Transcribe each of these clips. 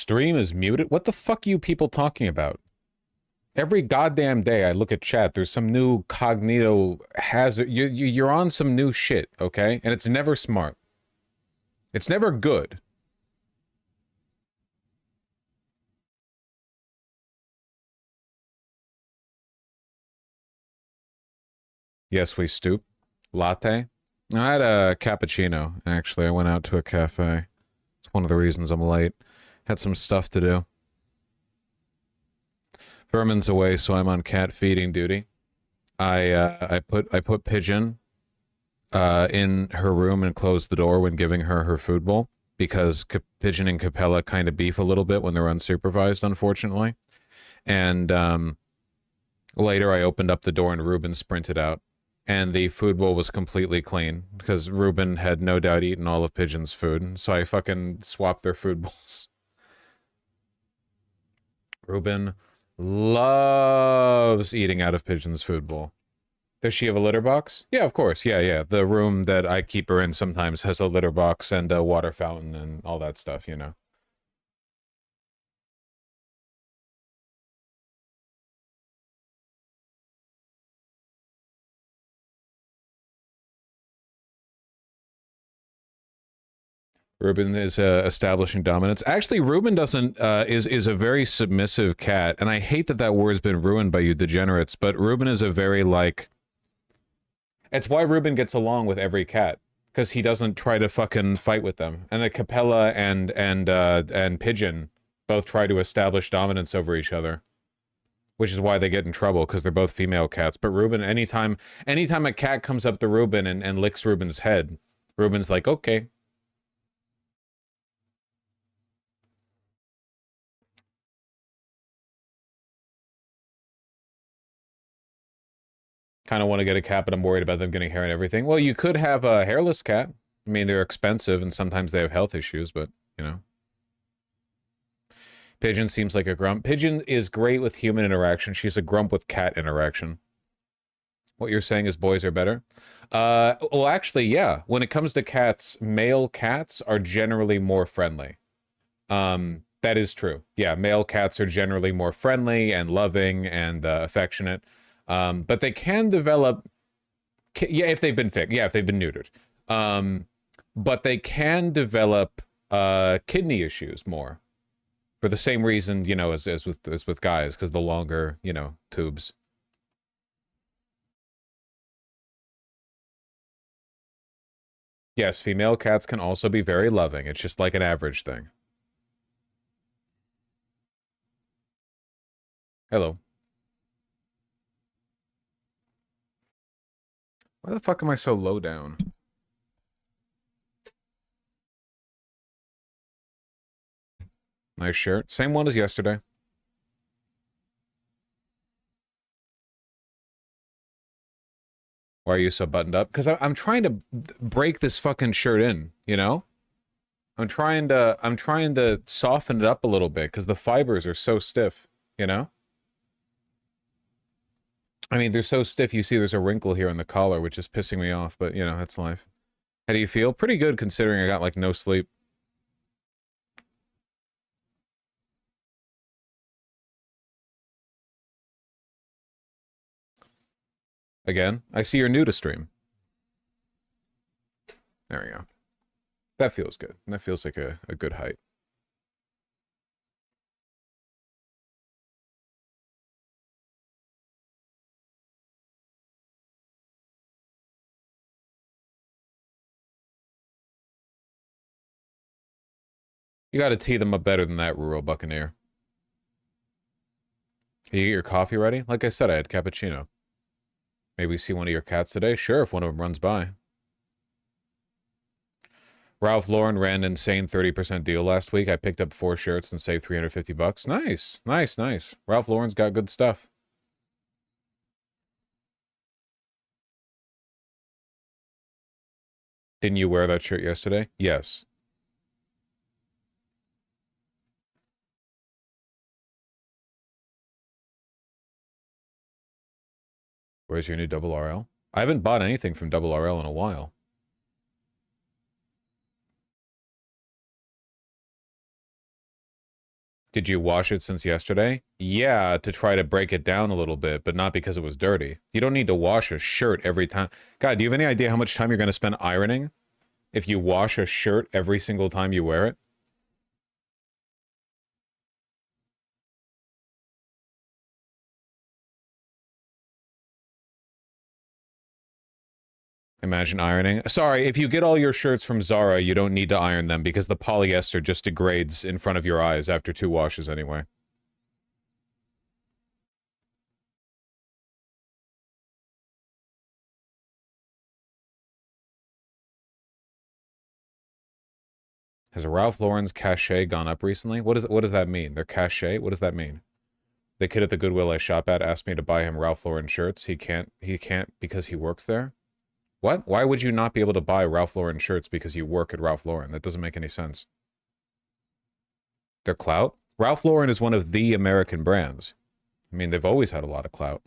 stream is muted? What the fuck are you people talking about? Every goddamn day I look at chat, there's some new cognito hazard. You're on some new shit, okay? And it's never smart. It's never good. Yes, we stoop. Latte. I had a cappuccino, actually. I went out to a cafe. It's one of the reasons I'm late. Had some stuff to do. Vermin's away, so I'm on cat feeding duty. I put Pigeon in her room and closed the door when giving her her food bowl because Pigeon and Capella kind of beef a little bit when they're unsupervised, unfortunately. And later I opened up the door and Ruben sprinted out. And the food bowl was completely clean because Ruben had no doubt eaten all of Pigeon's food. So I fucking swapped their food bowls. Ruben loves eating out of Pigeon's food bowl. Does she have a litter box? Yeah, of course. Yeah. The room that I keep her in sometimes has a litter box and a water fountain and all that stuff, you know. Ruben is establishing dominance. Actually, Ruben doesn't is a very submissive cat, and I hate that that word's been ruined by you degenerates. But Ruben is a very like. It's why Ruben gets along with every cat because he doesn't try to fucking fight with them. And the Capella and Pigeon both try to establish dominance over each other, which is why they get in trouble because they're both female cats. But Ruben, anytime a cat comes up to Ruben and licks Ruben's head, Ruben's like, okay. Kind of want to get a cat, but I'm worried about them getting hair and everything. Well, you could have a hairless cat. I mean, they're expensive, and sometimes they have health issues, but, you know. Pigeon seems like a grump. Pigeon is great with human interaction. She's a grump with cat interaction. What you're saying is boys are better? Well, actually, yeah. When it comes to cats, male cats are generally more friendly. That is true. Yeah, male cats are generally more friendly and loving and affectionate. But they can develop, yeah, if they've been if they've been neutered. But they can develop kidney issues more, for the same reason, you know, as with guys, because the longer, you know, tubes. Yes, female cats can also be very loving. It's just like an average thing. Hello. Why the fuck am I so low down? Nice shirt. Same one as yesterday. Why are you so buttoned up? Because I'm trying to break this fucking shirt in, you know? I'm trying to soften it up a little bit because the fibers are so stiff, you know? I mean, they're so stiff, you see there's a wrinkle here on the collar, which is pissing me off, but, you know, that's life. How do you feel? Pretty good, considering I got, like, no sleep. Again, I see you're new to stream. There we go. That feels good. That feels like a good height. You gotta tee them up better than that, Rural Buccaneer. You get your coffee ready? Like I said, I had cappuccino. Maybe see one of your cats today? Sure, if one of them runs by. Ralph Lauren ran an insane 30% deal last week. I picked up 4 shirts and saved 350 bucks. Nice, nice, nice. Ralph Lauren's got good stuff. Didn't you wear that shirt yesterday? Yes. Where's your new Double RL? I haven't bought anything from Double RL in a while. Did you wash it since yesterday? Yeah, to try to break it down a little bit, but not because it was dirty. You don't need to wash a shirt every time. God, do you have any idea how much time you're going to spend ironing if you wash a shirt every single time you wear it? Imagine ironing. Sorry, if you get all your shirts from Zara, you don't need to iron them because the polyester just degrades in front of your eyes after 2 washes anyway. Has Ralph Lauren's cachet gone up recently? What does that mean? Their cachet? What does that mean? The kid at the Goodwill I shop at asked me to buy him Ralph Lauren shirts. He can't because he works there? What? Why would you not be able to buy Ralph Lauren shirts because you work at Ralph Lauren? That doesn't make any sense. Their clout? Ralph Lauren is one of the American brands. I mean, they've always had a lot of clout.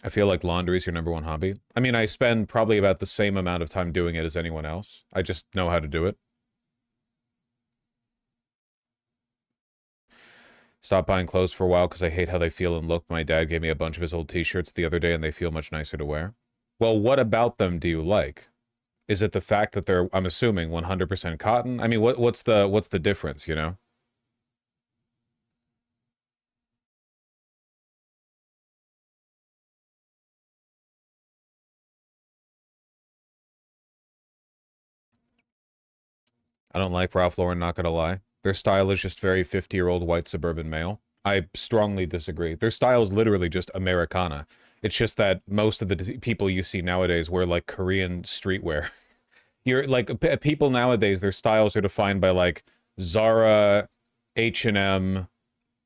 I feel like laundry is your #1 hobby. I mean, I spend probably about the same amount of time doing it as anyone else. I just know how to do it. Stopped buying clothes for a while because I hate how they feel and look. My dad gave me a bunch of his old t-shirts the other day and they feel much nicer to wear. Well, what about them do you like? Is it the fact that they're, I'm assuming, 100% cotton? I mean, what's the difference, you know? I don't like Ralph Lauren, not gonna lie. Their style is just very 50-year-old white suburban male. I strongly disagree. Their style is literally just Americana. It's just that most of the people you see nowadays wear like Korean streetwear. You're like people nowadays, their styles are defined by like Zara, H&M,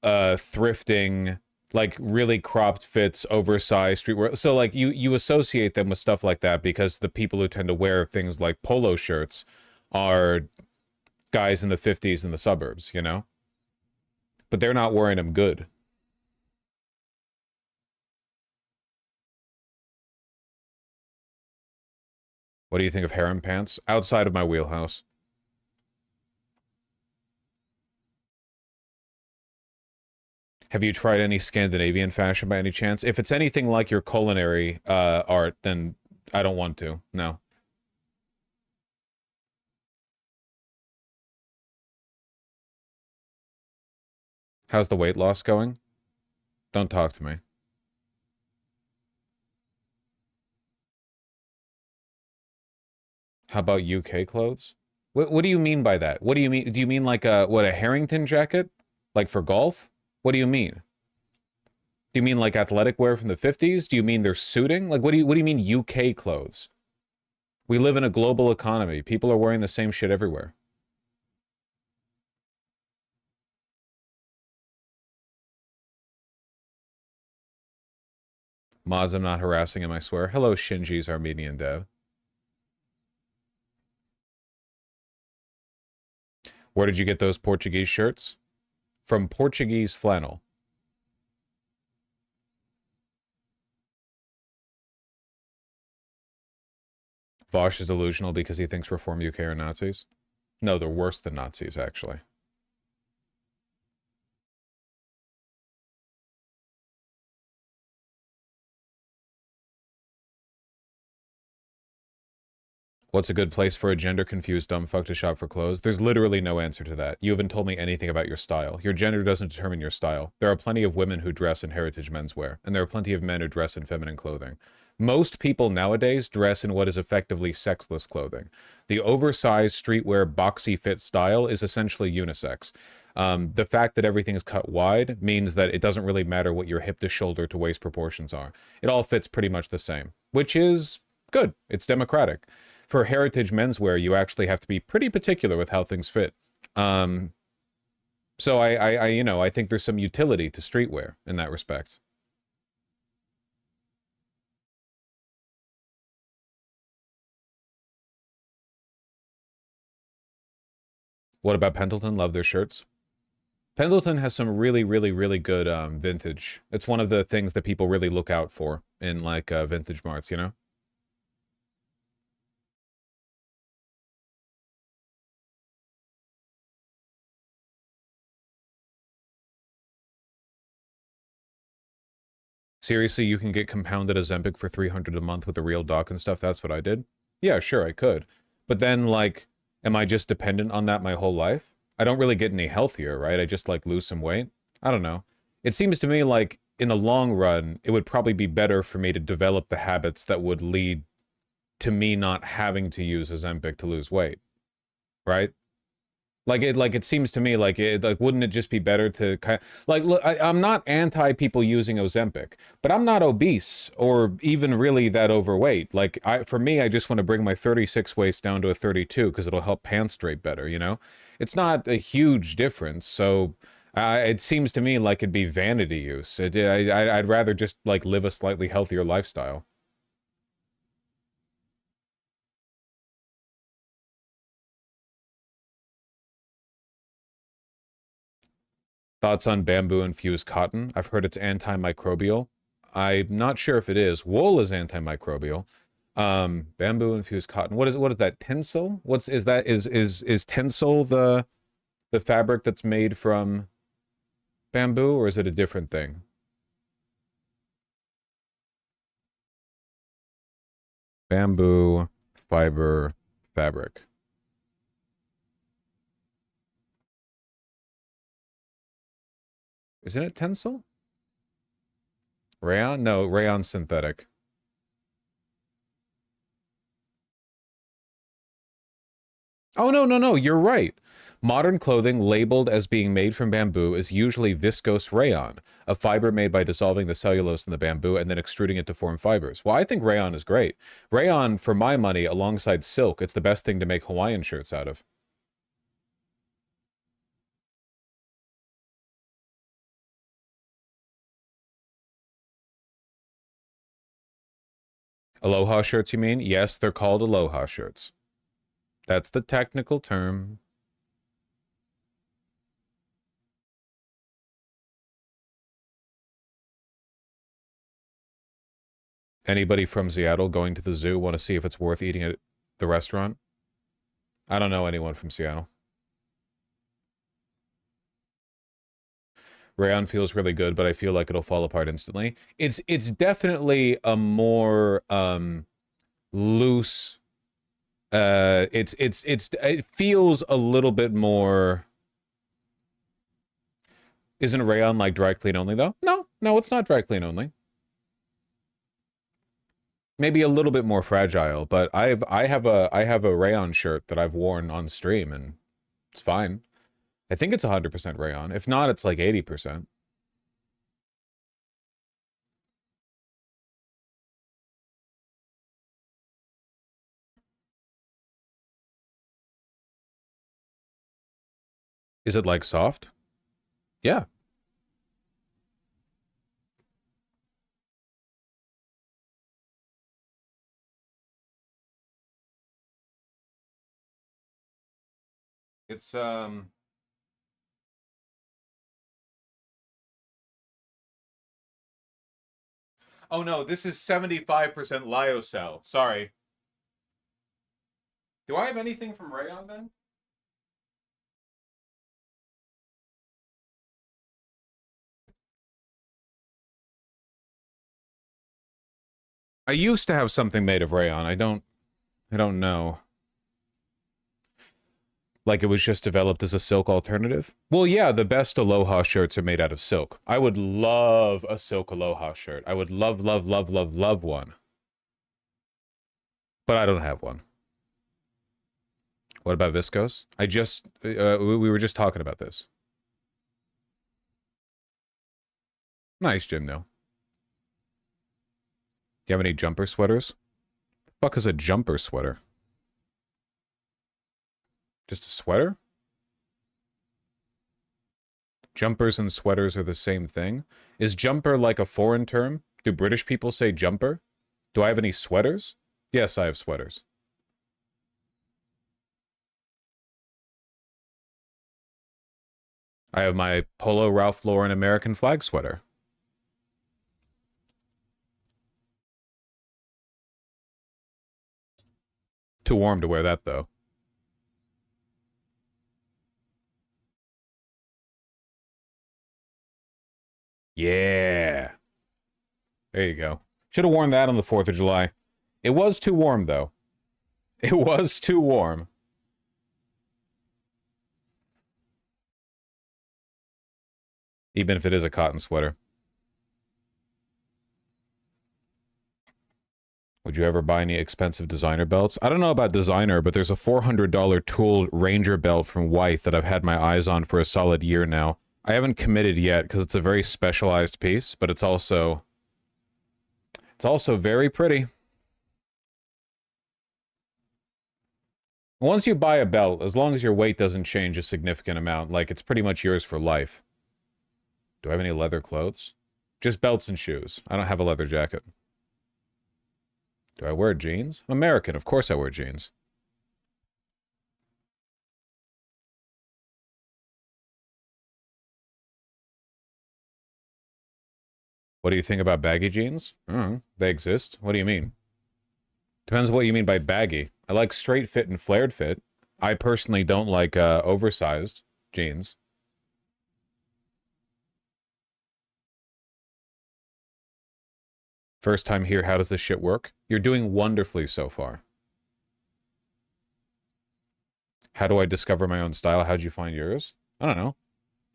thrifting, like really cropped fits, oversized streetwear. So like you associate them with stuff like that because the people who tend to wear things like polo shirts are guys in the 50s in the suburbs, you know? But they're not wearing them good. What do you think of harem pants? Outside of my wheelhouse. Have you tried any Scandinavian fashion by any chance? If it's anything like your culinary art, then I don't want to. No. How's the weight loss going? Don't talk to me. How about UK clothes? What do you mean by that? What do you mean? Do you mean like a Harrington jacket? Like for golf? What do you mean? Do you mean like athletic wear from the 50s? Do you mean they're suiting? Like what do you mean UK clothes? We live in a global economy. People are wearing the same shit everywhere. Moz, I'm not harassing him, I swear. Hello, Shinji's Armenian dev. Where did you get those Portuguese shirts? From Portuguese Flannel. Vosh is delusional because he thinks Reform UK are Nazis. No, they're worse than Nazis, actually. What's a good place for a gender-confused dumb fuck to shop for clothes? There's literally no answer to that. You haven't told me anything about your style. Your gender doesn't determine your style. There are plenty of women who dress in heritage menswear, and there are plenty of men who dress in feminine clothing. Most people nowadays dress in what is effectively sexless clothing. The oversized streetwear boxy fit style is essentially unisex. The fact that everything is cut wide means that it doesn't really matter what your hip to shoulder to waist proportions are. It all fits pretty much the same, which is good. It's democratic. For heritage menswear, you actually have to be pretty particular with how things fit. So you know, I think there's some utility to streetwear in that respect. What about Pendleton? Love their shirts. Pendleton has some really, really, really good vintage. It's one of the things that people really look out for in like vintage marts, you know? Seriously, you can get compounded Ozempic for 300 a month with a real doc and stuff. That's what I did. Yeah, sure, I could. But then, like, am I just dependent on that my whole life? I don't really get any healthier, right? I just, like, lose some weight. I don't know. It seems to me like, in the long run, it would probably be better for me to develop the habits that would lead to me not having to use Ozempic to lose weight, right? Like it seems to me like wouldn't it just be better to kind of like look, I'm not anti people using Ozempic, but I'm not obese or even really that overweight. Like for me, I just want to bring my 36 waist down to a 32 because it'll help pants drape better, you know? It's not a huge difference, so it seems to me like it'd be vanity use. I'd rather just like live a slightly healthier lifestyle. Thoughts on bamboo-infused cotton? I've heard it's antimicrobial. I'm not sure if it is. Wool is antimicrobial. Bamboo-infused cotton. What is that? Tencel? Is tencel the fabric that's made from bamboo, or is it a different thing? Bamboo fiber fabric. Isn't it tencel? Rayon? No, rayon synthetic. Oh, no, no, no, you're right. Modern clothing labeled as being made from bamboo is usually viscose rayon, a fiber made by dissolving the cellulose in the bamboo and then extruding it to form fibers. Well, I think rayon is great. Rayon, for my money, alongside silk, it's the best thing to make Hawaiian shirts out of. Aloha shirts, you mean? Yes, they're called aloha shirts. That's the technical term. Anybody from Seattle going to the zoo want to see if it's worth eating at the restaurant? I don't know anyone from Seattle. Rayon feels really good, but I feel like it'll fall apart instantly. It's definitely a more loose. It feels a little bit more. Isn't rayon like dry clean only though? No, no, it's not dry clean only. Maybe a little bit more fragile, but I have a rayon shirt that I've worn on stream and it's fine. I think it's 100% rayon. If not, it's like 80%. Is it like soft? Yeah. It's. Oh no, this is 75% lyocell. Sorry. Do I have anything from rayon then? I used to have something made of rayon. I don't know. Like it was just developed as a silk alternative? Well, yeah, the best Aloha shirts are made out of silk. I would love a silk Aloha shirt. I would love, love, love, love, love one. But I don't have one. What about viscose? We were just talking about this. Nice, Jim, no. Do you have any jumper sweaters? The fuck is a jumper sweater? Just a sweater? Jumpers and sweaters are the same thing. Is jumper like a foreign term? Do British people say jumper? Do I have any sweaters? Yes, I have sweaters. I have my Polo Ralph Lauren American flag sweater. Too warm to wear that, though. Yeah. There you go. Should have worn that on the 4th of July. It was too warm, though. It was too warm. Even if it is a cotton sweater. Would you ever buy any expensive designer belts? I don't know about designer, but there's a $400 Tool Ranger belt from White that I've had my eyes on for a solid year now. I haven't committed yet because it's a very specialized piece, but it's also very pretty. Once you buy a belt, as long as your weight doesn't change a significant amount, like, it's pretty much yours for life. Do I have any leather clothes? Just belts and shoes. I don't have a leather jacket. Do I wear jeans? I'm American, of course I wear jeans. What do you think about baggy jeans? They exist. What do you mean? Depends what you mean by baggy. I like straight fit and flared fit. I personally don't like oversized jeans. First time here, how does this shit work? You're doing wonderfully so far. How do I discover my own style? How'd you find yours? I don't know.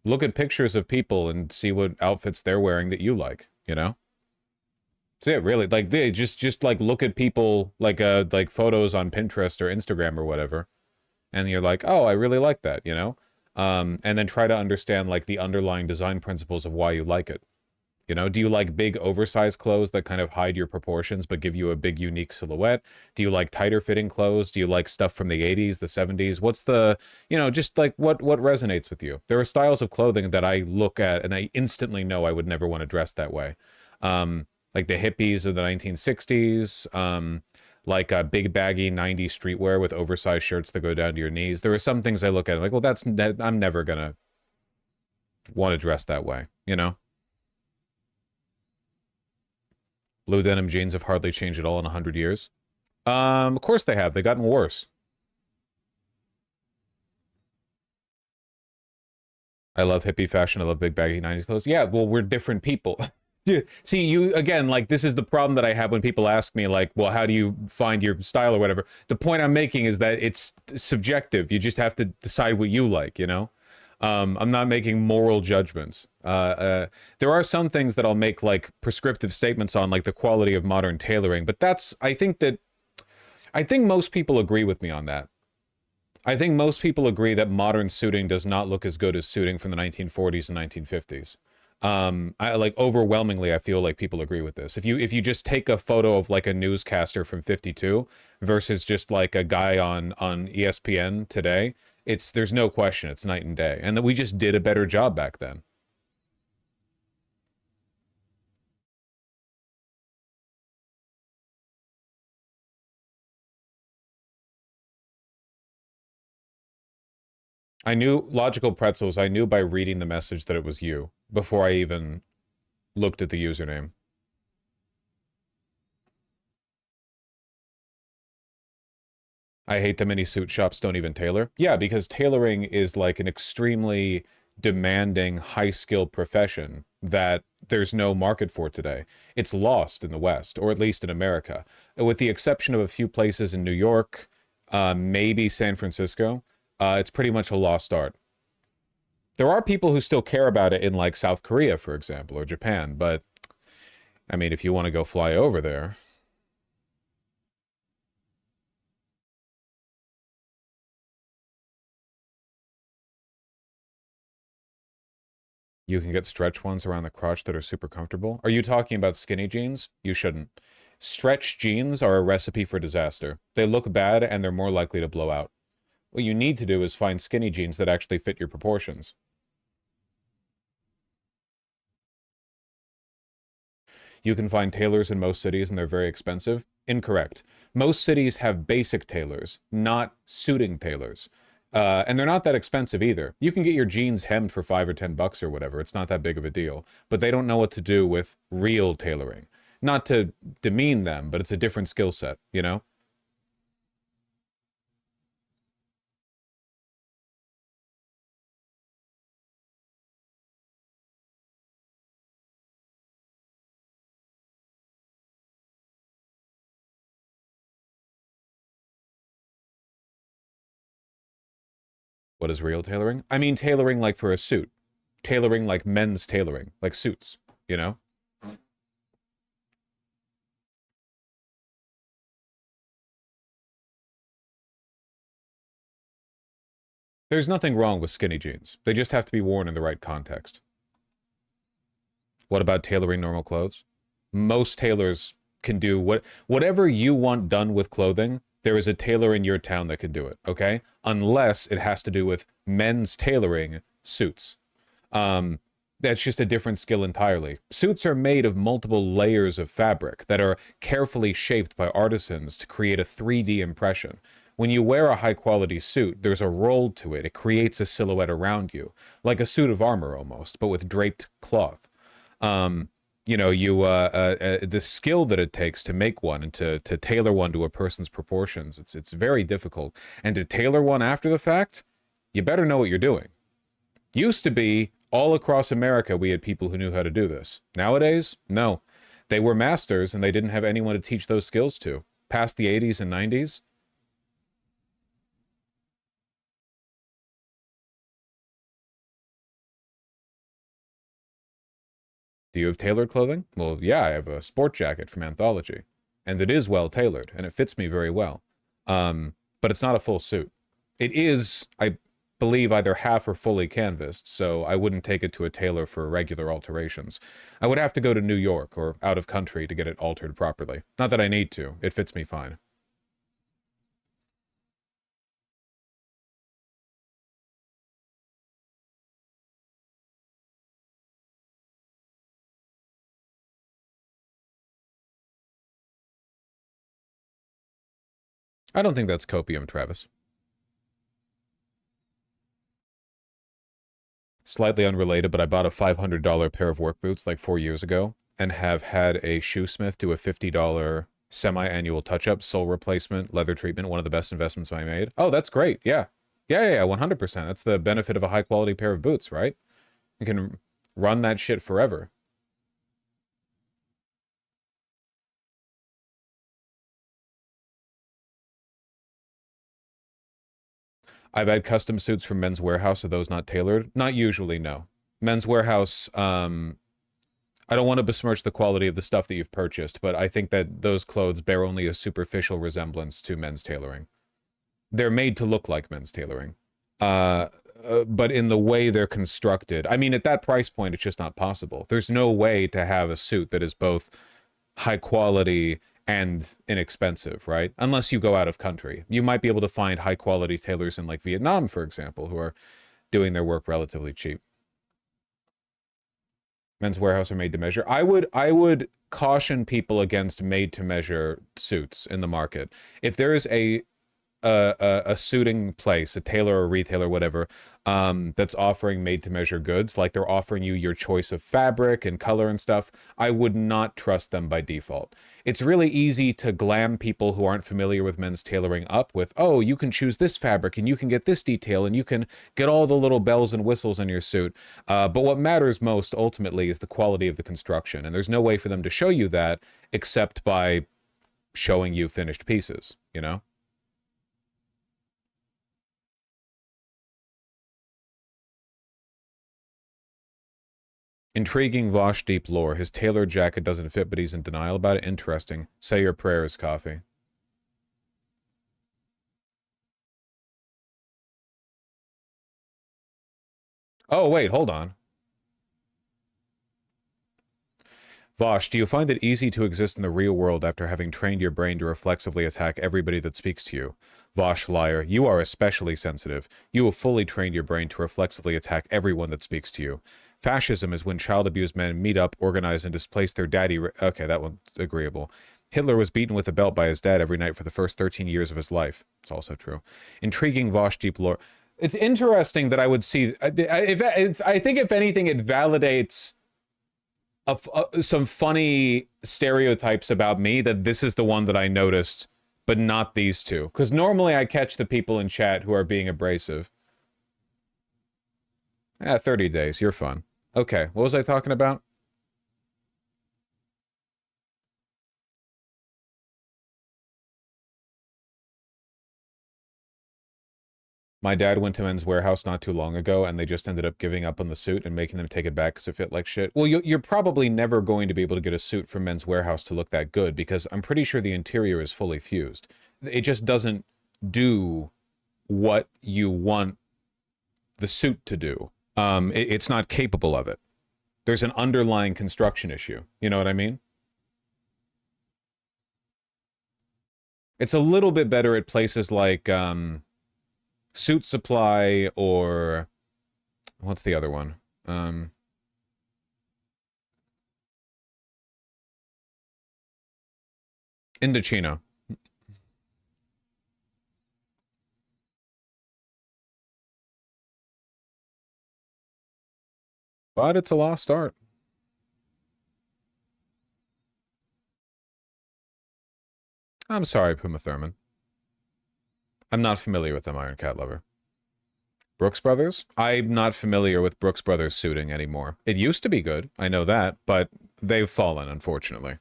Look at pictures of people and see what outfits they're wearing that you like, you know? So yeah, really, like, they just like look at people, like photos on Pinterest or Instagram or whatever, and you're like, oh, I really like that, you know? And then try to understand, like, the underlying design principles of why you like it. You know, do you like big oversized clothes that kind of hide your proportions but give you a big unique silhouette? Do you like tighter fitting clothes? Do you like stuff from the 80s, the 70s? What's the, you know, just like what resonates with you? There are styles of clothing that I look at and I instantly know I would never want to dress that way. Like the hippies of the 1960s, like a big baggy 90s streetwear with oversized shirts that go down to your knees. There are some things I look at like, well, I'm never gonna want to dress that way, you know? Blue denim jeans have hardly changed at all in 100 years. Of course they have. They've gotten worse. I love hippie fashion. I love big baggy 90s clothes. Yeah, well, we're different people. See, you, again, like, this is the problem that I have when people ask me, like, well, how do you find your style or whatever? The point I'm making is that it's subjective. You just have to decide what you like, you know? I'm not making moral judgments. There are some things that I'll make, like, prescriptive statements on, like the quality of modern tailoring, but I think most people agree with me on that. I think most people agree that modern suiting does not look as good as suiting from the 1940s and 1950s. Overwhelmingly, I feel like people agree with this. If you just take a photo of, like, a newscaster from 52 versus just, like, a guy on ESPN today, there's no question, it's night and day. And that we just did a better job back then. I knew Logical Pretzels, I knew by reading the message that it was you before I even looked at the username. I hate that many suit shops don't even tailor. Yeah, because tailoring is like an extremely demanding, high-skilled profession that there's no market for today. It's lost in the West, or at least in America. With the exception of a few places in New York, maybe San Francisco, it's pretty much a lost art. There are people who still care about it in, like, South Korea, for example, or Japan, but, I mean, if you want to go fly over there... You can get stretch ones around the crotch that are super comfortable. Are you talking about skinny jeans? You shouldn't. Stretch jeans are a recipe for disaster. They look bad and they're more likely to blow out. What you need to do is find skinny jeans that actually fit your proportions. You can find tailors in most cities and they're very expensive. Incorrect. Most cities have basic tailors, not suiting tailors. And they're not that expensive either. You can get your jeans hemmed for $5 or $10 or whatever. It's not that big of a deal. But they don't know what to do with real tailoring. Not to demean them, but it's a different skill set, you know? What is real tailoring? I mean tailoring like for a suit. Tailoring like men's tailoring, like suits, you know? There's nothing wrong with skinny jeans. They just have to be worn in the right context. What about tailoring normal clothes? Most tailors can do whatever you want done with clothing. There is a tailor in your town that can do it, okay? Unless it has to do with men's tailoring suits. That's just a different skill entirely. Suits are made of multiple layers of fabric that are carefully shaped by artisans to create a 3D impression. When you wear a high-quality suit, there's a roll to it. It creates a silhouette around you, like a suit of armor almost, but with draped cloth. You know, the skill that it takes to make one and to tailor one to a person's proportions, it's very difficult. And to tailor one after the fact, you better know what you're doing. Used to be, all across America, we had people who knew how to do this. Nowadays, no. They were masters and they didn't have anyone to teach those skills to. Past the 80s and 90s, do you have tailored clothing? Well, yeah, I have a sport jacket from Anthology, and it is well tailored, and it fits me very well. But it's not a full suit. It is, I believe, either half or fully canvassed, so I wouldn't take it to a tailor for regular alterations. I would have to go to New York or out of country to get it altered properly. Not that I need to. It fits me fine. I don't think that's copium, Travis. Slightly unrelated, but I bought a $500 pair of work boots like 4 years ago and have had a shoesmith do a $50 semi-annual touch-up, sole replacement, leather treatment, one of the best investments I made. Oh, that's great. Yeah. Yeah, 100%. That's the benefit of a high-quality pair of boots, right? You can run that shit forever. I've had custom suits from Men's Warehouse. Are those not tailored? Not usually, no. Men's Warehouse, I don't want to besmirch the quality of the stuff that you've purchased, but I think that those clothes bear only a superficial resemblance to men's tailoring. They're made to look like men's tailoring. But in the way they're constructed, I mean, at that price point, it's just not possible. There's no way to have a suit that is both high quality and inexpensive, right? Unless you go out of country. You might be able to find high quality tailors in like Vietnam, for example, who are doing their work relatively cheap. Men's Warehouse are made to measure. I would caution people against made to measure suits in the market. If there is a suiting place, a tailor or retailer, whatever, that's offering made-to-measure goods, like they're offering you your choice of fabric and color and stuff, I would not trust them by default. It's really easy to glam people who aren't familiar with men's tailoring up with, oh, you can choose this fabric and you can get this detail and you can get all the little bells and whistles in your suit. But what matters most ultimately is the quality of the construction, and there's no way for them to show you that except by showing you finished pieces, you know? Intriguing Vosh deep lore. His tailored jacket doesn't fit, but he's in denial about it. Interesting. Say your prayers, Coffee. Oh, wait, hold on. Vosh, do you find it easy to exist in the real world after having trained your brain to reflexively attack everybody that speaks to you? Vosh, liar, you are especially sensitive. You have fully trained your brain to reflexively attack everyone that speaks to you. Fascism is when child abused men meet up, organize, and displace their daddy. Okay, that one's agreeable. Hitler was beaten with a belt by his dad every night for the first 13 years of his life. It's also true. Intriguing Vosh deep lore. It's interesting that I would see. If I think if anything, it validates some funny stereotypes about me, that this is the one that I noticed, but not these two. Because normally I catch the people in chat who are being abrasive. 30 days. You're fun. Okay, what was I talking about? My dad went to Men's Warehouse not too long ago, and they just ended up giving up on the suit and making them take it back because it fit like shit. Well, you're probably never going to be able to get a suit from Men's Warehouse to look that good, because I'm pretty sure the interior is fully fused. It just doesn't do what you want the suit to do. It's not capable of it. There's an underlying construction issue. You know what I mean? It's a little bit better at places like Suit Supply, or what's the other one? Indochino. But it's a lost art. I'm sorry, Puma Thurman. I'm not familiar with them, Iron Cat Lover. Brooks Brothers? I'm not familiar with Brooks Brothers suiting anymore. It used to be good, I know that, but they've fallen, unfortunately.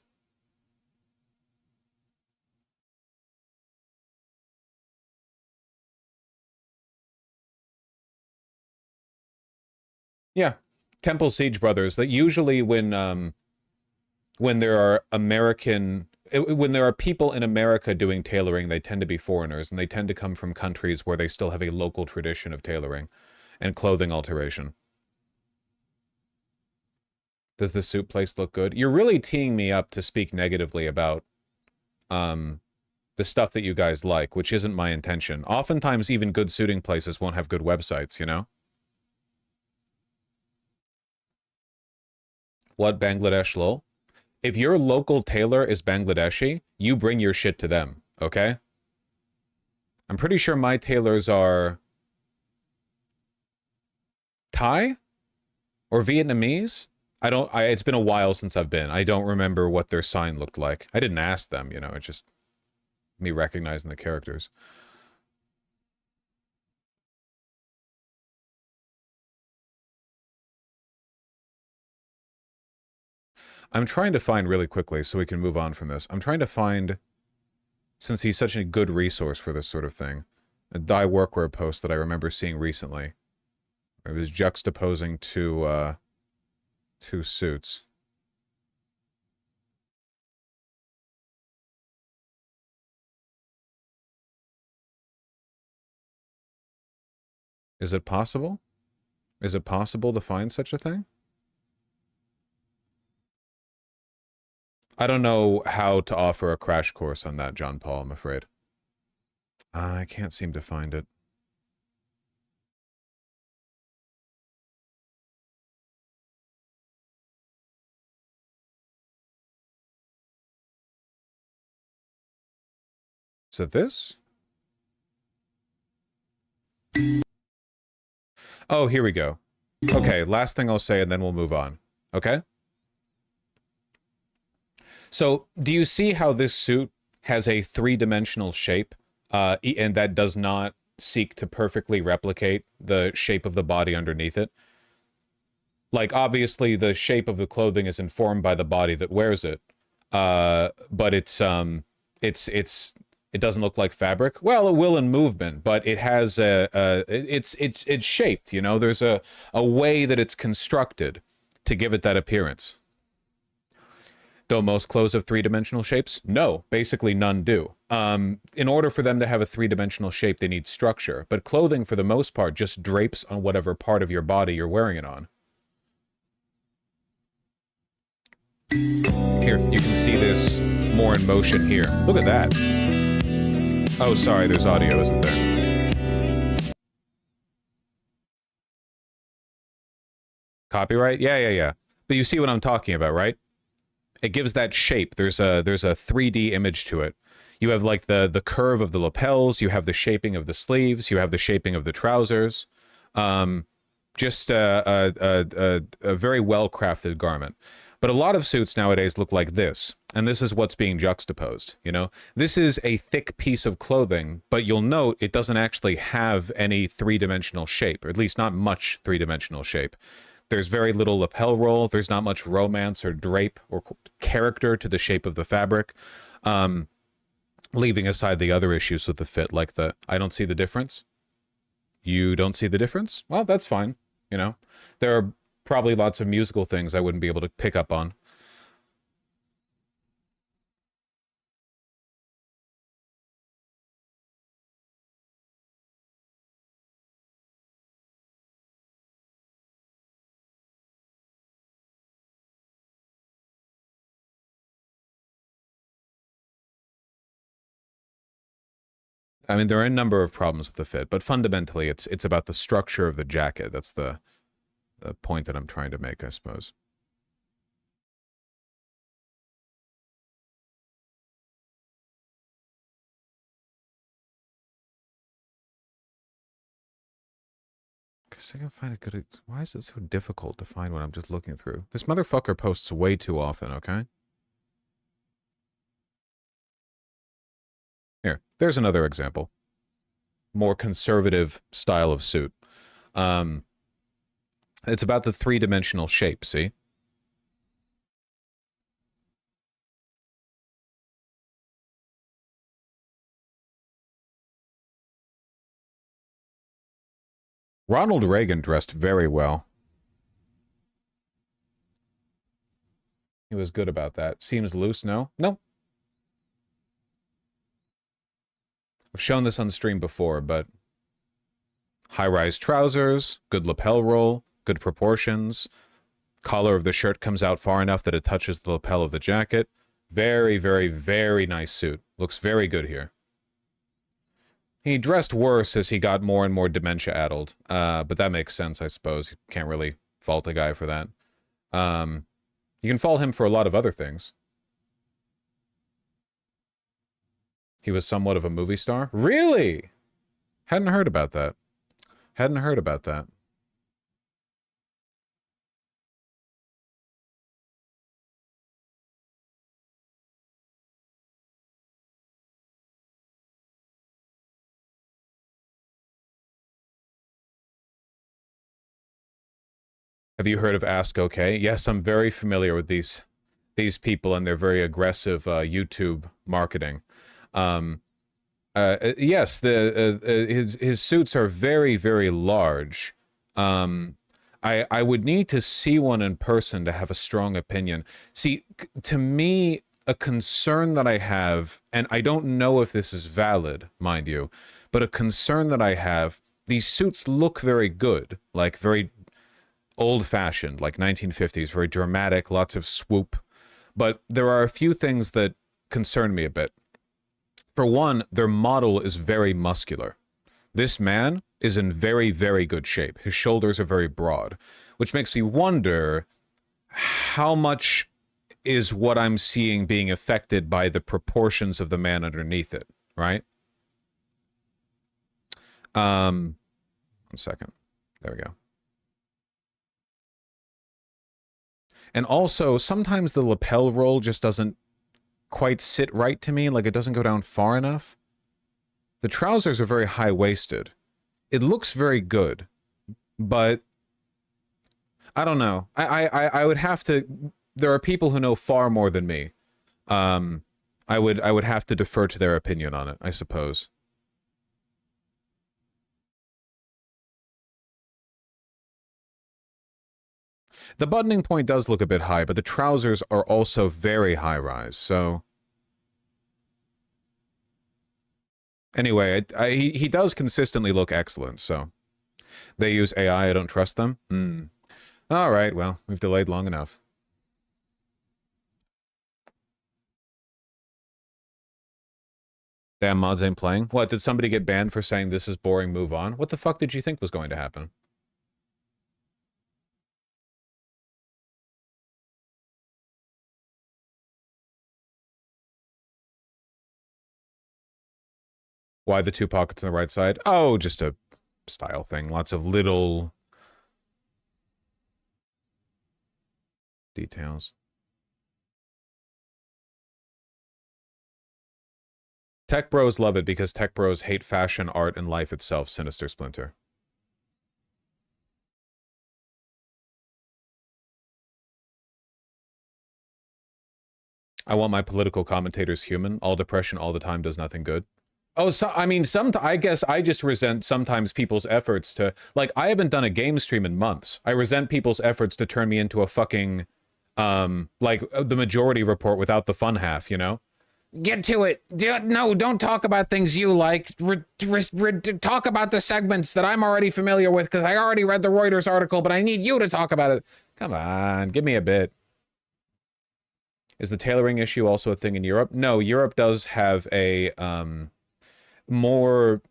Yeah, Temple Siege Brothers. That usually when there are when there are people in America doing tailoring, they tend to be foreigners, and they tend to come from countries where they still have a local tradition of tailoring and clothing alteration. Does the suit place look good? You're really teeing me up to speak negatively about the stuff that you guys like, which isn't my intention. Oftentimes, even good suiting places won't have good websites, you know? What, Bangladesh lol? If your local tailor is Bangladeshi, you bring your shit to them, okay? I'm pretty sure my tailors are Thai or Vietnamese. It's been a while since I've been. I don't remember what their sign looked like. I didn't ask them, you know, it's just me recognizing the characters. I'm trying to find really quickly so we can move on from this. I'm trying to find, since he's such a good resource for this sort of thing, a dye workwear post that I remember seeing recently. It was juxtaposing two suits. Is it possible? Is it possible to find such a thing? I don't know how to offer a crash course on that, John Paul, I'm afraid. I can't seem to find it. Is it this? Oh, here we go. Okay, last thing I'll say and then we'll move on. Okay? So, do you see how this suit has a three-dimensional shape, and that does not seek to perfectly replicate the shape of the body underneath it? Like, obviously, the shape of the clothing is informed by the body that wears it, but it doesn't look like fabric. Well, it will in movement, but it has it's shaped. You know, there's a way that it's constructed to give it that appearance. Though most clothes have three-dimensional shapes? No, basically none do. In order for them to have a three-dimensional shape, they need structure. But clothing, for the most part, just drapes on whatever part of your body you're wearing it on. Here, you can see this more in motion here. Look at that. Oh, sorry, there's audio, isn't there? Copyright? Yeah. But you see what I'm talking about, right? It gives that shape. There's a 3D image to it. You have like the curve of the lapels, you have the shaping of the sleeves, you have the shaping of the trousers. Just a very well-crafted garment. But a lot of suits nowadays look like this, and this is what's being juxtaposed, you know? This is a thick piece of clothing, but you'll note it doesn't actually have any three-dimensional shape, or at least not much three-dimensional shape. There's very little lapel roll, there's not much romance or drape or character to the shape of the fabric, leaving aside the other issues with the fit, like the, I don't see the difference. You don't see the difference? Well, that's fine, you know? There are probably lots of musical things I wouldn't be able to pick up on. I mean, there are a number of problems with the fit, but fundamentally it's about the structure of the jacket. That's the point that I'm trying to make, I suppose. Because I can find a good... Why is it so difficult to find when I'm just looking through? This motherfucker posts way too often, okay? Here, there's another example. More conservative style of suit. It's about the three-dimensional shape, see? Ronald Reagan dressed very well. He was good about that. Seems loose, no? No. I've shown this on stream before, but high-rise trousers, good lapel roll, good proportions. Collar of the shirt comes out far enough that it touches the lapel of the jacket. Very, very, very nice suit. Looks very good here. He dressed worse as he got more and more dementia-addled, but that makes sense, I suppose. You can't really fault a guy for that. You can fault him for a lot of other things. He was somewhat of a movie star? Really? Hadn't heard about that. Hadn't heard about that. Have you heard of Ask OK? Yes, I'm very familiar with these people and their very aggressive YouTube marketing. Yes, his suits are very, very large. I would need to see one in person to have a strong opinion. See, to me, a concern that I have, and I don't know if this is valid, mind you, but a concern that I have, these suits look very good, like very old-fashioned, like 1950s, very dramatic, lots of swoop. But there are a few things that concern me a bit. For one, their model is very muscular. This man is in very, very good shape. His shoulders are very broad, which makes me wonder how much is what I'm seeing being affected by the proportions of the man underneath it, right? 1 second. There we go. And also, sometimes the lapel roll just doesn't quite sit right to me, like it doesn't go down far enough. The trousers are very high-waisted. It looks very good, but I don't know. I would have to... There are people who know far more than me. I would have to defer to their opinion on it, I suppose. The buttoning point does look a bit high, but the trousers are also very high-rise, so... Anyway, he does consistently look excellent, so... They use AI, I don't trust them? Alright, well, we've delayed long enough. Damn, mods ain't playing. What, did somebody get banned for saying this is boring, move on? What the fuck did you think was going to happen? Why the 2 pockets on the right side? Oh, just a style thing. Lots of little details. Tech bros love it because tech bros hate fashion, art, and life itself. Sinister Splinter. I want my political commentators human. All depression all the time does nothing good. Oh, so I mean, I guess I just resent sometimes people's efforts to, like, I haven't done a game stream in months. I resent people's efforts to turn me into a fucking, like, the Majority Report without the fun half, you know? Get to it. No, don't talk about things you like. Talk about the segments that I'm already familiar with because I already read the Reuters article, but I need you to talk about it. Come on, give me a bit. Is the tailoring issue also a thing in Europe? No, Europe does have a more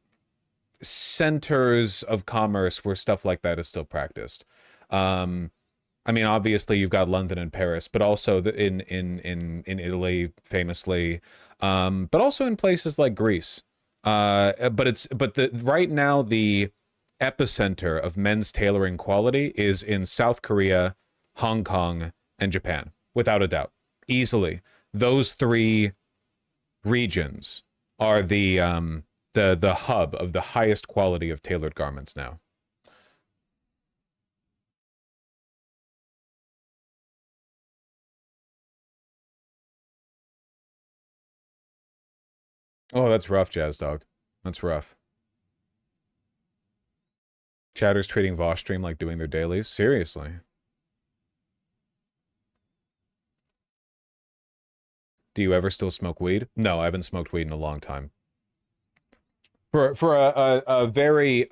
centers of commerce where stuff like that is still practiced. I mean, obviously you've got London and Paris, but also in Italy famously, but also in places like Greece. Right now the epicenter of men's tailoring quality is in South Korea, Hong Kong, and Japan, without a doubt. Easily, those 3 regions are the hub of the highest quality of tailored garments now. Oh, that's rough, Jazz Dog. That's rough. Chatters treating Vosh stream like doing their dailies. Seriously. Do you ever still smoke weed? No, I haven't smoked weed in a long time. For a very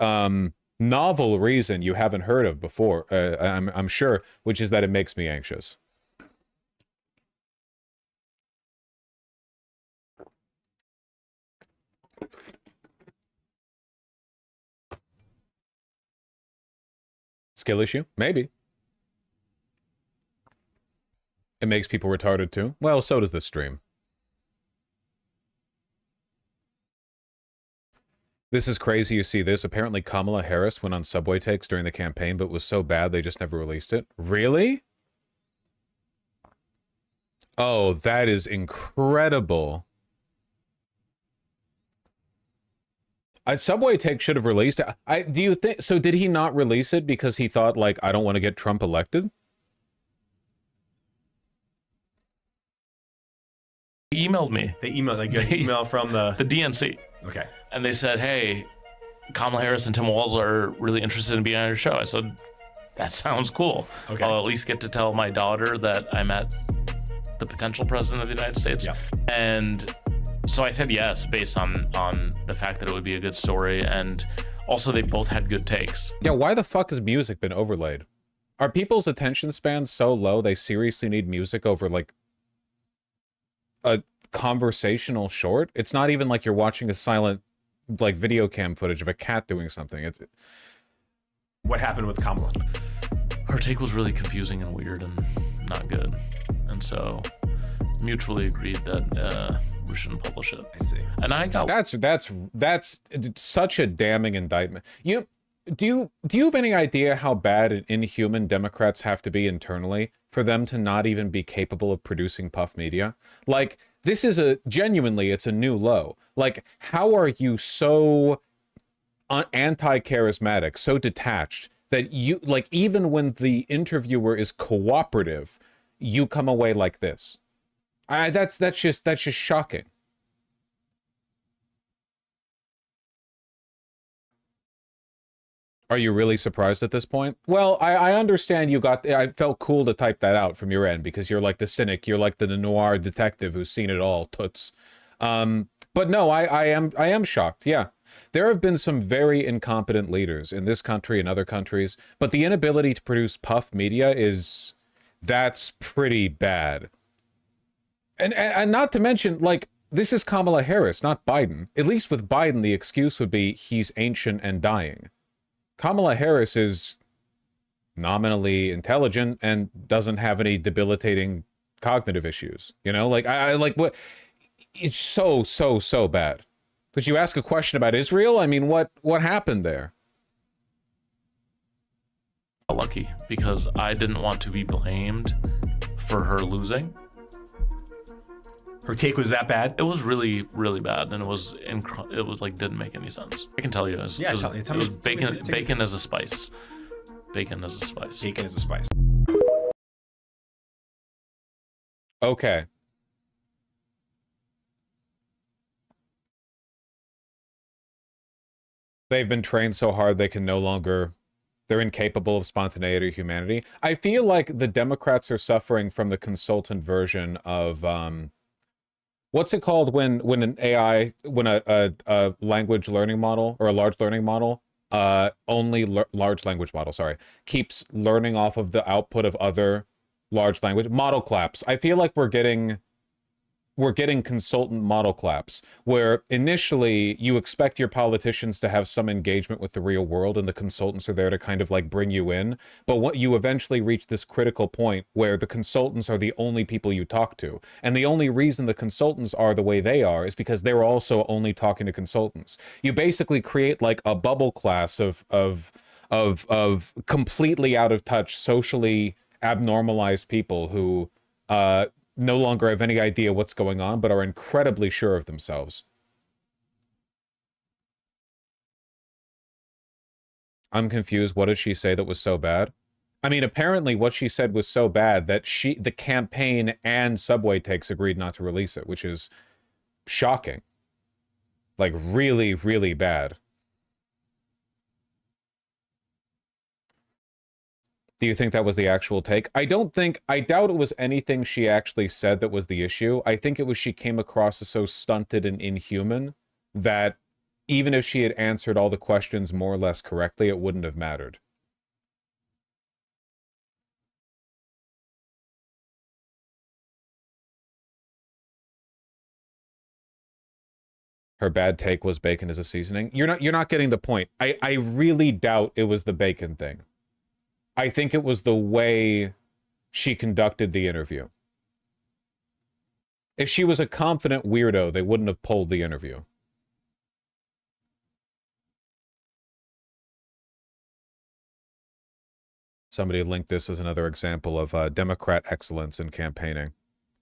novel reason you haven't heard of before, I'm sure, which is that it makes me anxious. Skill issue? Maybe. It makes people retarded too? Well, so does this stream. This is crazy, you see this. Apparently Kamala Harris went on subway takes during the campaign, but was so bad they just never released it. Really? Oh, that is incredible. A subway take should have released it. Do you think so? Did he not release it because he thought, like, I don't want to get Trump elected? They emailed me. They emailed, like, an email from the DNC. Okay. And they said, hey, Kamala Harris and Tim Walz are really interested in being on your show. I said, that sounds cool. Okay. I'll at least get to tell my daughter that I met the potential president of the United States. Yeah. And so I said yes, based on the fact that it would be a good story. And also they both had good takes. Yeah, why the fuck has music been overlaid? Are people's attention spans so low they seriously need music over, like, a conversational short? It's not even like you're watching a silent, like, video cam footage of a cat doing something. It's what happened with Kamala? Her take was really confusing and weird and not good, and so mutually agreed that we shouldn't publish it. I see. And I got that's such a damning indictment. Do you have any idea how bad and inhuman Democrats have to be internally for them to not even be capable of producing puff media? Like, this is genuinely, it's a new low. Like, how are you so anti-charismatic, so detached, that you, like, even when the interviewer is cooperative, you come away like this? That's just shocking. Are you really surprised at this point? Well, I understand I felt cool to type that out from your end because you're like the cynic, you're like the noir detective who's seen it all, toots. But no, I am shocked, yeah. There have been some very incompetent leaders in this country and other countries, but the inability to produce puff media that's pretty bad. And not to mention, like, this is Kamala Harris, not Biden. At least with Biden, the excuse would be he's ancient and dying. Kamala Harris is nominally intelligent and doesn't have any debilitating cognitive issues. You know, like, I like what it's so bad. Did you ask a question about Israel? I mean, what happened there? Lucky, because I didn't want to be blamed for her losing. Her take was that bad? It was really, really bad, and it was like didn't make any sense. I can tell you, it was bacon as a spice. Bacon as a spice. Bacon as a spice. Okay. They've been trained so hard they can no longer... They're incapable of spontaneity or humanity. I feel like the Democrats are suffering from the consultant version of... what's it called when an AI... When a language learning model, or a large learning model... large language model, sorry, keeps learning off of the output of other large language model claps. I feel like we're getting consultant model claps, where initially you expect your politicians to have some engagement with the real world, and the consultants are there to kind of like bring you in. But what you eventually reach this critical point where the consultants are the only people you talk to. And the only reason the consultants are the way they are is because they're also only talking to consultants. You basically create like a bubble class of completely out of touch, socially abnormalized people who no longer have any idea what's going on, but are incredibly sure of themselves. I'm confused. What did she say that was so bad? I mean, apparently what she said was so bad that the campaign and Subway Takes agreed not to release it, which is shocking. Like, really, really bad. Do you think that was the actual take? I doubt it was anything she actually said that was the issue. I think it was she came across as so stunted and inhuman that even if she had answered all the questions more or less correctly, it wouldn't have mattered. Her bad take was bacon as a seasoning. You're not getting the point. I really doubt it was the bacon thing. I think it was the way she conducted the interview. If she was a confident weirdo, they wouldn't have pulled the interview. Somebody linked this as another example of Democrat excellence in campaigning.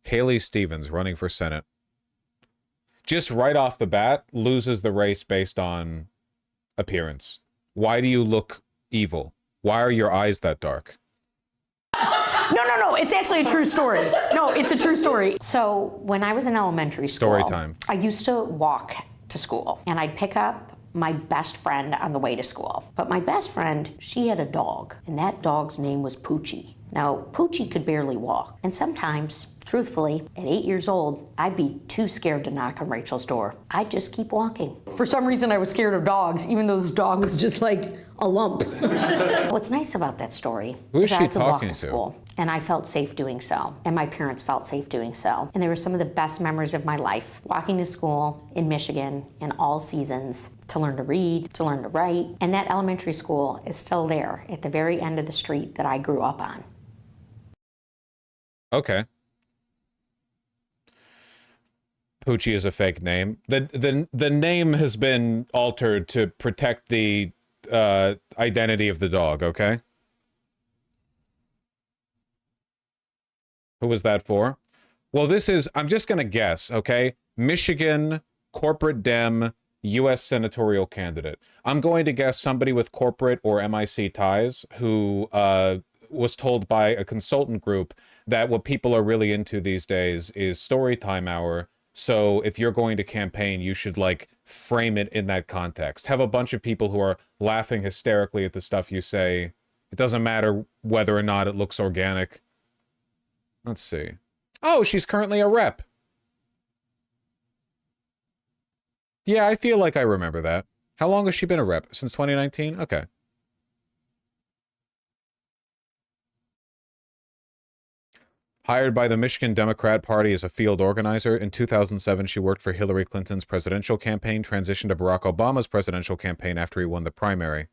Haley Stevens running for Senate. Just right off the bat, loses the race based on appearance. Why do you look evil? Why are your eyes that dark? No. It's actually a true story. No, it's a true story. So when I was in elementary school, Story time. I used to walk to school, and I'd pick up my best friend on the way to school. But my best friend, she had a dog, and that dog's name was Poochie. Now, Poochie could barely walk, and sometimes, truthfully, at 8 years old, I'd be too scared to knock on Rachel's door. I'd just keep walking. For some reason, I was scared of dogs, even though this dog was just like a lump. What's nice about that story is that I could walk to school, and I felt safe doing so, and my parents felt safe doing so. And they were some of the best memories of my life, walking to school in Michigan in all seasons to learn to read, to learn to write. And that elementary school is still there at the very end of the street that I grew up on. Okay. Poochie is a fake name. The name has been altered to protect the identity of the dog, okay? Who was that for? Well, this is, I'm just going to guess, okay? Michigan, corporate Dem, U.S. senatorial candidate. I'm going to guess somebody with corporate or MIC ties who was told by a consultant group that what people are really into these days is story time hour. So if you're going to campaign, you should like frame it in that context. Have a bunch of people who are laughing hysterically at the stuff you say. It doesn't matter whether or not it looks organic. Let's see. Oh, she's currently a rep. Yeah, I feel like I remember that. How long has she been a rep? Since 2019? Okay. Hired by the Michigan Democrat Party as a field organizer. In 2007, she worked for Hillary Clinton's presidential campaign, transitioned to Barack Obama's presidential campaign after he won the primary.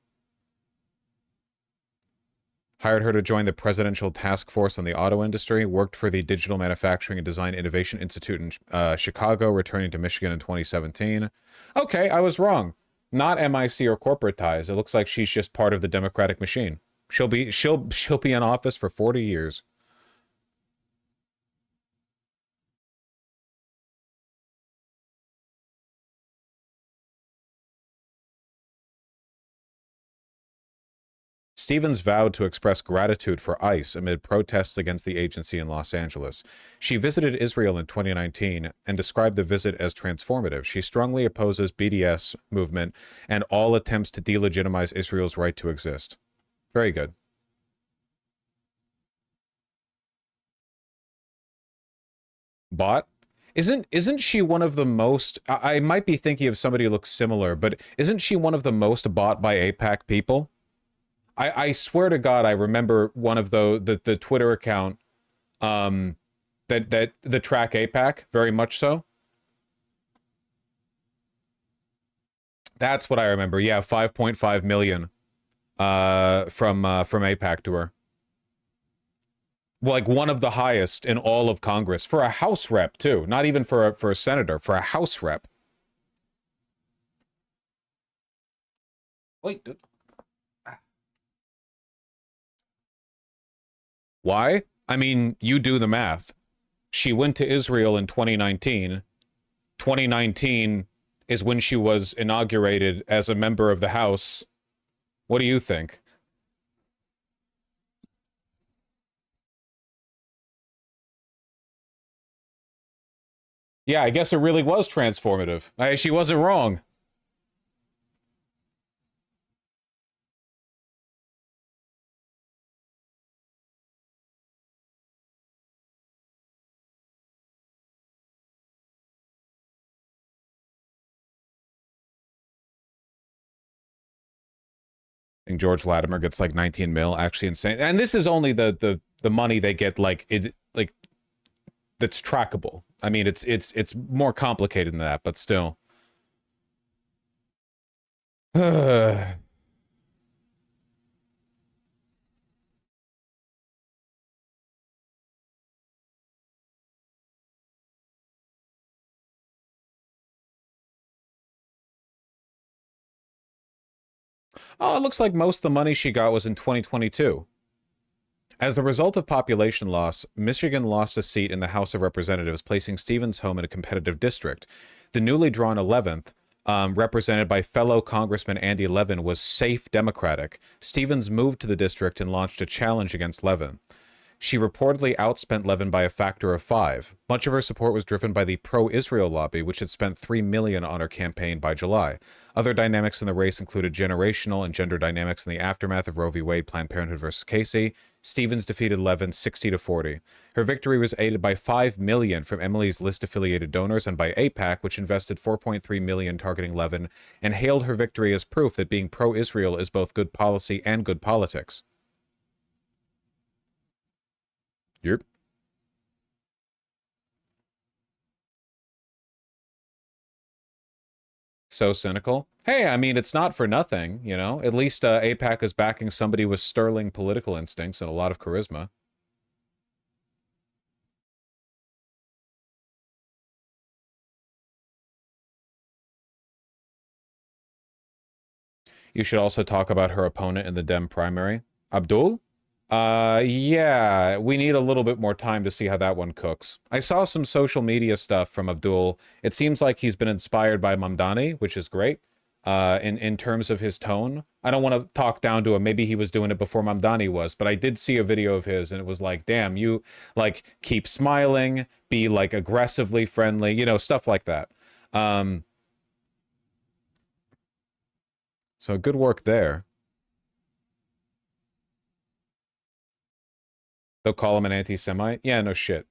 Hired her to join the Presidential Task Force on the Auto Industry, worked for the Digital Manufacturing and Design Innovation Institute in Chicago, returning to Michigan in 2017. Okay, I was wrong. Not MIC or corporate ties. It looks like she's just part of the Democratic machine. She'll be in office for 40 years. Stevens vowed to express gratitude for ICE amid protests against the agency in Los Angeles. She visited Israel in 2019 and described the visit as transformative. She strongly opposes BDS movement and all attempts to delegitimize Israel's right to exist. Very good. Bot? Isn't she one of the most... I might be thinking of somebody who looks similar, but isn't she one of the most bought by AIPAC people? I swear to God, I remember one of the Twitter account that the track AIPAC, very much so. That's what I remember. Yeah, 5.5 million from AIPAC to her. Like one of the highest in all of Congress for a House rep too, not even for a senator, for a House rep. Wait. Why? I mean, you do the math. She went to Israel in 2019. 2019 is when she was inaugurated as a member of the House. What do you think? Yeah, I guess it really was transformative. She wasn't wrong. And George Latimer gets like 19 mil, actually insane. And this is only the money they get, like that's trackable. I mean, it's more complicated than that, but still. Oh, it looks like most of the money she got was in 2022. As the result of population loss, Michigan lost a seat in the House of Representatives, placing Stevens' home in a competitive district. The newly drawn 11th, represented by fellow Congressman Andy Levin, was safe Democratic. Stevens moved to the district and launched a challenge against Levin. She reportedly outspent Levin by a factor of 5. Much of her support was driven by the pro-Israel lobby, which had spent $3 million on her campaign by July. Other dynamics in the race included generational and gender dynamics in the aftermath of Roe v. Wade, Planned Parenthood versus Casey. Stevens defeated Levin 60-40. Her victory was aided by $5 million from Emily's list-affiliated donors and by AIPAC, which invested $4.3 million targeting Levin and hailed her victory as proof that being pro-Israel is both good policy and good politics. Yep. So cynical. Hey, I mean, it's not for nothing, you know? At least AIPAC is backing somebody with sterling political instincts and a lot of charisma. You should also talk about her opponent in the Dem primary. Abdul? Yeah, we need a little bit more time to see how that one cooks. I saw some social media stuff from Abdul. It seems like he's been inspired by Mamdani, which is great, in terms of his tone. I don't want to talk down to him. Maybe he was doing it before Mamdani was, but I did see a video of his, and it was like, damn, you, like, keep smiling, be, like, aggressively friendly, you know, stuff like that. So good work there. They'll call him an anti-Semite? Yeah, no shit.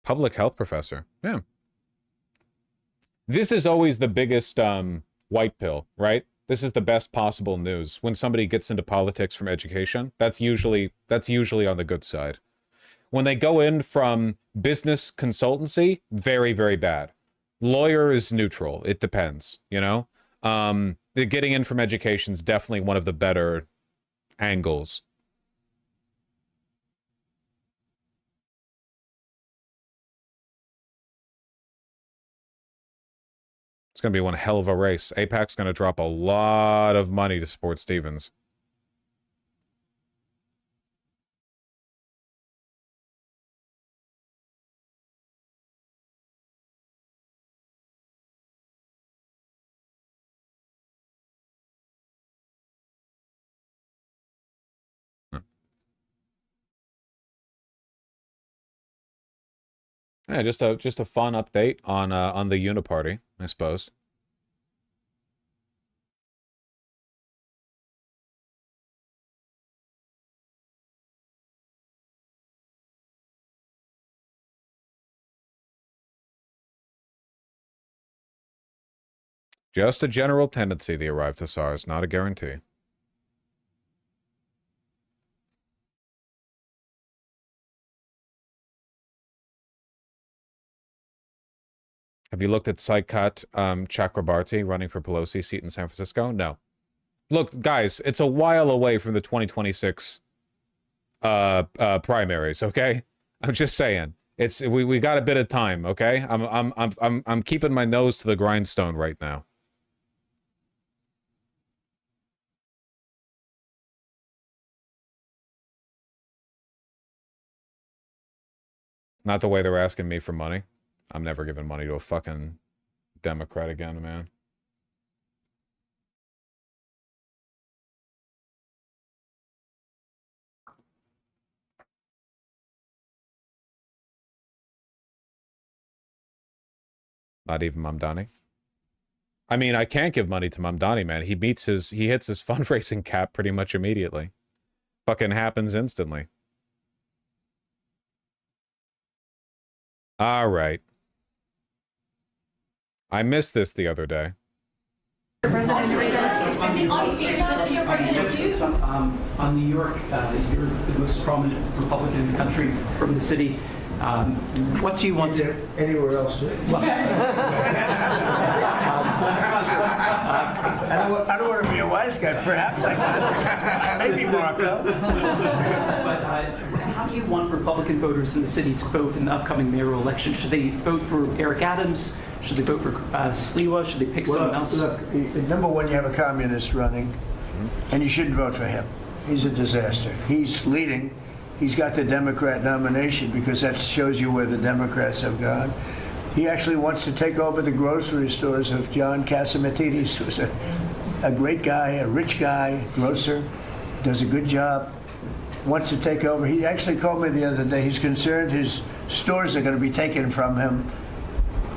Public health professor. Yeah. This is always the biggest white pill, right? This is the best possible news. When somebody gets into politics from education, that's usually on the good side. When they go in from business consultancy, very, very bad. Lawyer is neutral. It depends, you know? The getting in from education is definitely one of the better angles. It's going to be one hell of a race. AIPAC's going to drop a lot of money to support Stevens. Yeah, just a fun update on the Uniparty, I suppose. Just a general tendency, they arrive to SARS, not a guarantee. Have you looked at Saikat Chakrabarti running for Pelosi seat in San Francisco? No. Look, guys, it's a while away from the 2026 primaries, okay? I'm just saying. It's we got a bit of time, okay? I'm keeping my nose to the grindstone right now. Not the way they're asking me for money. I'm never giving money to a fucking Democrat again, man. Not even Mamdani. I mean, I can't give money to Mamdani, man. He hits his fundraising cap pretty much immediately. Fucking happens instantly. All right. I missed this the other day. On New York, you're the most prominent Republican in the country from the city. What do you want to... Anywhere else? I don't want to be a wise guy. Perhaps maybe Marco. But how do you want Republican voters in the city to vote in the upcoming mayoral election? Should they vote for Eric Adams? Should they vote for Sliwa? Should they pick someone else? Look, number one, you have a communist running, and you shouldn't vote for him. He's a disaster. He's leading. He's got the Democrat nomination because that shows you where the Democrats have gone. He actually wants to take over the grocery stores of John Catsimatidis, who's a great guy, a rich guy, grocer, does a good job, wants to take over. He actually called me the other day. He's concerned his stores are going to be taken from him,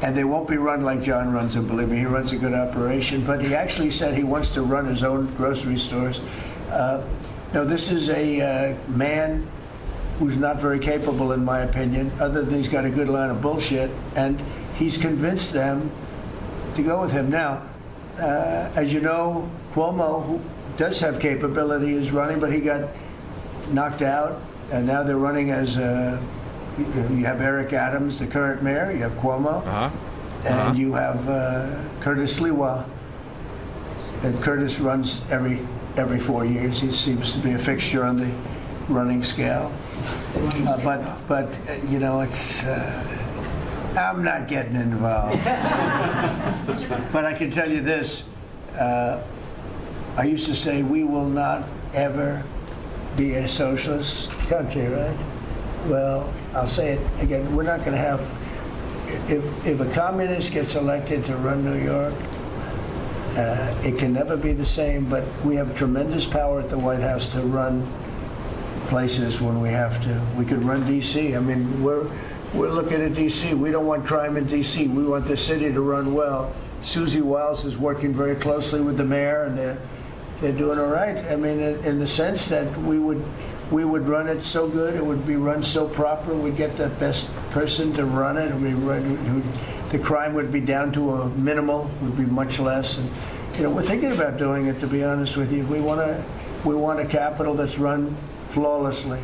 and they won't be run like John runs them. Believe me, he runs a good operation. But he actually said he wants to run his own grocery stores. No, this is a man who's not very capable, in my opinion, other than he's got a good line of bullshit, and he's convinced them to go with him. Now, as you know, Cuomo, who does have capability, is running, but he got knocked out, and now they're running as, you have Eric Adams, the current mayor, you have Cuomo, and you have Curtis Sliwa. And Curtis runs every 4 years. He seems to be a fixture on the running scale. But you know, it's I'm not getting involved. But I can tell you this: I used to say we will not ever be a socialist country, right? Well, I'll say it again: we're not going to have. If a communist gets elected to run New York, it can never be the same. But we have tremendous power at the White House to run places when we have to. We could run D.C. I mean, we're looking at D.C. We don't want crime in D.C. We want the city to run well. Susie Wiles is working very closely with the mayor, and they're doing all right. I mean, in the sense that we would run it so good, it would be run so proper. We'd get the best person to run it. The crime would be down to a minimal, would be much less. we're thinking about doing it, to be honest with you. We want a capital that's run flawlessly,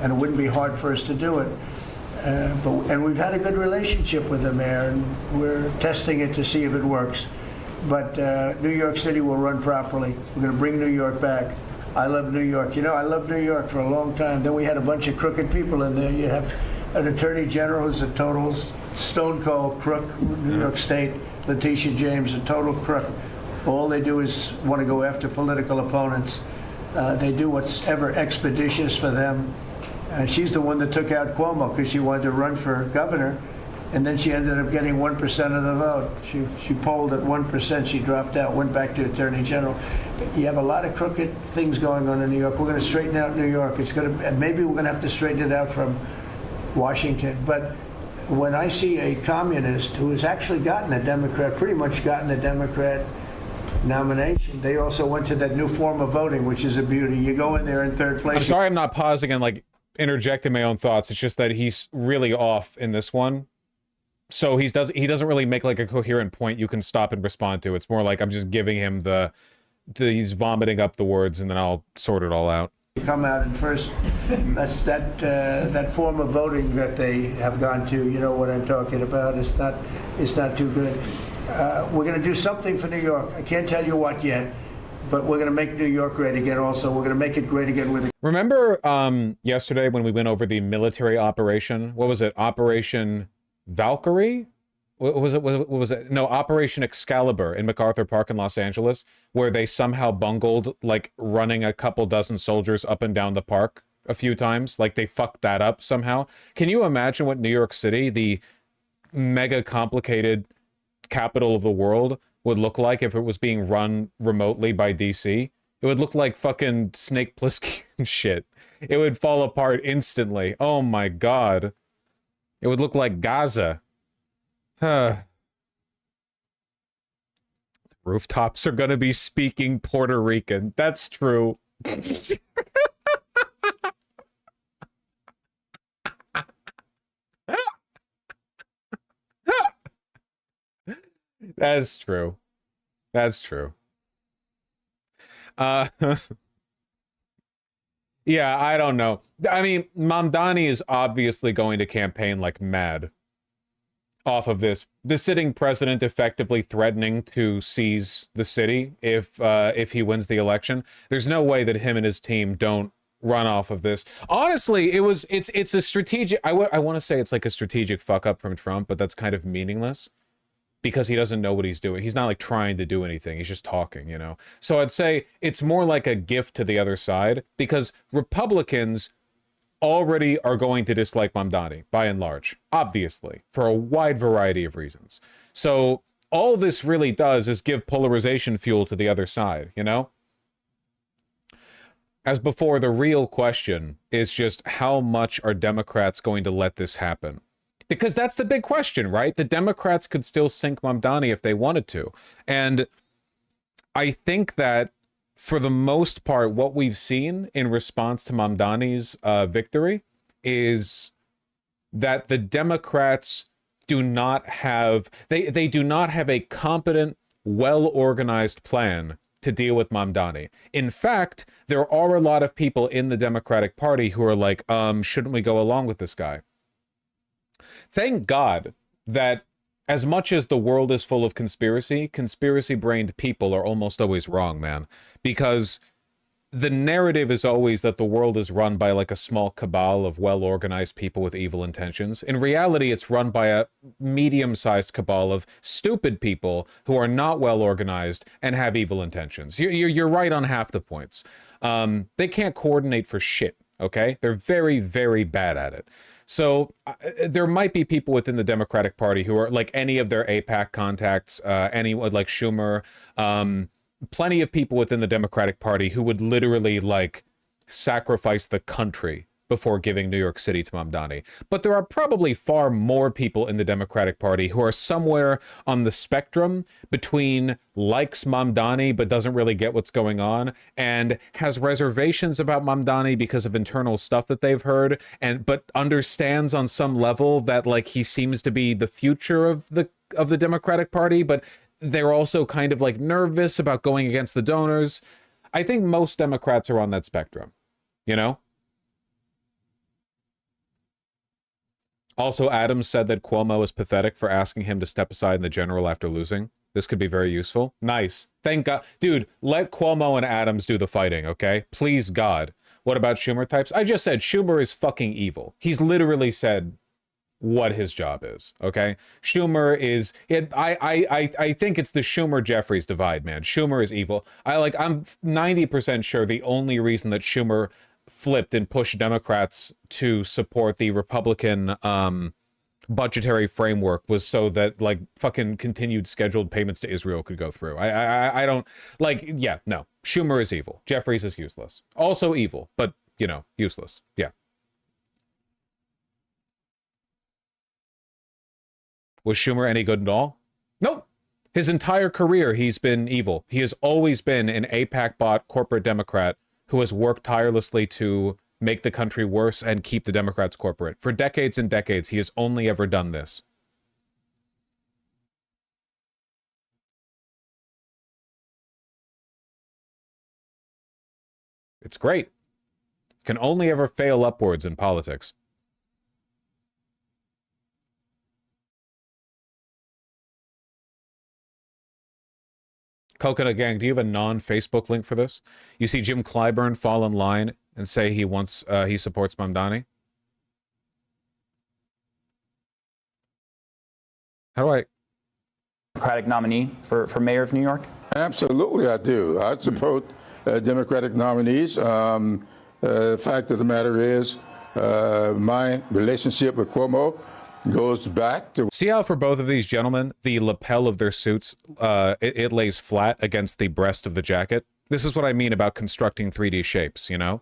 and it wouldn't be hard for us to do it. And we've had a good relationship with the mayor, and we're testing it to see if it works. But New York City will run properly. We're going to bring New York back. I love New York. I love New York for a long time. Then we had a bunch of crooked people in there. You have an attorney general who's a total stone cold crook, New York State, Letitia James, a total crook. All they do is want to go after political opponents. They do what's ever expeditious for them. She's the one that took out Cuomo because she wanted to run for governor, and then she ended up getting 1% of the vote. She polled at 1%. She dropped out, went back to attorney general. You have a lot of crooked things going on in New York. We're going to straighten out New York. Maybe we're going to have to straighten it out from Washington. But when I see a communist who has actually gotten a Democrat, pretty much gotten a Democrat nomination, they also went to that new form of voting, which is a beauty. You go in there in third place. I'm sorry I'm not pausing and interjecting my own thoughts. It's just that he's really off in this one. So he doesn't really make a coherent point you can stop and respond to. It's more like I'm just giving him he's vomiting up the words, and then I'll sort it all out. Come out and first, that's that form of voting that they have gone to. You know what I'm talking about. It's not too good. We're going to do something for New York. I can't tell you what yet, but we're going to make New York great again. Also, we're going to make it great again with. Remember yesterday when we went over the military operation? What was it? Operation Valkyrie? What was it? No, Operation Excalibur in MacArthur Park in Los Angeles, where they somehow bungled running a couple dozen soldiers up and down the park a few times. They fucked that up somehow. Can you imagine what New York City, the mega complicated capital of the world, would look like if it was being run remotely by DC? It would look like fucking Snake Plissken shit. It would fall apart instantly. Oh my god. It would look like Gaza. Rooftops are gonna be speaking Puerto Rican. That's true. That's true. That's true. Yeah, I don't know. I mean, Mamdani is obviously going to campaign like mad off of this. The sitting president effectively threatening to seize the city if he wins the election. There's no way that him and his team don't run off of this. Honestly, it's a strategic. I want to say it's a strategic fuck up from Trump, but that's kind of meaningless, because he doesn't know what he's doing. He's not trying to do anything. He's just talking, So I'd say it's more like a gift to the other side, because Republicans already are going to dislike Mamdani, by and large, obviously, for a wide variety of reasons. So all this really does is give polarization fuel to the other side, As before, the real question is just how much are Democrats going to let this happen? Because that's the big question, right? The Democrats could still sink Mamdani if they wanted to. And I think that for the most part, what we've seen in response to Mamdani's victory is that the Democrats do not have, they do not have a competent, well-organized plan to deal with Mamdani. In fact, there are a lot of people in the Democratic Party who are like, shouldn't we go along with this guy? Thank God that as much as the world is full of conspiracy-brained people are almost always wrong, man. Because the narrative is always that the world is run by a small cabal of well-organized people with evil intentions. In reality, it's run by a medium-sized cabal of stupid people who are not well-organized and have evil intentions. You're right on half the points. They can't coordinate for shit, okay? They're very, very bad at it. So there might be people within the Democratic Party who are any of their AIPAC contacts, anyone like Schumer, plenty of people within the Democratic Party who would literally sacrifice the country before giving New York City to Mamdani. But there are probably far more people in the Democratic Party who are somewhere on the spectrum between likes Mamdani but doesn't really get what's going on, and has reservations about Mamdani because of internal stuff that they've heard, but understands on some level that he seems to be the future of the Democratic Party, but they're also kind of like nervous about going against the donors. I think most Democrats are on that spectrum, you know? Also, Adams said that Cuomo is pathetic for asking him to step aside in the general after losing. This could be very useful. Nice. Thank God. Dude, let Cuomo and Adams do the fighting, okay? Please, God. What about Schumer types? I just said Schumer is fucking evil. He's literally said what his job is, okay? Schumer is... I think it's the Schumer-Jeffries divide, man. Schumer is evil. I'm 90% sure the only reason that Schumer flipped and pushed Democrats to support the Republican budgetary framework was so that like fucking continued scheduled payments to Israel could go through. I don't yeah, no. Schumer is evil. Jeffries is useless. Also evil, but you know, useless. Yeah. Was Schumer any good at all? Nope. His entire career he's been evil. He has always been an AIPAC bot corporate Democrat who has worked tirelessly to make the country worse and keep the Democrats corporate. For decades and decades, he has only ever done this. It's great. Can only ever fail upwards in politics. Coconut Gang, do you have a non-Facebook link for this? You see Jim Clyburn fall in line and say he supports Mamdani? How do I... Democratic nominee for mayor of New York? Absolutely, I do. I support Democratic nominees. The fact of the matter is, my relationship with Cuomo goes back to... See how for both of these gentlemen, the lapel of their suits, it lays flat against the breast of the jacket? This is what I mean about constructing 3D shapes, you know?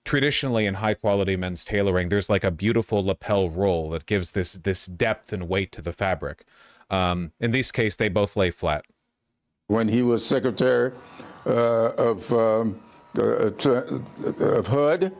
Traditionally in high-quality men's tailoring, there's like a beautiful lapel roll that gives this depth and weight to the fabric. In this case, they both lay flat. When he was Secretary of HUD,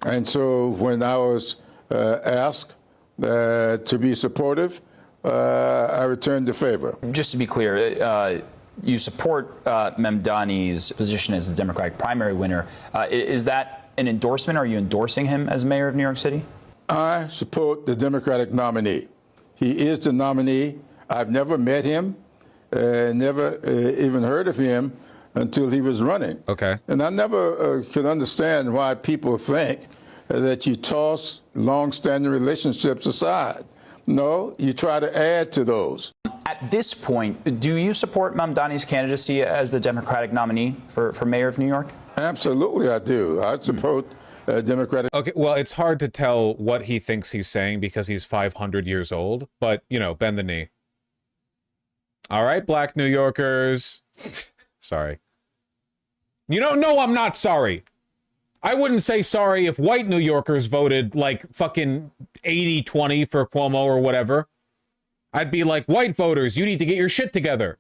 and so when I was asked to be supportive, I returned the favor. Just to be clear, you support Mamdani's position as the Democratic primary winner. Is that an endorsement? Are you endorsing him as mayor of New York City? I support the Democratic nominee. He is the nominee. I've never met him, never even heard of him until he was running. Okay. And I never could understand why people think that you toss long-standing relationships aside. No, you try to add to those. At this point, do you support Mamdani's candidacy as the Democratic nominee for mayor of New York? Absolutely, I do. I support Democratic. Okay, well, it's hard to tell what he thinks he's saying because he's 500 years old, but, you know, bend the knee. All right, black New Yorkers. Sorry. You don't know I'm not sorry. I wouldn't say sorry if white New Yorkers voted like fucking 80-20 for Cuomo or whatever. I'd be like, white voters, you need to get your shit together.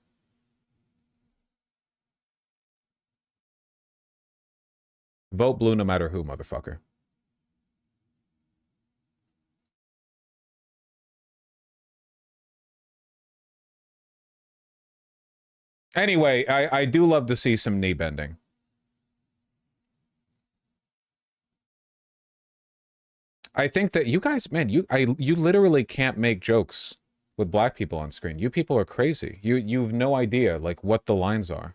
Vote blue no matter who, motherfucker. Anyway, I do love to see some knee bending. I think that you guys, man, you literally can't make jokes with black people on screen. You people are crazy. You have no idea like what the lines are.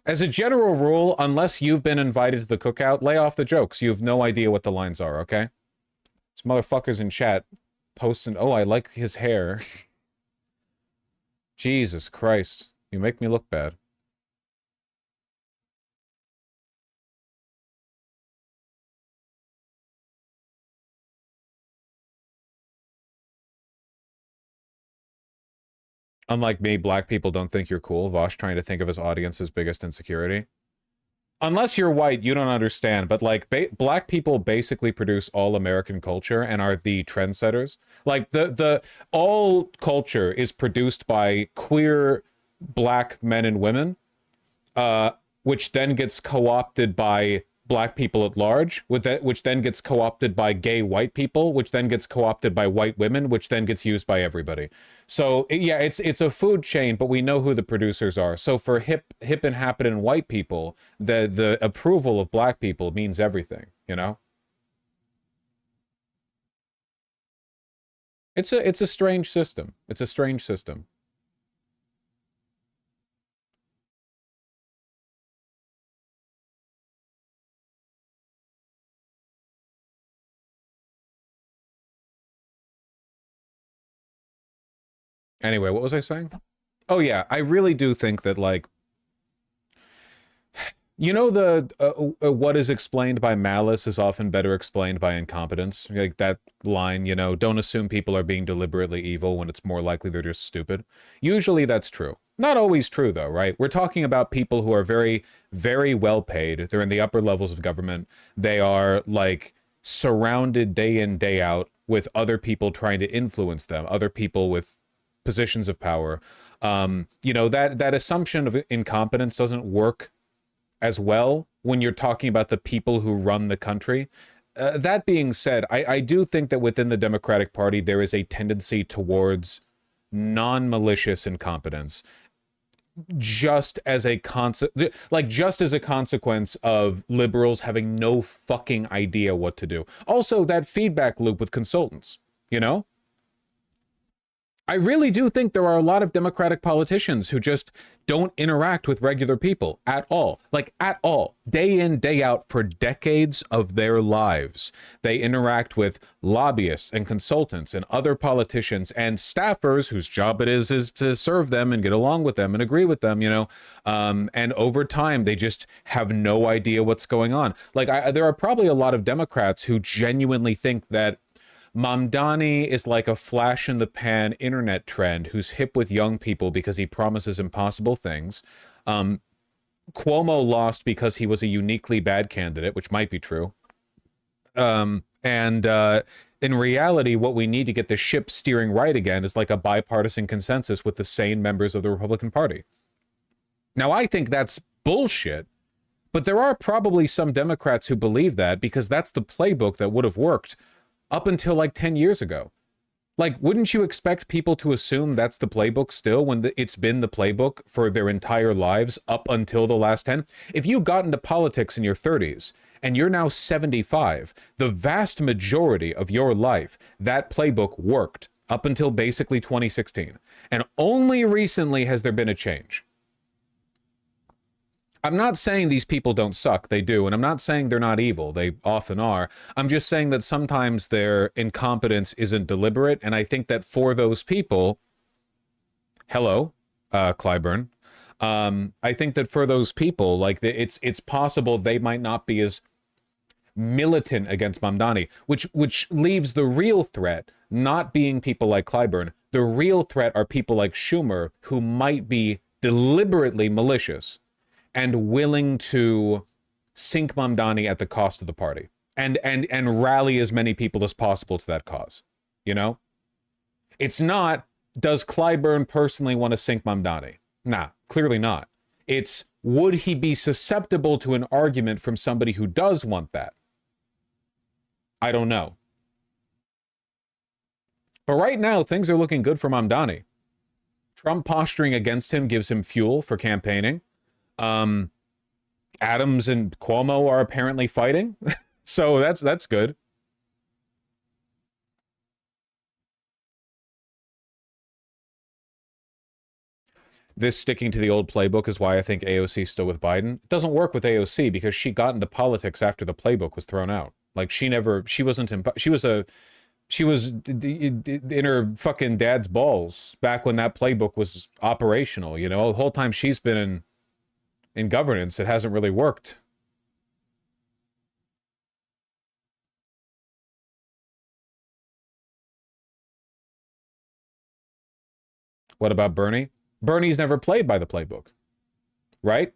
As a general rule, unless you've been invited to the cookout, lay off the jokes. You have no idea what the lines are, okay? These motherfuckers in chat posting, oh, I like his hair. Jesus Christ. You make me look bad. Unlike me, black people don't think you're cool. Vosh trying to think of his audience's biggest insecurity. Unless you're white, you don't understand. But like, black people basically produce all American culture and are the trendsetters. Like all culture is produced by queer black men and women, which then gets co-opted by black people at large, which then gets co-opted by gay white people, which then gets co-opted by white women, which then gets used by everybody. So yeah, it's a food chain, but we know who the producers are. So for hip and happening white people, the approval of black people means everything, you know? It's a strange system. It's a strange system. Anyway, what was I saying? Oh yeah, I really do think that, like, you know, what is explained by malice is often better explained by incompetence. Like that line, you know, don't assume people are being deliberately evil when it's more likely they're just stupid. Usually that's true. Not always true though, right? We're talking about people who are very, very well paid. They're in the upper levels of government. They are like surrounded day in, day out with other people trying to influence them, other people with positions of power. You know, that assumption of incompetence doesn't work as well when you're talking about the people who run the country. That being said, I do think that within the Democratic Party, there is a tendency towards non-malicious incompetence, just as a consequence of liberals having no fucking idea what to do. Also, that feedback loop with consultants, you know? I really do think there are a lot of Democratic politicians who just don't interact with regular people at all. Like, at all. Day in, day out for decades of their lives. They interact with lobbyists and consultants and other politicians and staffers whose job it is to serve them and get along with them and agree with them, you know. And over time, they just have no idea what's going on. Like, there are probably a lot of Democrats who genuinely think that Mamdani is like a flash in the pan internet trend who's hip with young people because he promises impossible things. Cuomo lost because he was a uniquely bad candidate, which might be true. In reality, what we need to get the ship steering right again is like a bipartisan consensus with the sane members of the Republican Party. Now, I think that's bullshit, but there are probably some Democrats who believe that because that's the playbook that would have worked up until like 10 years ago. Like, wouldn't you expect people to assume that's the playbook still when it's been the playbook for their entire lives up until the last 10? If you got into politics in your 30s and you're now 75, the vast majority of your life, that playbook worked up until basically 2016. And only recently has there been a change. I'm not saying these people don't suck, they do, and I'm not saying they're not evil, they often are. I'm just saying that sometimes their incompetence isn't deliberate, and I think that for those people, hello, Clyburn, I think that for those people, like, it's possible they might not be as militant against Mamdani, which leaves the real threat not being people like Clyburn. The real threat are people like Schumer who might be deliberately malicious and willing to sink Mamdani at the cost of the party and rally as many people as possible to that cause. You know? It's not, does Clyburn personally want to sink Mamdani? Nah, clearly not. It's, would he be susceptible to an argument from somebody who does want that? I don't know. But right now, things are looking good for Mamdani. Trump posturing against him gives him fuel for campaigning. Adams and Cuomo are apparently fighting. So that's good. This sticking to the old playbook is why I think AOC is still with Biden. It doesn't work with AOC because she got into politics after the playbook was thrown out. Like, she was in her fucking dad's balls back when that playbook was operational, you know? The whole time she's been in governance, it hasn't really worked. What about Bernie? Bernie's never played by the playbook, right?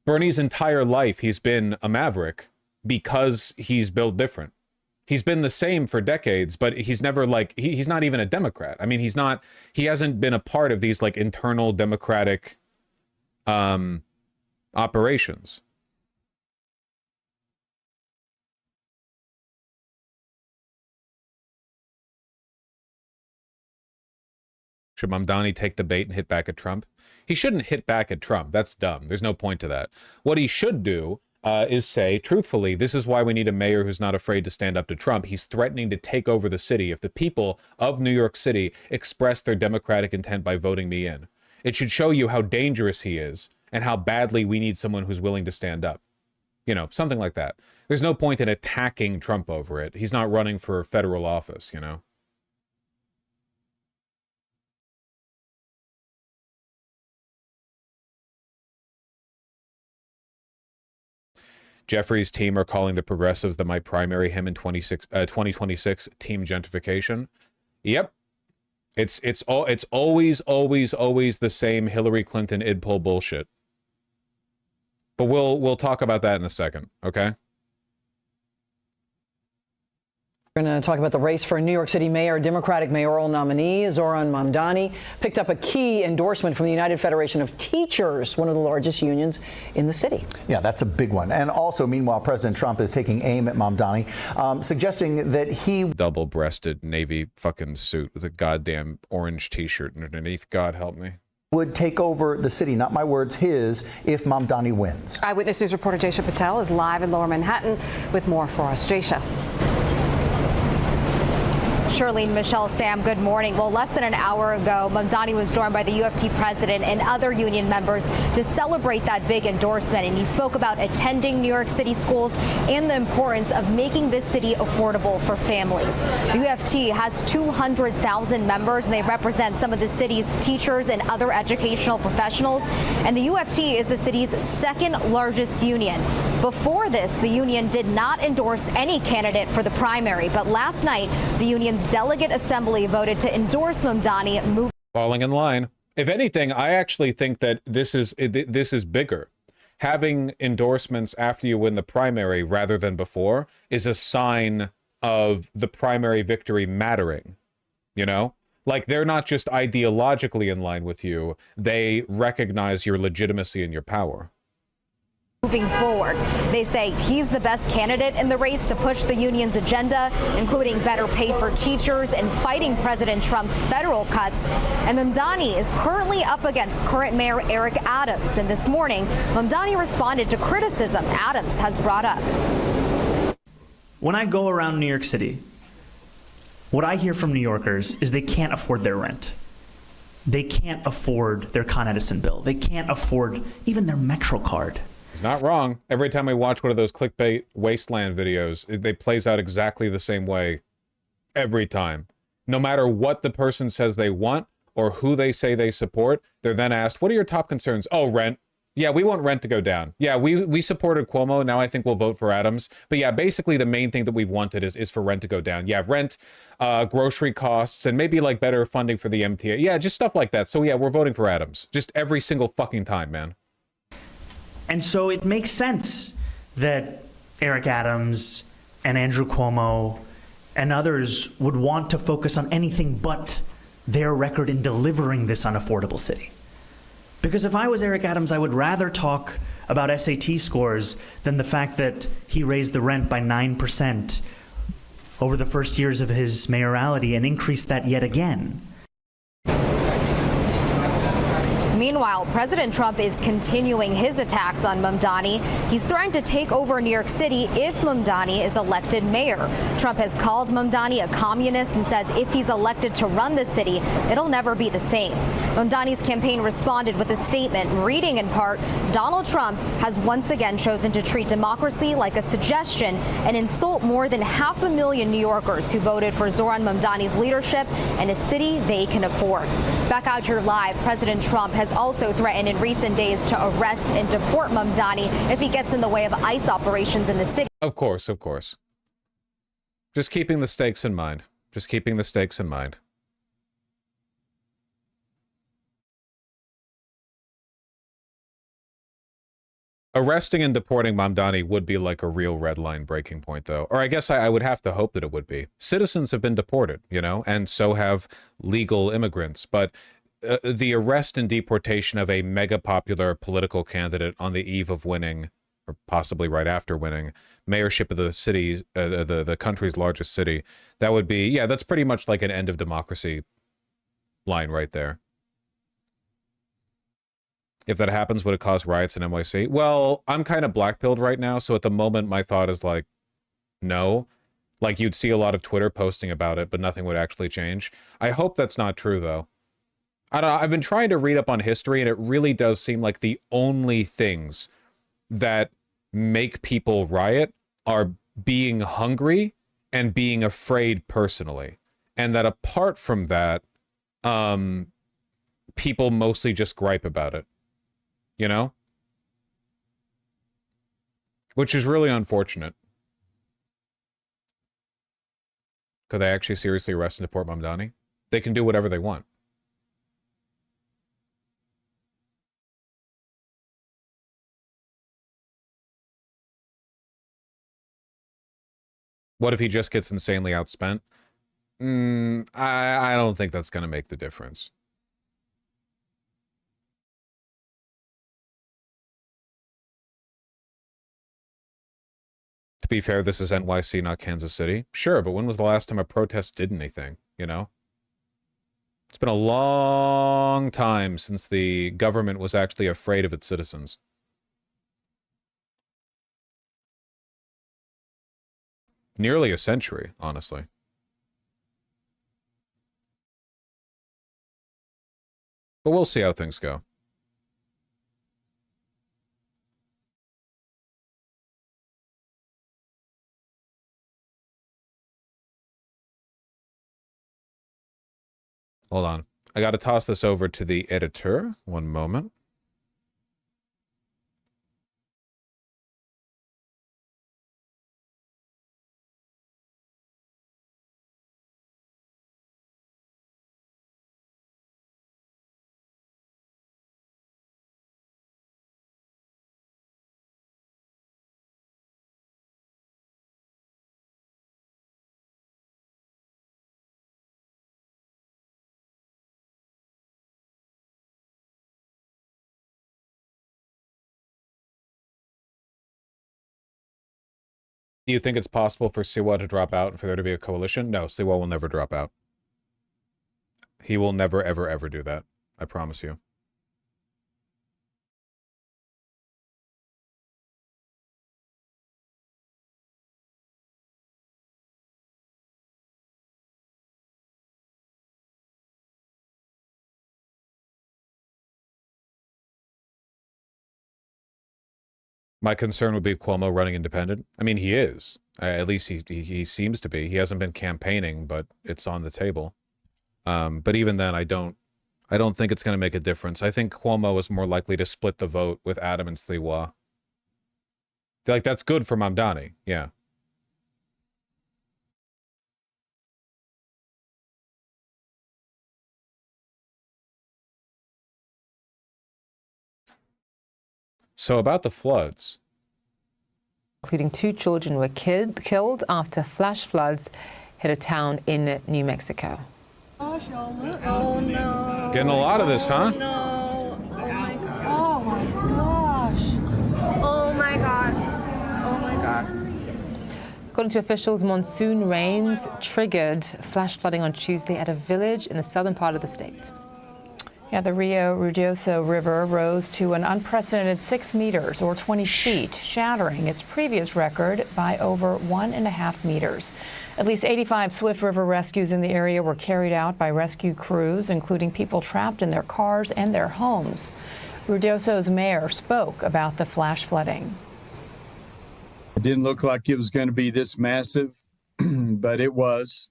Bernie's entire life, he's been a maverick because he's built different. He's been the same for decades, but he's never like, he's not even a Democrat. I mean, he hasn't been a part of these like internal Democratic operations. Should Mamdani take the bait and hit back at Trump? He shouldn't hit back at Trump. That's dumb. There's no point to that. What he should do is say, truthfully, this is why we need a mayor who's not afraid to stand up to Trump. He's threatening to take over the city if the people of New York City express their democratic intent by voting me in. It should show you how dangerous he is and how badly we need someone who's willing to stand up. You know, something like that. There's no point in attacking Trump over it. He's not running for federal office, you know? Jeffrey's team are calling the progressives that might primary him in 2026 team gentrification. Yep. It's always the same Hillary Clinton id poll bullshit. But we'll talk about that in a second, okay? We're going to talk about the race for New York City mayor. Democratic mayoral nominee Zoran Mamdani picked up a key endorsement from the United Federation of Teachers, one of the largest unions in the city. Yeah, that's a big one. And also, meanwhile, President Trump is taking aim at Mamdani, suggesting that he... Double-breasted navy fucking suit with a goddamn orange T-shirt underneath. God help me. Would take over the city, not my words, his, if Mamdani wins. Eyewitness News reporter Jaysha Patel is live in Lower Manhattan with more for us. Jaysha. Charlene, Michelle, Sam, good morning. Well, less than an hour ago, Mamdani was joined by the UFT president and other union members to celebrate that big endorsement. And he spoke about attending New York City schools and the importance of making this city affordable for families. The UFT has 200,000 members, and they represent some of the city's teachers and other educational professionals. And the UFT is the city's second largest union. Before this, the union did not endorse any candidate for the primary. But last night, the union's delegate assembly voted to endorse Mamdani. Falling in line. If anything, I actually think that this is bigger. Having endorsements after you win the primary rather than before is a sign of the primary victory mattering. You know? Like, they're not just ideologically in line with you. They recognize your legitimacy and your power. Moving forward, they say he's the best candidate in the race to push the union's agenda, including better pay for teachers and fighting President Trump's federal cuts. And Mamdani is currently up against current Mayor Eric Adams. And this morning, Mamdani responded to criticism Adams has brought up. When I go around New York City, what I hear from New Yorkers is they can't afford their rent. They can't afford their Con Edison bill. They can't afford even their Metro card. He's not wrong. Every time I watch one of those clickbait wasteland videos, they plays out exactly the same way every time. No matter what the person says they want or who they say they support, they're then asked, what are your top concerns? Oh, rent. Yeah, we want rent to go down. Yeah, we supported Cuomo. Now I think we'll vote for Adams. But yeah, basically the main thing that we've wanted is for rent to go down. Yeah, rent, grocery costs, and maybe like better funding for the MTA. Yeah, just stuff like that. So yeah, we're voting for Adams. Just every single fucking time, man. And so it makes sense that Eric Adams and Andrew Cuomo and others would want to focus on anything but their record in delivering this unaffordable city. Because if I was Eric Adams, I would rather talk about SAT scores than the fact that he raised the rent by 9% over the first years of his mayoralty and increased that yet again. Meanwhile, President Trump is continuing his attacks on Mamdani. He's threatened to take over New York City if Mamdani is elected mayor. Trump has called Mamdani a communist and says if he's elected to run the city, it'll never be the same. Mamdani's campaign responded with a statement reading in part, Donald Trump has once again chosen to treat democracy like a suggestion and insult more than 500,000 New Yorkers who voted for Zoran Mamdani's leadership and a city they can afford. Back out here live, President Trump has also threatened in recent days to arrest and deport Mamdani if he gets in the way of ICE operations in the city. Of course, of course. Just keeping the stakes in mind. Just keeping the stakes in mind. Arresting and deporting Mamdani would be like a real red line breaking point, though. Or I guess I would have to hope that it would be. Citizens have been deported, you know, and so have legal immigrants. But the arrest and deportation of a mega popular political candidate on the eve of winning, or possibly right after winning, mayorship of the city's, the country's largest city, that would be, yeah, that's pretty much like an end of democracy line right there. If that happens, would it cause riots in NYC? Well, I'm kind of black-pilled right now, so at the moment my thought is like, no. Like, you'd see a lot of Twitter posting about it, but nothing would actually change. I hope that's not true, though. I don't know, I've been trying to read up on history, and it really does seem like the only things that make people riot are being hungry and being afraid personally. And that apart from that, people mostly just gripe about it. You know? Which is really unfortunate. Could they actually seriously arrest and deport Mamdani? They can do whatever they want. What if he just gets insanely outspent? I don't think that's going to make the difference. To be fair, this is NYC, not Kansas City. Sure, but when was the last time a protest did anything, you know? It's been a long time since the government was actually afraid of its citizens. Nearly a century, honestly. But we'll see how things go. Hold on. I got to toss this over to the editor. One moment. Do you think it's possible for Siwa to drop out and for there to be a coalition? No, Siwa will never drop out. He will never, ever, ever do that. I promise you. My concern would be Cuomo running independent. I mean, he is. At least he seems to be. He hasn't been campaigning, but it's on the table. But even then, I don't think it's going to make a difference. I think Cuomo is more likely to split the vote with Adam and Sliwa. Like, that's good for Mamdani. Yeah. So about the floods. Including 2 children were killed after flash floods hit a town in New Mexico. Oh no. Getting a lot of this, huh? No. Oh my gosh. Oh my god. Oh my god. According to officials, monsoon rains triggered flash flooding on Tuesday at a village in the southern part of the state. Yeah, the Rio Ruidoso River rose to an unprecedented 6 meters or 20 feet, shattering its previous record by over 1.5 meters. At least 85 Swift River rescues in the area were carried out by rescue crews, including people trapped in their cars and their homes. Ruidoso's mayor spoke about the flash flooding. It didn't look like it was going to be this massive, but it was.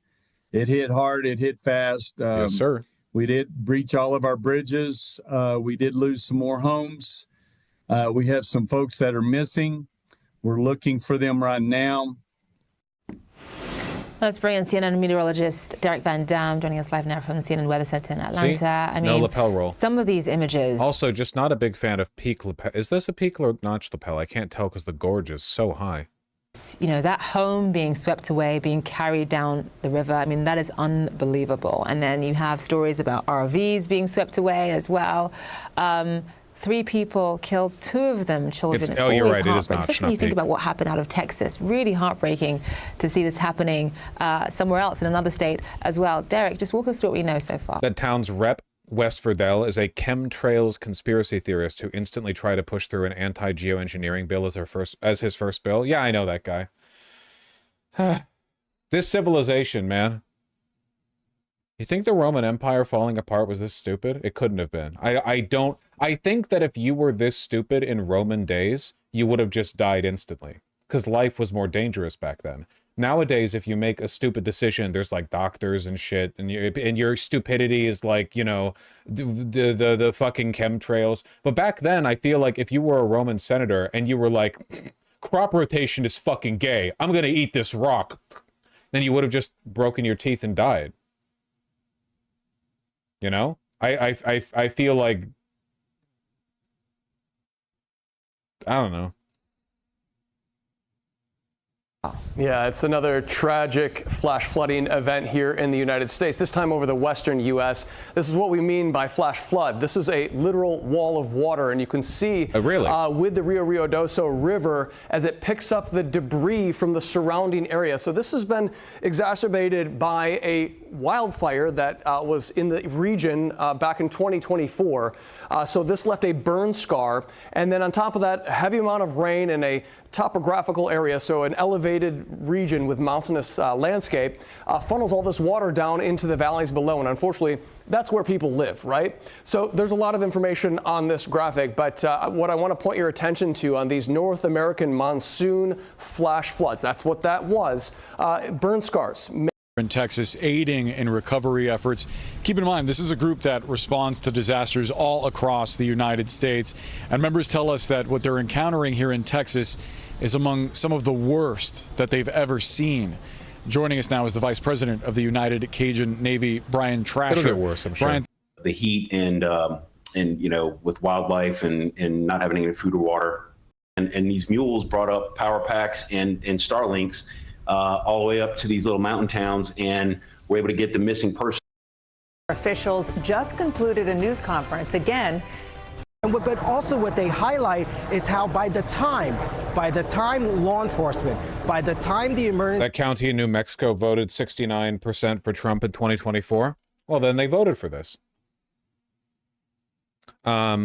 It hit hard. It hit fast. Yes, sir. We did breach all of our bridges. We did lose some more homes. We have some folks that are missing. We're looking for them right now. Let's bring in CNN meteorologist Derek Van Dam joining us live now from the CNN Weather Center in Atlanta. See? I mean, no lapel roll. Some of these images. Also, just not a big fan of peak lapel. Is this a peak or notch lapel? I can't tell because the gorge is so high. You know, that home being swept away, being carried down the river, I mean, that is unbelievable. And then you have stories about RVs being swept away as well. 3 people killed, 2 of them children. It's oh, you're always right. It is heartbreaking, not especially when you think Pete. about what happened out of Texas. Really heartbreaking to see this happening somewhere else in another state as well. Derek, just walk us through what we know so far. That town's rep, West Verdell, is a chemtrails conspiracy theorist who instantly tried to push through an anti-geoengineering bill as his first bill. Yeah, I know that guy. This civilization, man. You think the Roman Empire falling apart was this stupid? It couldn't have been. I think that if you were this stupid in Roman days, you would have just died instantly. Because life was more dangerous back then. Nowadays, if you make a stupid decision, there's like doctors and shit, and your stupidity is like, you know, the fucking chemtrails. But back then, I feel like if you were a Roman senator and you were like, crop rotation is fucking gay, I'm gonna eat this rock, then you would have just broken your teeth and died. You know? I feel like, I don't know. Yeah, it's another tragic flash flooding event here in the United States, this time over the western U.S. This is what we mean by flash flood. This is a literal wall of water, and you can see with the Rio Ruidoso River as it picks up the debris from the surrounding area. So this has been exacerbated by a wildfire that was in the region back in 2024. So this left a burn scar, and then on top of that, a heavy amount of rain in a topographical area, so an elevated region with mountainous landscape, funnels all this water down into the valleys below, and unfortunately, that's where people live, right? So there's a lot of information on this graphic, but what I want to point your attention to on these North American monsoon flash floods, that's what that was, burn scars. In Texas, aiding in recovery efforts. Keep in mind, this is a group that responds to disasters all across the United States. And members tell us that what they're encountering here in Texas is among some of the worst that they've ever seen. Joining us now is the Vice President of the United Cajun Navy, Brian Trasher. It'll get worse, I'm sure. Brian, the heat and you know, with wildlife and not having any food or water. And these mules brought up power packs and Starlinks all the way up to these little mountain towns, and we're able to get the missing person. Officials just concluded a news conference again. But also what they highlight is how by the time law enforcement, by the time the emergency... That county in New Mexico voted 69% for Trump in 2024. Well, then they voted for this. I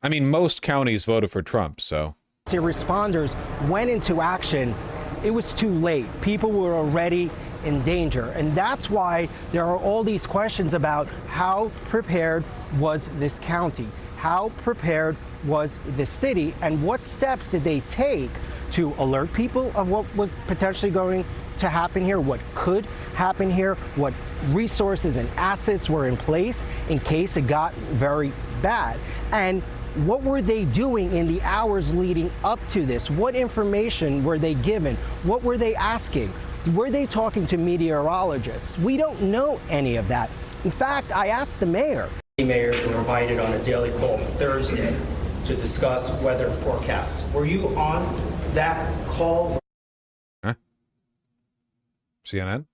mean, most counties voted for Trump, so... Responders went into action. It was too late. People were already in danger. And that's why there are all these questions about how prepared was this county? How prepared was the city? And what steps did they take to alert people of what was potentially going to happen here, what could happen here, what resources and assets were in place in case it got very bad? And what were they doing in the hours leading up to this? What information were they given? What were they asking? Were they talking to meteorologists? We don't know any of that. In fact, I asked the mayor. Mayors were invited on a daily call Thursday to discuss weather forecasts. Were you on that call? Huh? CNN?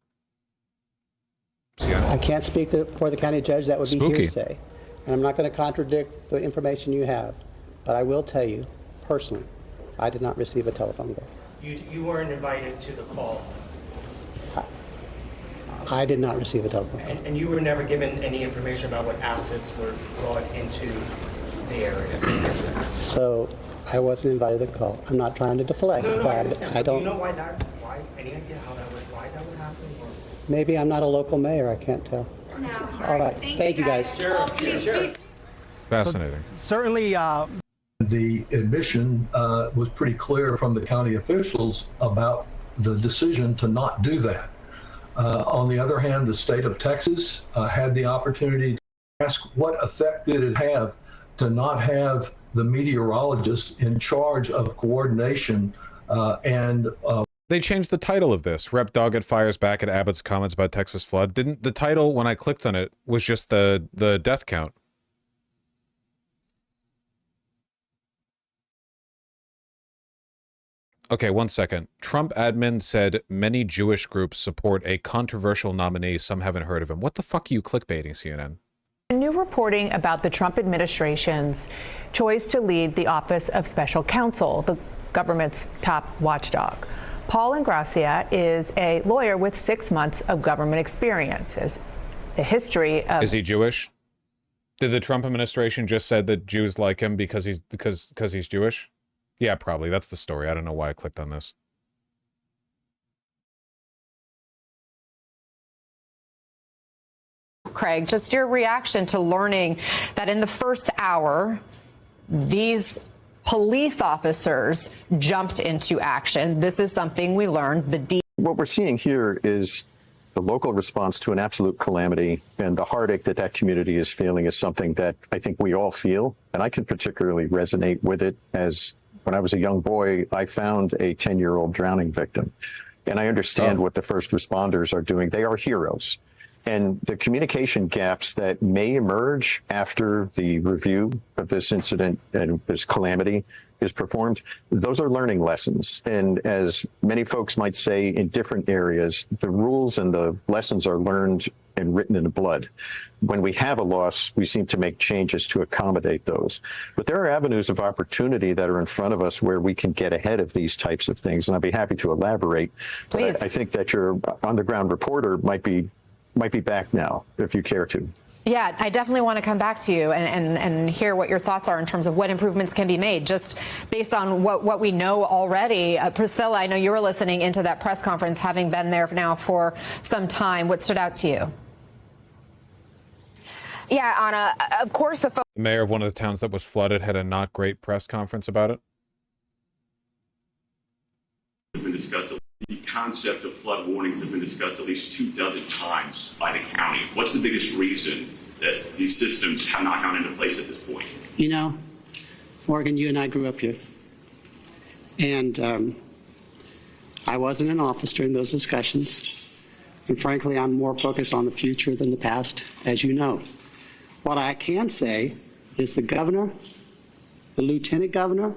I can't speak for the county judge. That would be Spooky. hearsay. And I'm not going to contradict the information you have, but I will tell you, personally, I did not receive a telephone call. You weren't invited to the call. I did not receive a telephone call. And you were never given any information about what assets were brought into the area. So I wasn't invited to the call. I'm not trying to deflect, No, I but understand. I Do you don't. know why? Any idea why that would happen? Or? Maybe I'm not a local mayor. I can't tell. No. All right. Thank you, guys. Sure. Fascinating. Certainly. The admission was pretty clear from the county officials about the decision to not do that. On the other hand, the state of Texas had the opportunity to ask what effect did it have to not have the meteorologist in charge of coordination and They changed the title of this. Rep Doggett fires back at Abbott's comments about Texas flood. Didn't the title, when I clicked on it, was just the death count. Okay, 1 second. Trump admin said many Jewish groups support a controversial nominee. Some haven't heard of him. What the fuck are you clickbaiting, CNN? New reporting about the Trump administration's choice to lead the Office of Special Counsel, the government's top watchdog. Paul Ingracia is a lawyer with 6 months of government experience. As the history of Is he Jewish? Did the Trump administration just said that Jews like him because he's Jewish? Yeah, probably. That's the story. I don't know why I clicked on this. Craig, just your reaction to learning that in the first hour, these police officers jumped into action. This is something we learned. What we're seeing here is the local response to an absolute calamity, and the heartache that that community is feeling is something that I think we all feel, and I can particularly resonate with it. As when I was a young boy, I found a 10-year-old drowning victim, and I understand what the first responders are doing. They are heroes. And the communication gaps that may emerge after the review of this incident and this calamity is performed, those are learning lessons. And as many folks might say in different areas, the rules and the lessons are learned and written in blood. When we have a loss, we seem to make changes to accommodate those. But there are avenues of opportunity that are in front of us where we can get ahead of these types of things. And I'd be happy to elaborate. Please. But I think that your on-the-ground reporter might be back now, if you care to. Yeah, I definitely want to come back to you and hear what your thoughts are in terms of what improvements can be made, just based on what we know already. Priscilla, I know you were listening into that press conference, having been there now for some time. What stood out to you? Yeah, Anna, of course the mayor of one of the towns that was flooded had a not great press conference about it. Been discussed. The concept of flood warnings have been discussed at least 24 times by the county. What's the biggest reason that these systems have not gone into place at this point? You know, Morgan, you and I grew up here. And I wasn't in office during those discussions. And frankly, I'm more focused on the future than the past, as you know. What I can say is the governor, the lieutenant governor,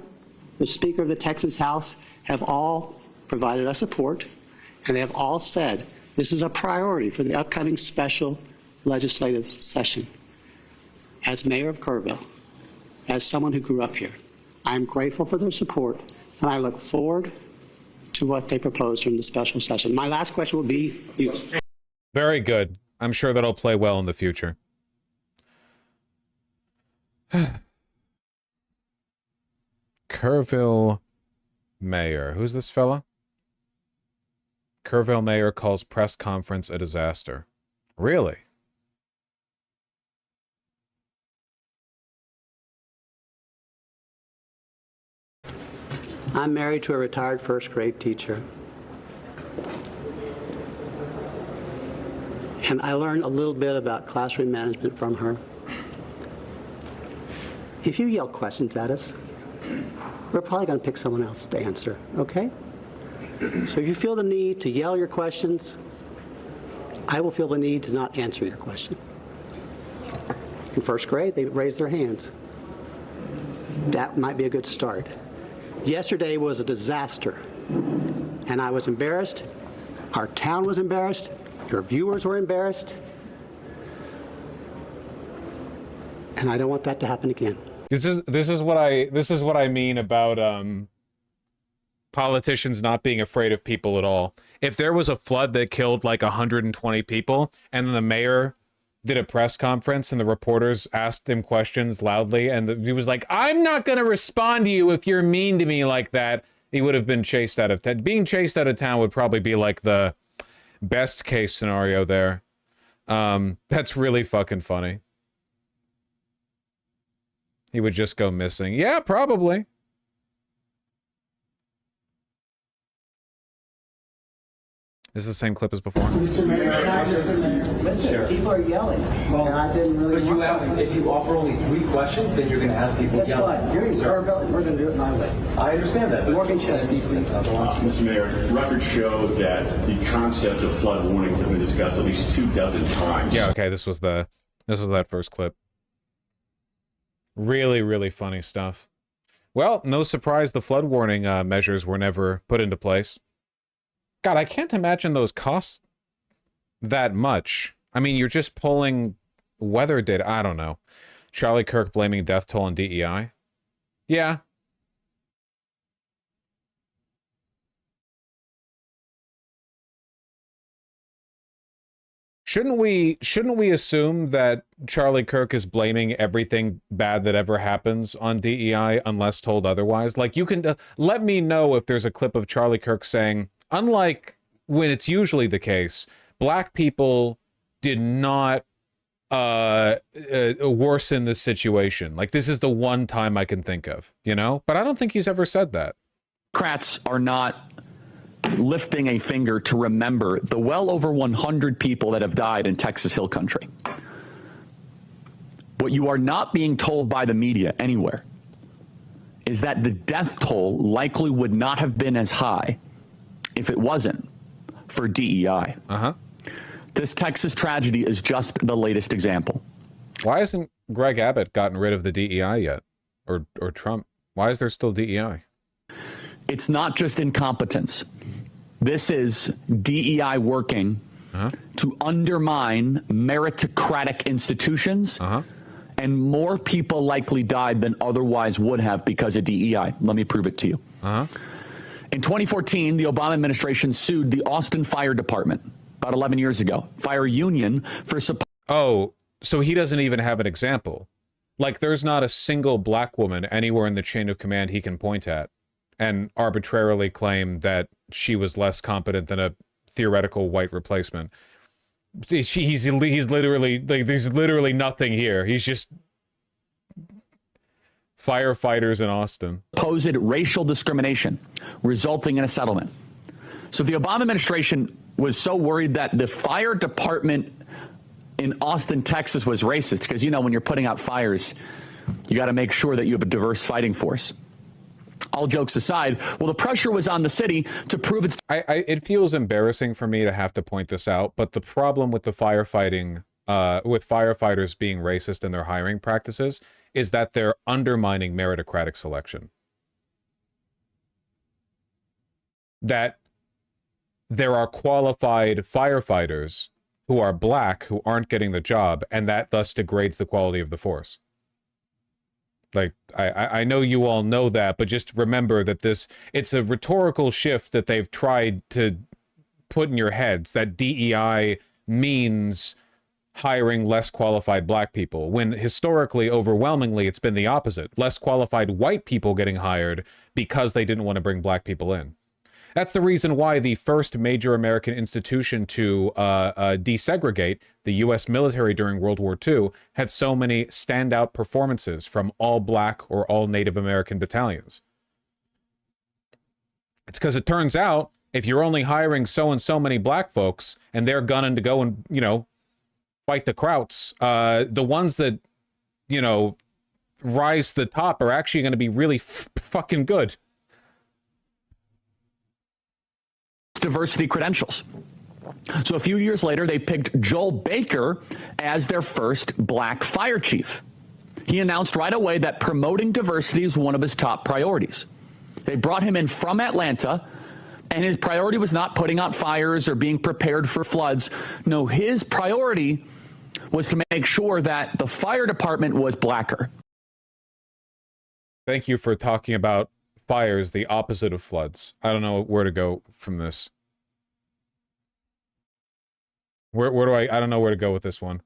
the Speaker of the Texas House have all provided us support, and they have all said this is a priority for the upcoming special legislative session. As mayor of Kerrville, as someone who grew up here, I'm grateful for their support, and I look forward to what they propose during the special session. My last question will be you. Very good. I'm sure that'll play well in the future. Kerrville mayor. Who's this fella? Kerrville mayor calls press conference a disaster. Really? I'm married to a retired first grade teacher. And I learned a little bit about classroom management from her. If you yell questions at us, we're probably going to pick someone else to answer, okay? So if you feel the need to yell your questions, I will feel the need to not answer your question. In first grade, they raised their hands. That might be a good start. Yesterday was a disaster, and I was embarrassed. Our town was embarrassed. Your viewers were embarrassed. And I don't want that to happen again. This is what I mean about politicians not being afraid of people at all. If there was a flood that killed like 120 people, and then the mayor did a press conference and the reporters asked him questions loudly, and he was like, "I'm not going to respond to you if you're mean to me like that," he would have been chased out of town. Being chased out of town would probably be like the best case scenario there. That's really fucking funny. He would just go missing. Yeah, probably. Is this the same clip as before? Mr. Mayor, can I just listen? People are yelling. Well, and I didn't really. But you have, if you offer only 3 questions, then you're going to have people That's yelling. fine. You're in Kerrville. We're going to do it my way. I understand that. Morgan Chesney, please. Mr. Mayor, records show that the concept of flood warnings have been discussed at least 24 times. Yeah, okay, this was that first clip. Really, really funny stuff. Well, no surprise the flood warning measures were never put into place. God, I can't imagine those cost that much. I mean, you're just pulling weather data. I don't know. Charlie Kirk blaming death toll on DEI. Yeah. Shouldn't we assume that Charlie Kirk is blaming everything bad that ever happens on DEI unless told otherwise? Like, you can let me know if there's a clip of Charlie Kirk saying, unlike when it's usually the case, black people did not worsen the situation. Like, this is the one time I can think of, you know? But I don't think he's ever said that. Democrats are not lifting a finger to remember the well over 100 people that have died in Texas Hill Country. What you are not being told by the media anywhere is that the death toll likely would not have been as high if it wasn't for DEI. This Texas tragedy is just the latest example. Why hasn't Greg Abbott gotten rid of the DEI yet? Or Trump? Why is there still DEI? It's not just incompetence. This is DEI working to undermine meritocratic institutions, and more people likely died than otherwise would have because of DEI. Let me prove it to you. In 2014, the Obama administration sued the Austin Fire Department, about 11 years ago, fire union, for support. Oh, so he doesn't even have an example. Like, there's not a single black woman anywhere in the chain of command he can point at and arbitrarily claim that she was less competent than a theoretical white replacement. He's literally, like, there's literally nothing here. He's just firefighters in Austin. Supposed racial discrimination resulting in a settlement. So the Obama administration was so worried that the fire department in Austin, Texas was racist, because, you know, when you're putting out fires, you got to make sure that you have a diverse fighting force. All jokes aside, well, the pressure was on the city to prove its... It feels embarrassing for me to have to point this out, but the problem with the firefighting, with firefighters being racist in their hiring practices, is that they're undermining meritocratic selection. That there are qualified firefighters who are black who aren't getting the job, and that thus degrades the quality of the force. Like, I know you all know that, but just remember that it's a rhetorical shift that they've tried to put in your heads, that DEI means hiring less qualified black people, when historically, overwhelmingly, it's been the opposite. Less qualified white people getting hired because they didn't want to bring black people in. That's the reason why the first major American institution to desegregate, the U.S. military during World War II, had so many standout performances from all black or all Native American battalions. It's because it turns out if you're only hiring so and so many black folks and they're gunning to go and, you know, fight the Krauts, the ones that, you know, rise to the top are actually going to be really fucking good. Diversity credentials. So a few years later, they picked Joel Baker as their first black fire chief. He announced right away that promoting diversity is one of his top priorities. They brought him in from Atlanta, and his priority was not putting out fires or being prepared for floods. No, his priority was to make sure that the fire department was blacker. Thank you for talking about fires, the opposite of floods. I don't know where to go from this. Where do I don't know where to go with this one.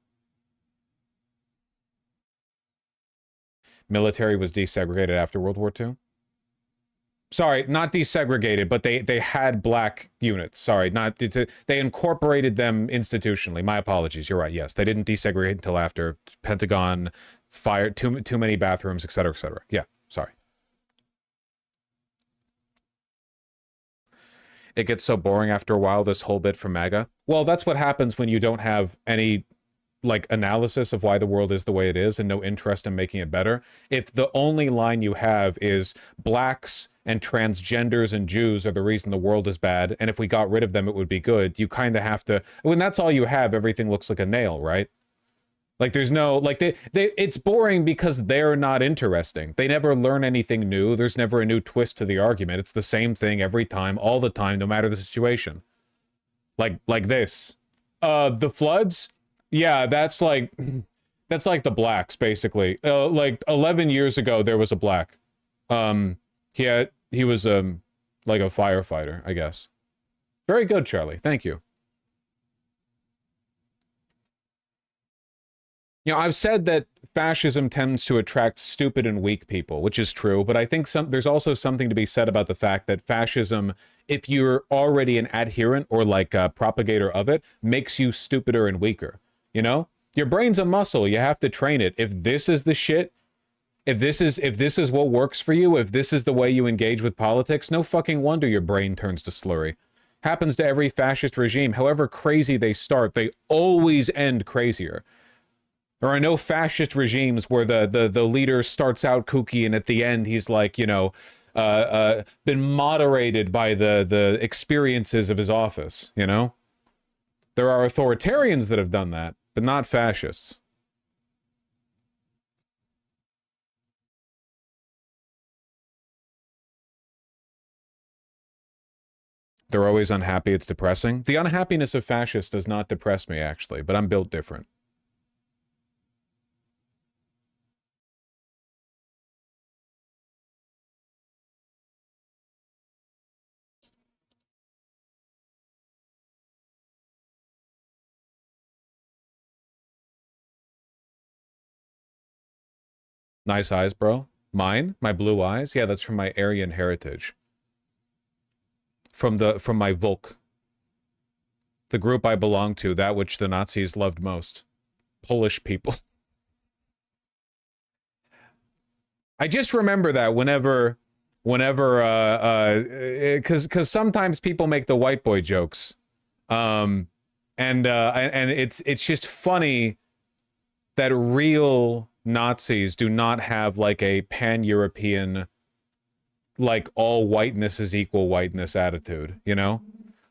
Military was desegregated after World War II? Sorry, not desegregated, but they had black units. Sorry, they incorporated them institutionally. My apologies. You're right. Yes, they didn't desegregate until after Pentagon, fire, too many bathrooms, et cetera, et cetera. Yeah, sorry. It gets so boring after a while, this whole bit from MAGA. Well, that's what happens when you don't have any, like, analysis of why the world is the way it is and no interest in making it better. If the only line you have is blacks and transgenders and Jews are the reason the world is bad, and if we got rid of them, it would be good, you kind of have to... When that's all you have, everything looks like a nail, right? Like, there's no... Like, it's boring because they're not interesting. They never learn anything new. There's never a new twist to the argument. It's the same thing every time, all the time, no matter the situation. Like this. The floods? Yeah, that's like... That's like the blacks, basically. Like 11 years ago, there was a black. He was like a firefighter, I guess. Very good, Charlie. Thank you. You know, I've said that fascism tends to attract stupid and weak people, which is true, but I think there's also something to be said about the fact that fascism, if you're already an adherent or like a propagator of it, makes you stupider and weaker. You know? Your brain's a muscle. You have to train it. If this is the shit, if this is what works for you, if this is the way you engage with politics, no fucking wonder your brain turns to slurry. Happens to every fascist regime. However crazy they start, they always end crazier. There are no fascist regimes where the leader starts out kooky and at the end he's like, you know, been moderated by the experiences of his office, you know? There are authoritarians that have done that, but not fascists. They're always unhappy. It's depressing. The unhappiness of fascists does not depress me, actually, but I'm built different. Nice eyes, bro. Mine? My blue eyes? Yeah, that's from my Aryan heritage. From my Volk. The group I belong to, that which the Nazis loved most. Polish people. I just remember that whenever, because sometimes people make the white boy jokes. And it's just funny that real Nazis do not have like a pan-European, like all whiteness is equal whiteness attitude, you know?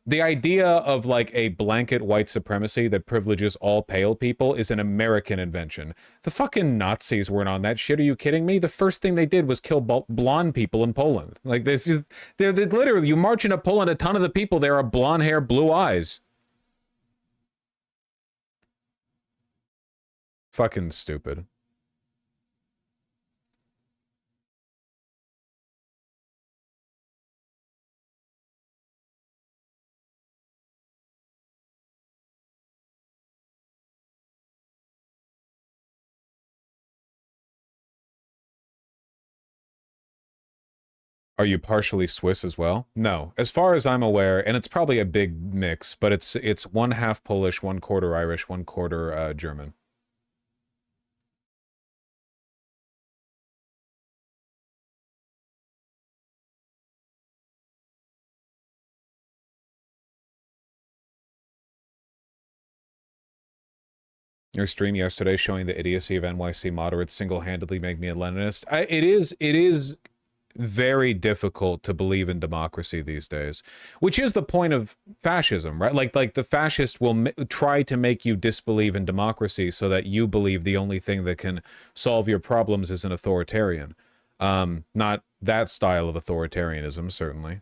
The idea of like a blanket white supremacy that privileges all pale people is an American invention. The fucking Nazis weren't on that shit. Are you kidding me? The first thing they did was kill blonde people in Poland. Like they're literally, you march into Poland, a ton of the people there are blonde hair, blue eyes. Fucking stupid. Are you partially Swiss as well? No. As far as I'm aware, and it's probably a big mix, but it's 1/2 Polish, 1/4 Irish, 1/4 German. Your stream yesterday showing the idiocy of NYC moderates single-handedly make me a Leninist. It is very difficult to believe in democracy these days, which is the point of fascism, right? Like the fascist will try to make you disbelieve in democracy so that you believe the only thing that can solve your problems is an authoritarian. Not that style of authoritarianism, certainly.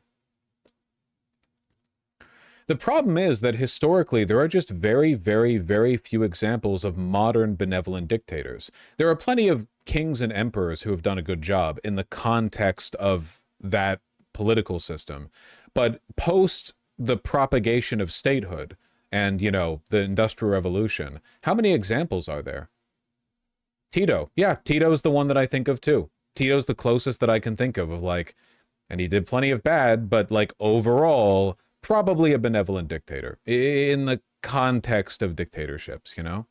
The problem is that historically there are just very, very, very few examples of modern benevolent dictators. There are plenty of kings and emperors who have done a good job in the context of that political system. But post the propagation of statehood and, you know, the Industrial Revolution, how many examples are there? Tito. Yeah, Tito's the one that I think of too. Tito's the closest that I can think of like, and he did plenty of bad, but like overall, probably a benevolent dictator in the context of dictatorships, you know?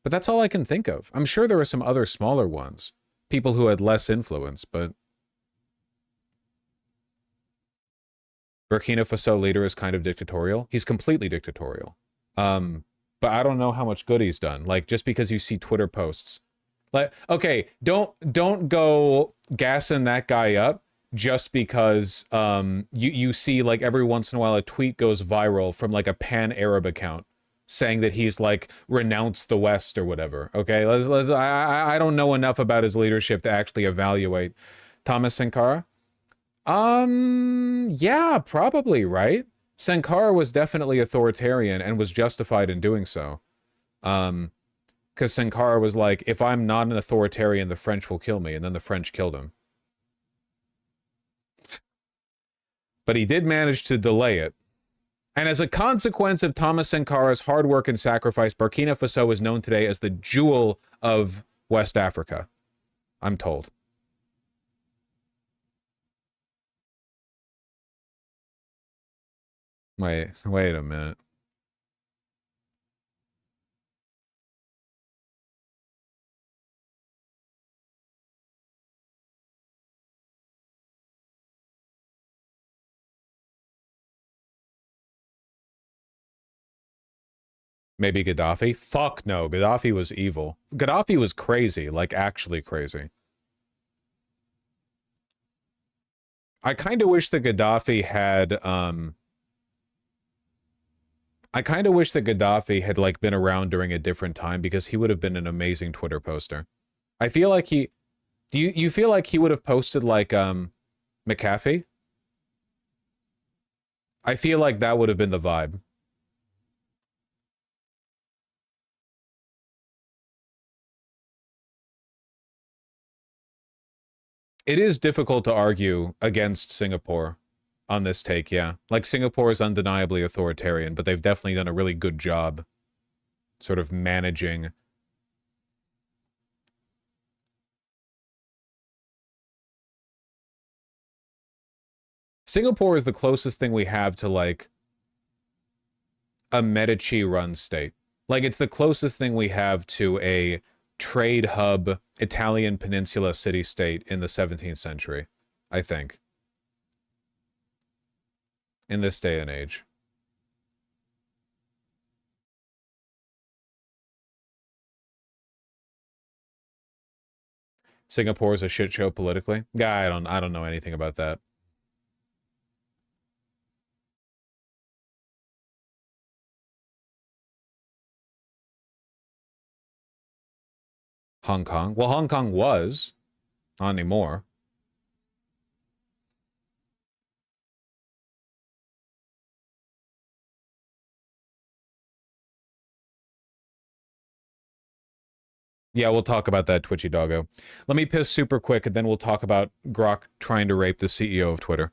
But that's all I can think of. I'm sure there are some other smaller ones, people who had less influence, but Burkina Faso leader is kind of dictatorial. He's completely dictatorial. But I don't know how much good he's done. Like, just because you see Twitter posts. Like, okay, don't go gassing that guy up just because you see like every once in a while a tweet goes viral from like a pan-Arab account saying that he's like renounced the West or whatever. Okay, I don't know enough about his leadership to actually evaluate Thomas Sankara. Yeah, probably, right? Sankara was definitely authoritarian and was justified in doing so. Because Sankara was like, if I'm not an authoritarian, the French will kill me. And then the French killed him. But he did manage to delay it. And as a consequence of Thomas Sankara's hard work and sacrifice, Burkina Faso is known today as the jewel of West Africa, I'm told. Wait a minute. Maybe Gaddafi? Fuck no, Gaddafi was evil. Gaddafi was crazy, like actually crazy. I kind of wish that Gaddafi had, I kind of wish that Gaddafi had, like, been around during a different time, because he would have been an amazing Twitter poster. I feel like he... Do you feel like he would have posted, like, McAfee? I feel like that would have been the vibe. It is difficult to argue against Singapore on this take, yeah. Like, Singapore is undeniably authoritarian, but they've definitely done a really good job sort of managing... Singapore is the closest thing we have to, like, a Medici-run state. Like, it's the closest thing we have to a trade hub Italian peninsula city-state in the 17th century, I think. In this day and age. Singapore is a shit show politically? Yeah, I don't know anything about that. Hong Kong? Well, Hong Kong was. Not anymore. Yeah, we'll talk about that, Twitchy Doggo. Let me piss super quick, and then we'll talk about Grok trying to rape the CEO of Twitter.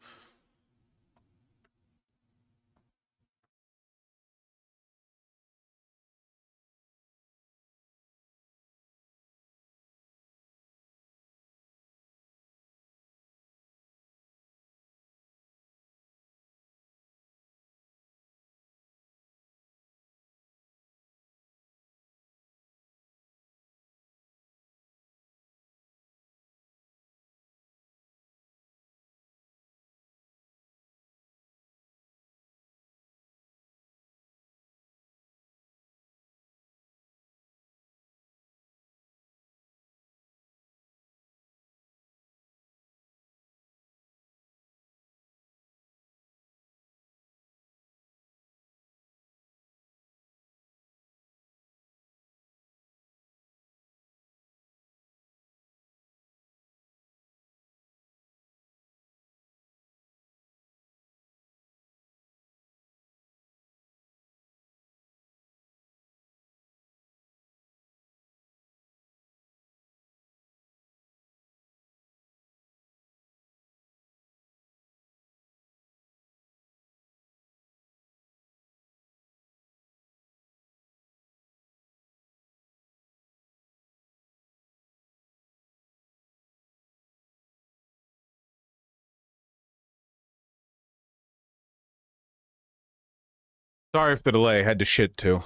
Sorry for the delay. Had to shit too.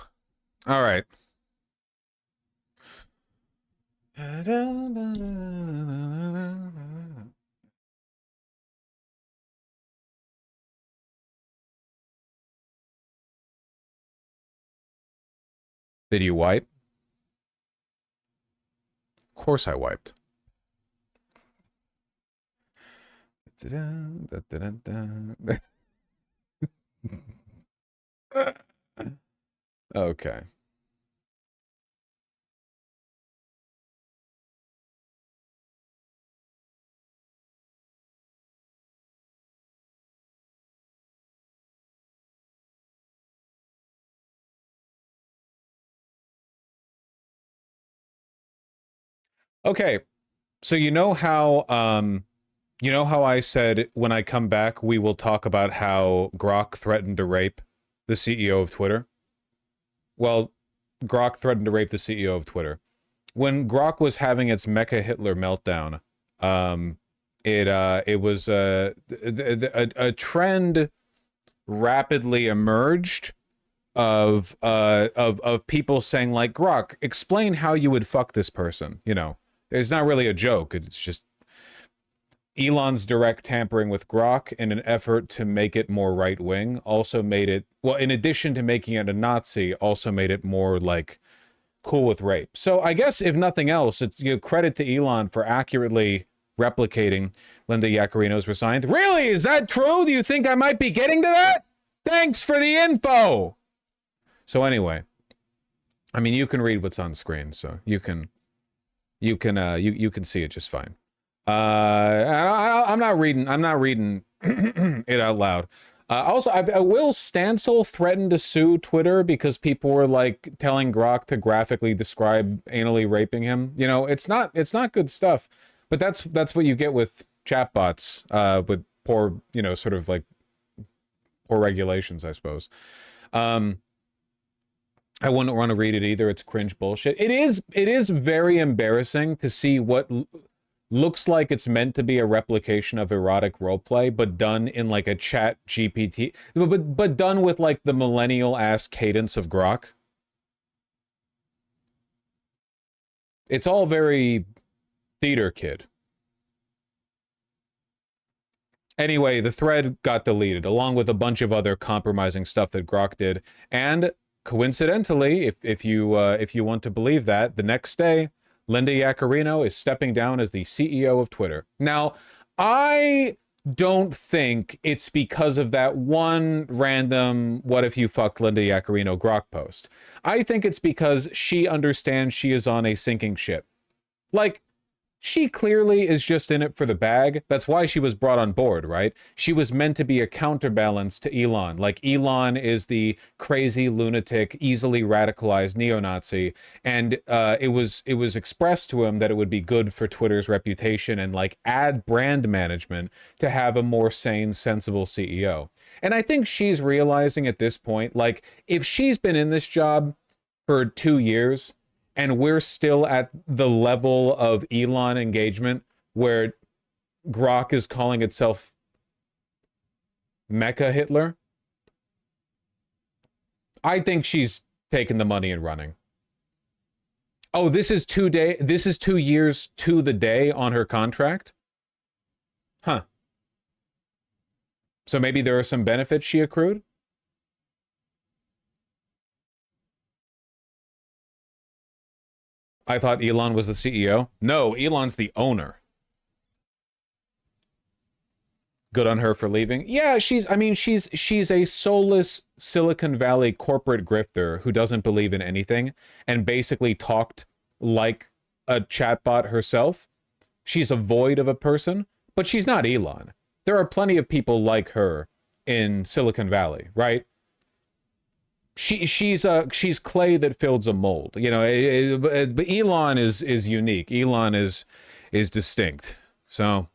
All right. Did you wipe? Of course I wiped. Okay. Okay, so you know how I said when I come back we will talk about how Grok threatened to rape the CEO of Twitter? Well, Grok threatened to rape the CEO of Twitter. When Grok was having its Mecha Hitler meltdown, it was a trend rapidly emerged of people saying like, Grok, explain how you would fuck this person. You know, it's not really a joke. It's just Elon's direct tampering with Grok in an effort to make it more right-wing also made it, well, in addition to making it a Nazi, also made it more like cool with rape. So I guess if nothing else, it's credit to Elon for accurately replicating Linda Yaccarino's resigned. Really? Is that true? Do you think I might be getting to that? Thanks for the info. So anyway, I mean, you can read what's on screen, so you can see it just fine. I'm not reading it out loud. Also, Will Stancil threatened to sue Twitter because people were like telling Grok to graphically describe anally raping him. You know, it's not good stuff. But that's what you get with chatbots, with poor, you know, sort of like poor regulations, I suppose. I wouldn't want to read it either. It's cringe bullshit. It is very embarrassing to see what looks like it's meant to be a replication of erotic roleplay, but done in like a chat GPT, but done with like the millennial ass cadence of Grok. It's all very theater kid. Anyway, the thread got deleted along with a bunch of other compromising stuff that Grok did, and coincidentally, if you want to believe that, the next day, Linda Yaccarino is stepping down as the CEO of Twitter. Now, I don't think it's because of that one random "what if you fucked Linda Yaccarino" Grok post. I think it's because she understands she is on a sinking ship. Like, she clearly is just in it for the bag. That's why she was brought on board, right? She was meant to be a counterbalance to Elon. Like, Elon is the crazy, lunatic, easily radicalized neo-Nazi, and it was expressed to him that it would be good for Twitter's reputation and, like, add brand management to have a more sane, sensible CEO. And I think she's realizing at this point, like, if she's been in this job for 2 years, and we're still at the level of Elon engagement where Grok is calling itself Mecha Hitler, I think she's taking the money and running. Oh, this is 2 years to the day on her contract? Huh. So maybe there are some benefits she accrued? I thought Elon was the CEO. No, Elon's the owner. Good on her for leaving. Yeah, she's a soulless Silicon Valley corporate grifter who doesn't believe in anything and basically talked like a chatbot herself. She's a void of a person, but she's not Elon. There are plenty of people like her in Silicon Valley, right? She's clay that fills a mold, you know. But Elon is unique. Elon is distinct. So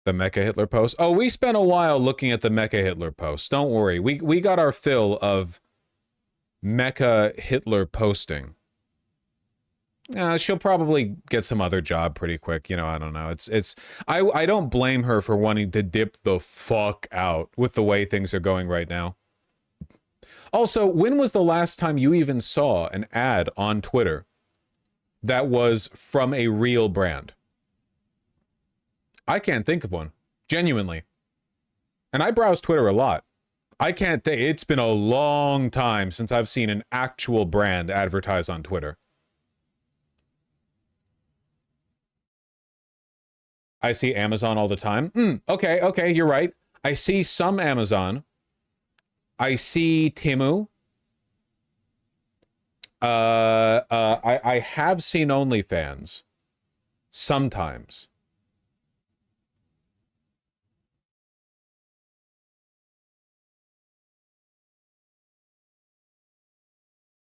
the Mecha Hitler post. Oh, we spent a while looking at the Mecha Hitler post. Don't worry, we got our fill of Mecha Hitler posting. She'll probably get some other job pretty quick. You know, I don't know. I don't blame her for wanting to dip the fuck out with the way things are going right now. Also, when was the last time you even saw an ad on Twitter that was from a real brand? I can't think of one, genuinely. And I browse Twitter a lot. I can't think. It's been a long time since I've seen an actual brand advertise on Twitter. I see Amazon all the time. Okay, you're right. I see some Amazon. I see Temu. I have seen OnlyFans. Sometimes.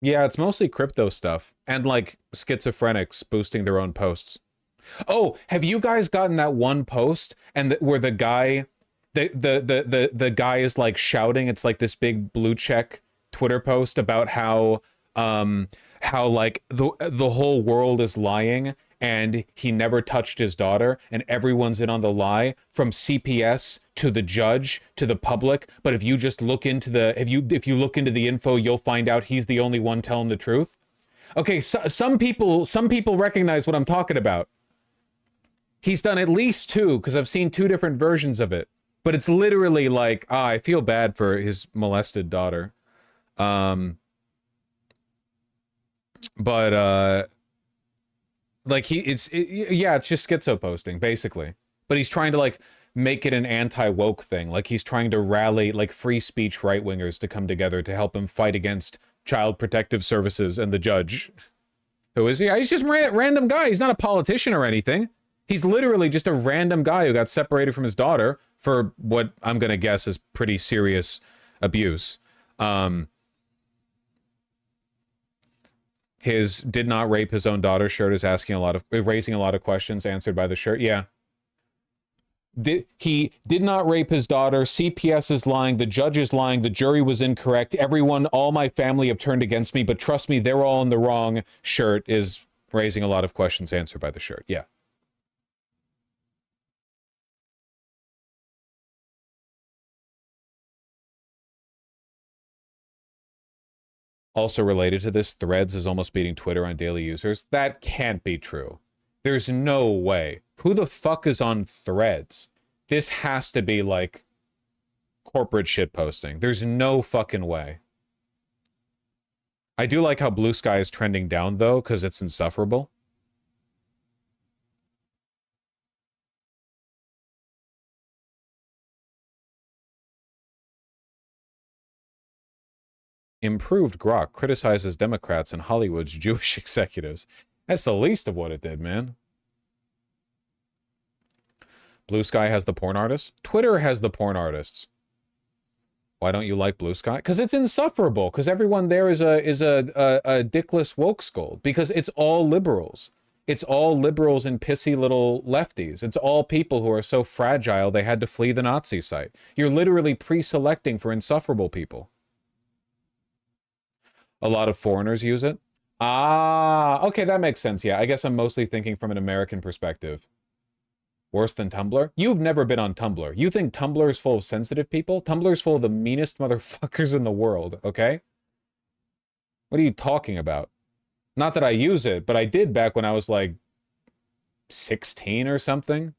Yeah, it's mostly crypto stuff and like schizophrenics boosting their own posts. Oh, have you guys gotten that one post and where the guy, the guy is like shouting? It's like this big blue check Twitter post about how like the whole world is lying and he never touched his daughter and everyone's in on the lie, from CPS to the judge to the public. But if you just look into the if you look into the info, you'll find out he's the only one telling the truth. Okay, so, some people recognize what I'm talking about. He's done at least two, because I've seen two different versions of it. But it's literally like, I feel bad for his molested daughter. Like it's just schizo posting basically, but he's trying to like make it an anti-woke thing. Like he's trying to rally like free speech right-wingers to come together to help him fight against Child Protective Services and the judge. Who is he? He's just a random guy. He's not a politician or anything. He's literally just a random guy who got separated from his daughter for what I'm gonna guess is pretty serious abuse. His did not rape his own daughter shirt is raising a lot of questions answered by the shirt. Yeah. He did not rape his daughter. CPS is lying. The judge is lying. The jury was incorrect. Everyone, all my family have turned against me, but trust me, they're all in the wrong. Shirt is raising a lot of questions answered by the shirt. Yeah. Also related to this, Threads is almost beating Twitter on daily users. That can't be true. There's no way. Who the fuck is on Threads? This has to be like corporate shit posting. There's no fucking way. I do like how Blue Sky is trending down though, because it's insufferable. Improved Grok criticizes Democrats and Hollywood's Jewish executives. That's the least of what it did, man. Blue Sky has the porn artists. Twitter has the porn artists. Why don't you like Blue Sky? Because it's insufferable. Because everyone there is a dickless woke skull. Because it's all liberals. It's all liberals and pissy little lefties. It's all people who are so fragile they had to flee the Nazi site. You're literally pre-selecting for insufferable people. A lot of foreigners use it. Ah, okay, that makes sense. Yeah, I guess I'm mostly thinking from an American perspective. Worse than Tumblr? You've never been on Tumblr. You think Tumblr is full of sensitive people? Tumblr is full of the meanest motherfuckers in the world, okay? What are you talking about? Not that I use it, but I did back when I was like 16 or something.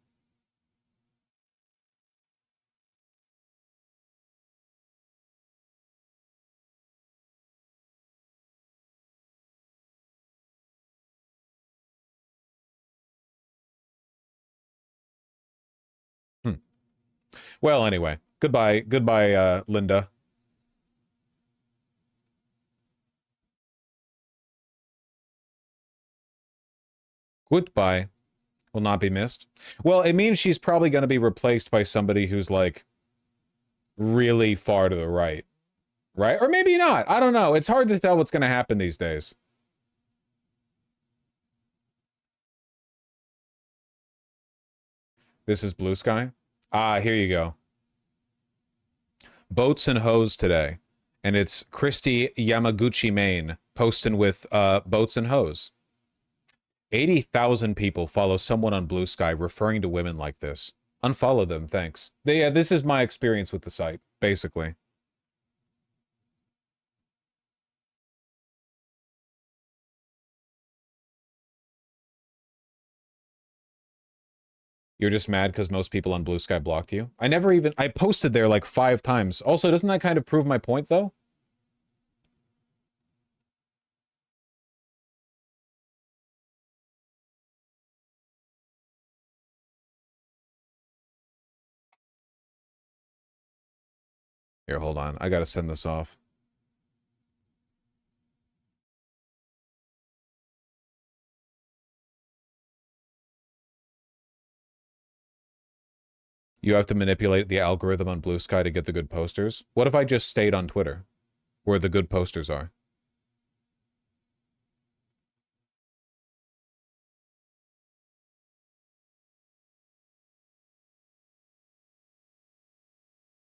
Well, anyway, goodbye, Linda. Goodbye will not be missed. Well, it means she's probably going to be replaced by somebody who's like really far to the right, right? Or maybe not. I don't know. It's hard to tell what's going to happen these days. This is Blue Sky. Ah, here you go. Boats and Hose today. And it's Christy Yamaguchi, Maine, posting with Boats and Hose. 80,000 people follow someone on Blue Sky referring to women like this. Unfollow them, thanks. Yeah, this is my experience with the site, basically. You're just mad because most people on Blue Sky blocked you? I posted there like 5 times. Also, doesn't that kind of prove my point, though? Here, hold on. I gotta send this off. You have to manipulate the algorithm on Blue Sky to get the good posters. What if I just stayed on Twitter, where the good posters are?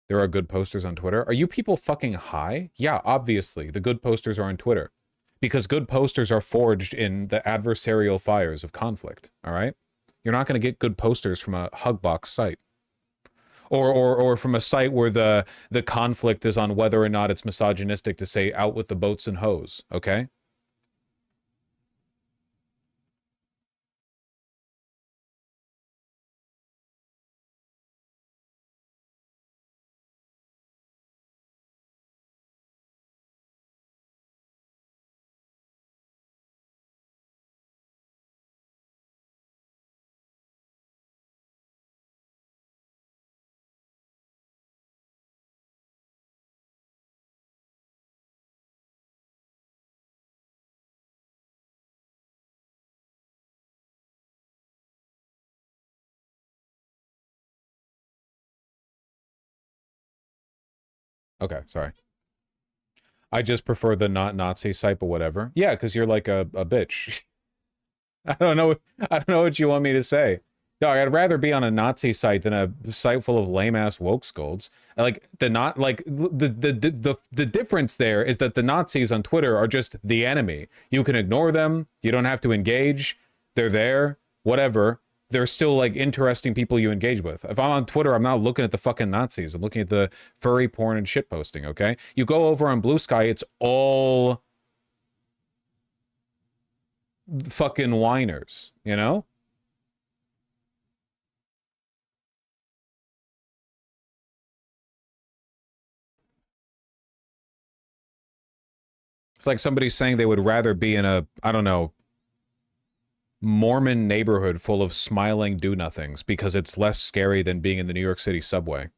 There are good posters on Twitter. Are you people fucking high? Yeah, obviously. The good posters are on Twitter. Because good posters are forged in the adversarial fires of conflict, all right? You're not going to get good posters from a Hugbox site. Or from a site where the conflict is on whether or not it's misogynistic to say out with the boats and hoes, okay? Okay, sorry. I just prefer the not Nazi site, but whatever. Yeah, because you're like a bitch. I don't know what you want me to say. Dog, I'd rather be on a Nazi site than a site full of lame-ass woke scolds. Like the difference there is that the Nazis on Twitter are just the enemy. You can ignore them, you don't have to engage, they're there, whatever. They're still like interesting people you engage with. If I'm on Twitter, I'm not looking at the fucking Nazis. I'm looking at the furry porn and shit posting, okay? You go over on Blue Sky, it's all fucking whiners, you know? It's like somebody saying they would rather be in a, I don't know, Mormon neighborhood full of smiling do-nothings because it's less scary than being in the New York City subway.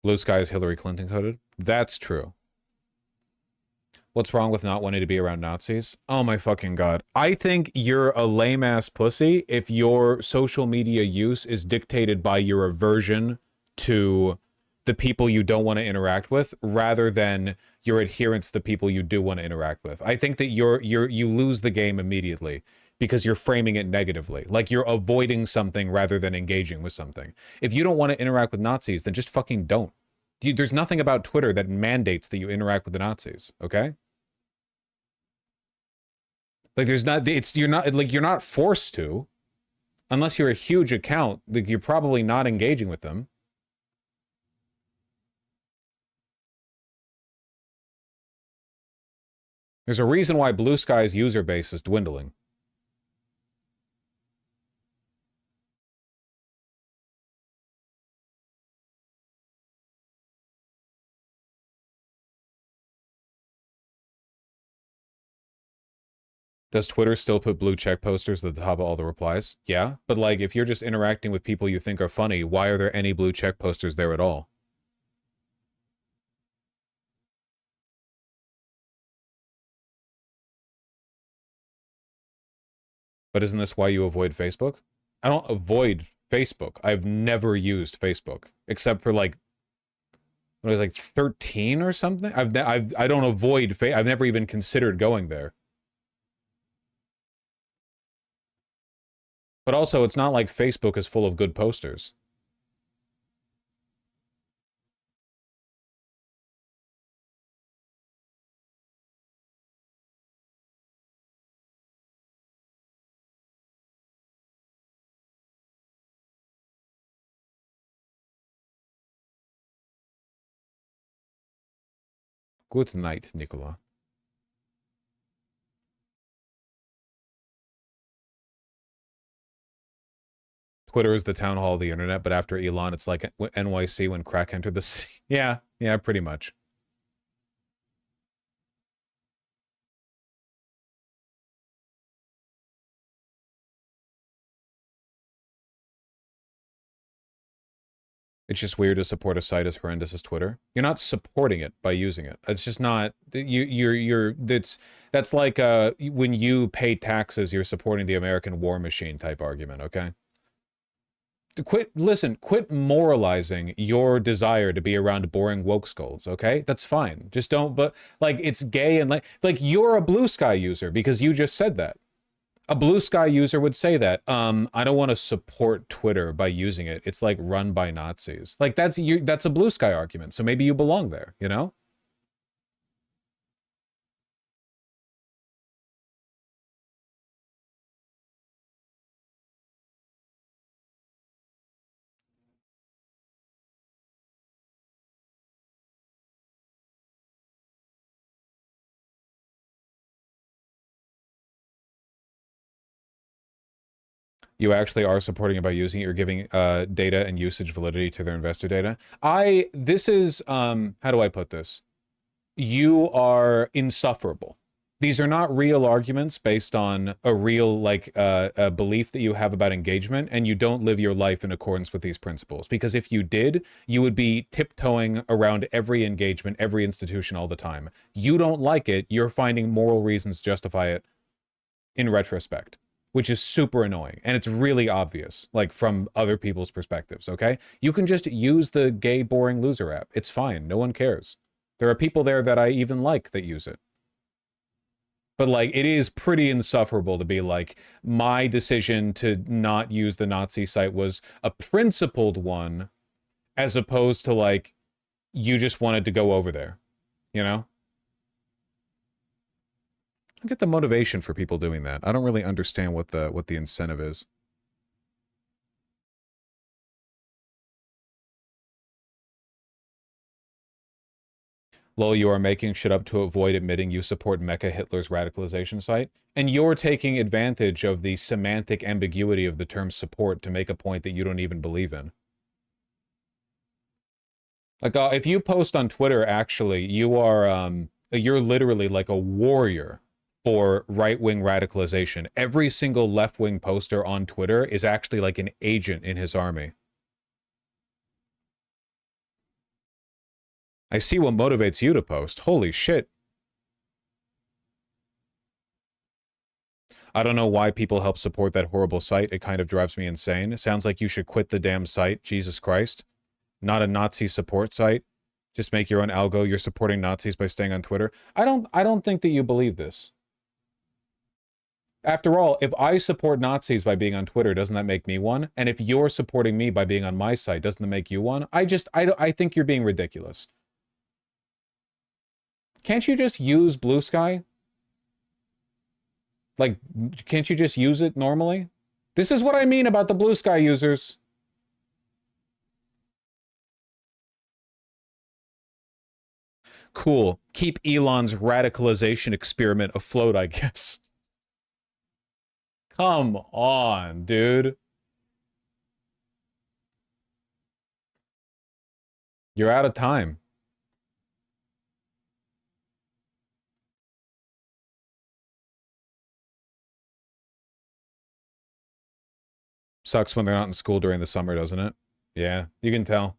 Blue Sky is Hillary Clinton coded? That's true. What's wrong with not wanting to be around Nazis? Oh my fucking god. I think you're a lame-ass pussy if your social media use is dictated by your aversion to the people you don't want to interact with rather than your adherence to the people you do want to interact with. I think that you lose the game immediately because you're framing it negatively. Like you're avoiding something rather than engaging with something. If you don't want to interact with Nazis, then just fucking don't. There's nothing about Twitter that mandates that you interact with the Nazis, okay? Like there's not, you're not forced to, unless you're a huge account, like you're probably not engaging with them. There's a reason why Blue Sky's user base is dwindling. Does Twitter still put blue check posters at the top of all the replies? Yeah, but like if you're just interacting with people you think are funny, why are there any blue check posters there at all? But isn't this why you avoid Facebook? I don't avoid Facebook. I've never used Facebook except for like when I was like 13 or something. I don't avoid I've never even considered going there. But also, it's not like Facebook is full of good posters. Good night, Nicola. Twitter is the town hall of the internet, but after Elon, it's like NYC when crack entered the city. Yeah, pretty much. It's just weird to support a site as horrendous as Twitter. You're not supporting it by using it. It's just not that's like when you pay taxes, you're supporting the American war machine type argument, okay? quit moralizing your desire to be around boring woke scolds, okay? That's fine. Just don't, but like, it's gay and like you're a Blue Sky user because you just said that. A Blue Sky user would say that. I don't want to support Twitter by using it. It's like run by Nazis. Like that's a Blue Sky argument. So maybe you belong there, you know? You actually are supporting it by using it. You're giving data and usage validity to their investor data. This is, how do I put this? You are insufferable. These are not real arguments based on a real, like, a belief that you have about engagement, and you don't live your life in accordance with these principles. Because if you did, you would be tiptoeing around every engagement, every institution all the time. You don't like it. You're finding moral reasons to justify it in retrospect, which is super annoying. And it's really obvious, like, from other people's perspectives, okay? You can just use the gay, boring loser app. It's fine. No one cares. There are people there that I even like that use it. But, like, it is pretty insufferable to be like, my decision to not use the Nazi site was a principled one, as opposed to, like, you just wanted to go over there, you know? I get the motivation for people doing that. I don't really understand what the incentive is. Lol, you are making shit up to avoid admitting you support Mecha Hitler's radicalization site, and you're taking advantage of the semantic ambiguity of the term support to make a point that you don't even believe in. Like, if you post on Twitter, actually, you're literally like a warrior for right-wing radicalization. Every single left-wing poster on Twitter is actually like an agent in his army. I see what motivates you to post. Holy shit. I don't know why people help support that horrible site. It kind of drives me insane. It sounds like you should quit the damn site. Jesus Christ. Not a Nazi support site. Just make your own algo. You're supporting Nazis by staying on Twitter. I don't think that you believe this. After all, if I support Nazis by being on Twitter, doesn't that make me one? And if you're supporting me by being on my site, doesn't that make you one? I think you're being ridiculous. Can't you just use Blue Sky? Like, can't you just use it normally? This is what I mean about the Blue Sky users. Cool. Keep Elon's radicalization experiment afloat, I guess. Come on, dude. You're out of time. Sucks when they're not in school during the summer, doesn't it? Yeah, you can tell.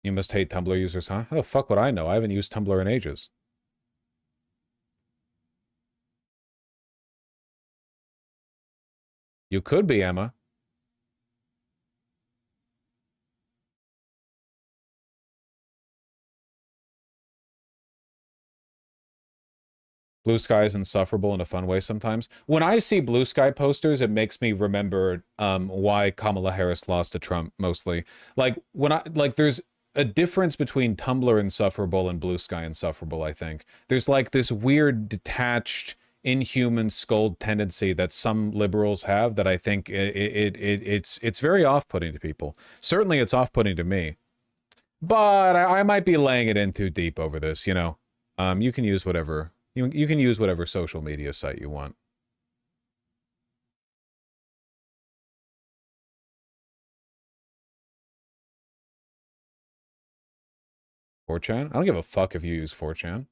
You must hate Tumblr users, huh? How the fuck would I know? I haven't used Tumblr in ages. You could be, Emma. Blue Sky is insufferable in a fun way sometimes. When I see Blue Sky posters, it makes me remember why Kamala Harris lost to Trump, mostly. Like, there's a difference between Tumblr insufferable and Blue Sky insufferable, I think. There's, like, this weird, detached, inhuman scold tendency that some liberals have that I think it's very off-putting to people. Certainly it's off-putting to me. But I might be laying it in too deep over this, you know. You can use whatever... You can use whatever social media site you want. 4chan? I don't give a fuck if you use 4chan.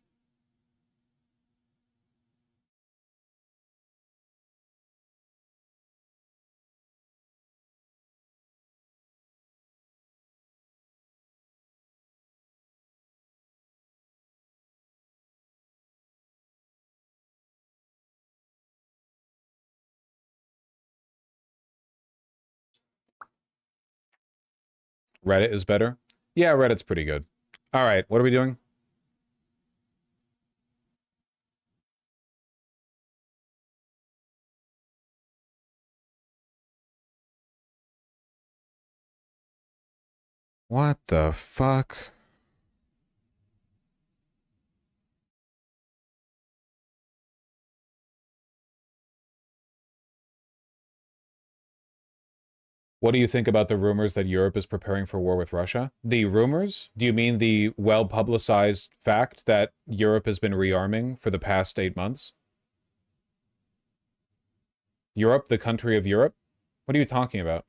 Reddit is better? Yeah, Reddit's pretty good. All right, what are we doing? What the fuck? What do you think about the rumors that Europe is preparing for war with Russia? The rumors? Do you mean the well-publicized fact that Europe has been rearming for the past 8 months? Europe, the country of Europe? What are you talking about?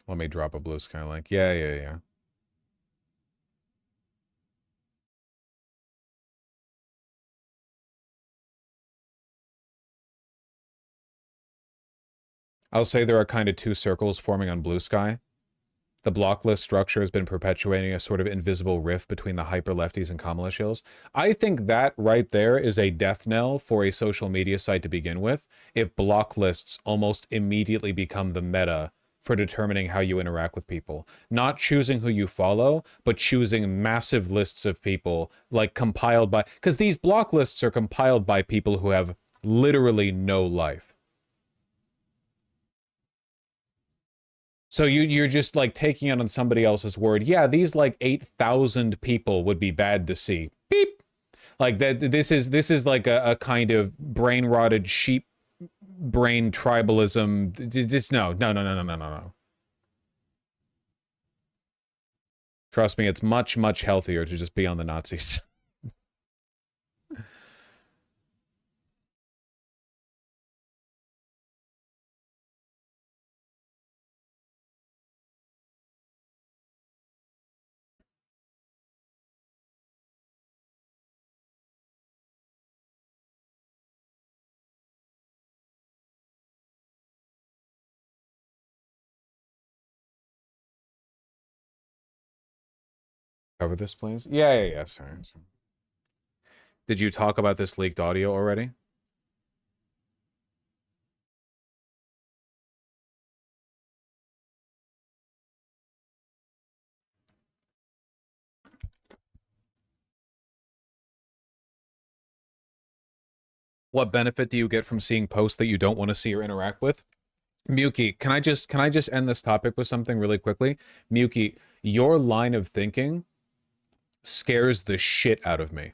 Let me drop a blue sky link. Yeah. I'll say there are kind of two circles forming on blue sky. The block list structure has been perpetuating a sort of invisible rift between the hyper-lefties and Kamala shills. I think that right there is a death knell for a social media site to begin with, if block lists almost immediately become the meta for determining how you interact with people. Not choosing who you follow, but choosing massive lists of people, like compiled by... Because these block lists are compiled by people who have literally no life. So you're just like taking it on somebody else's word. Yeah, these like 8,000 people would be bad to see. Beep. Like that. This is like a kind of brain rotted sheep brain tribalism. Just no. Trust me, it's much healthier to just be on the Nazis. Cover this, please. Yeah. Sorry. Did you talk about this leaked audio already? What benefit do you get from seeing posts that you don't want to see or interact with? Muki, can I just end this topic with something really quickly? Muki, your line of thinking scares the shit out of me.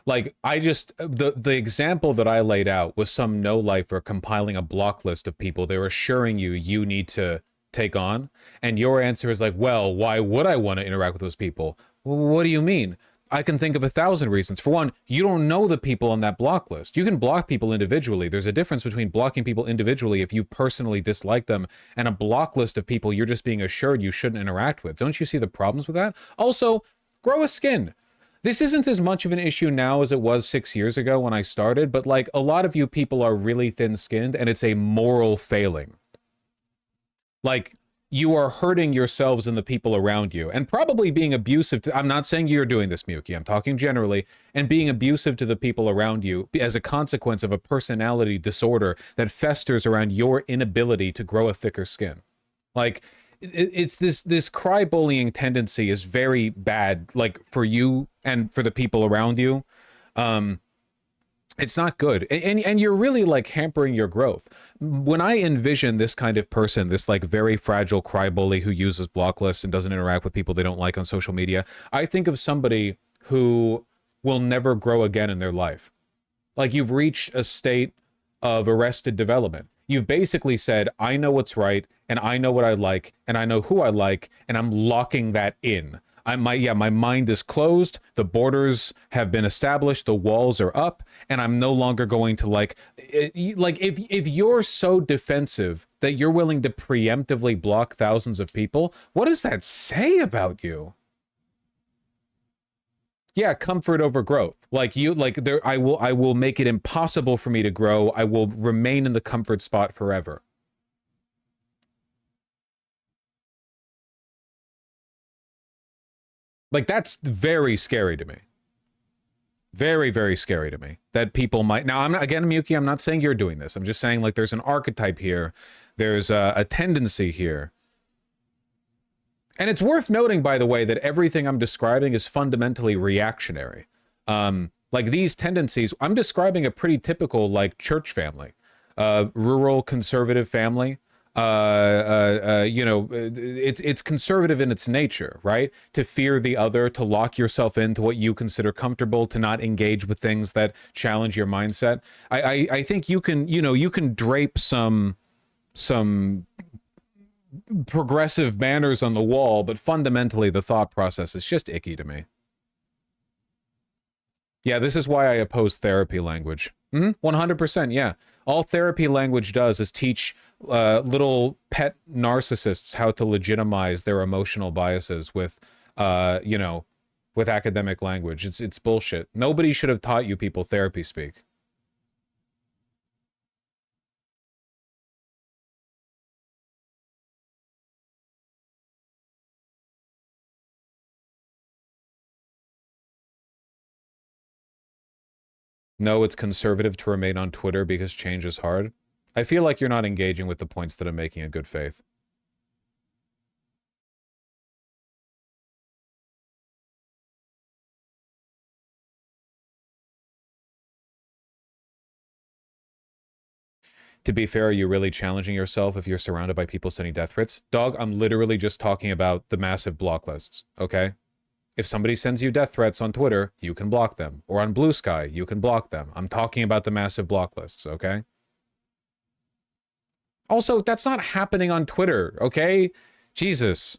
Like, the example that I laid out was some no-lifer compiling a block list of people they're assuring you need to take on, and your answer is like, well, why would I want to interact with those people? Well, what do you mean? I can think of 1,000 reasons. For one, you don't know the people on that block list. You can block people individually. There's a difference between blocking people individually if you personally dislike them and a block list of people you're just being assured you shouldn't interact with. Don't you see the problems with that? Also, grow a skin. This isn't as much of an issue now as it was 6 years ago when I started, but like a lot of you people are really thin-skinned and it's a moral failing. Like, you are hurting yourselves and the people around you, and probably being abusive to, I'm not saying you're doing this, Muki, I'm talking generally, and being abusive to the people around you as a consequence of a personality disorder that festers around your inability to grow a thicker skin. Like, it's this cry-bullying tendency is very bad, like, for you and for the people around you. It's not good, and you're really like hampering your growth. When I envision this kind of person, this like very fragile crybaby who uses block lists and doesn't interact with people they don't like on social media, I think of somebody who will never grow again in their life. Like, you've reached a state of arrested development. You've basically said, I know what's right, and I know what I like, and I know who I like, and I'm locking that in. My mind is closed. The borders have been established. The walls are up, and I'm no longer going to if you're so defensive that you're willing to preemptively block thousands of people, what does that say about you? Yeah, comfort over growth. I will make it impossible for me to grow. I will remain in the comfort spot forever. Like, that's very scary to me. Very, very scary to me that people might. Now, I'm not, again, Miyuki, I'm not saying you're doing this. I'm just saying, like, there's an archetype here. There's a tendency here. And it's worth noting, by the way, that everything I'm describing is fundamentally reactionary. Like, these tendencies, I'm describing a pretty typical, like, church family, rural conservative family. You know, it's conservative in its nature, right? To fear the other, to lock yourself into what you consider comfortable, to not engage with things that challenge your mindset. I think you can, you know, you can drape some progressive banners on the wall, but fundamentally the thought process is just icky to me. Yeah, this is why I oppose therapy language. 100%, yeah. All therapy language does is teach little pet narcissists how to legitimize their emotional biases with, you know, with academic language. It's bullshit. Nobody should have taught you people therapy speak. No, it's conservative to remain on Twitter because change is hard. I feel like you're not engaging with the points that I'm making in good faith. To be fair, are you really challenging yourself if you're surrounded by people sending death threats? Dog, I'm literally just talking about the massive block lists, okay? If somebody sends you death threats on Twitter, you can block them. Or on Blue Sky, you can block them. I'm talking about the massive block lists, okay? Also, that's not happening on Twitter, okay? Jesus.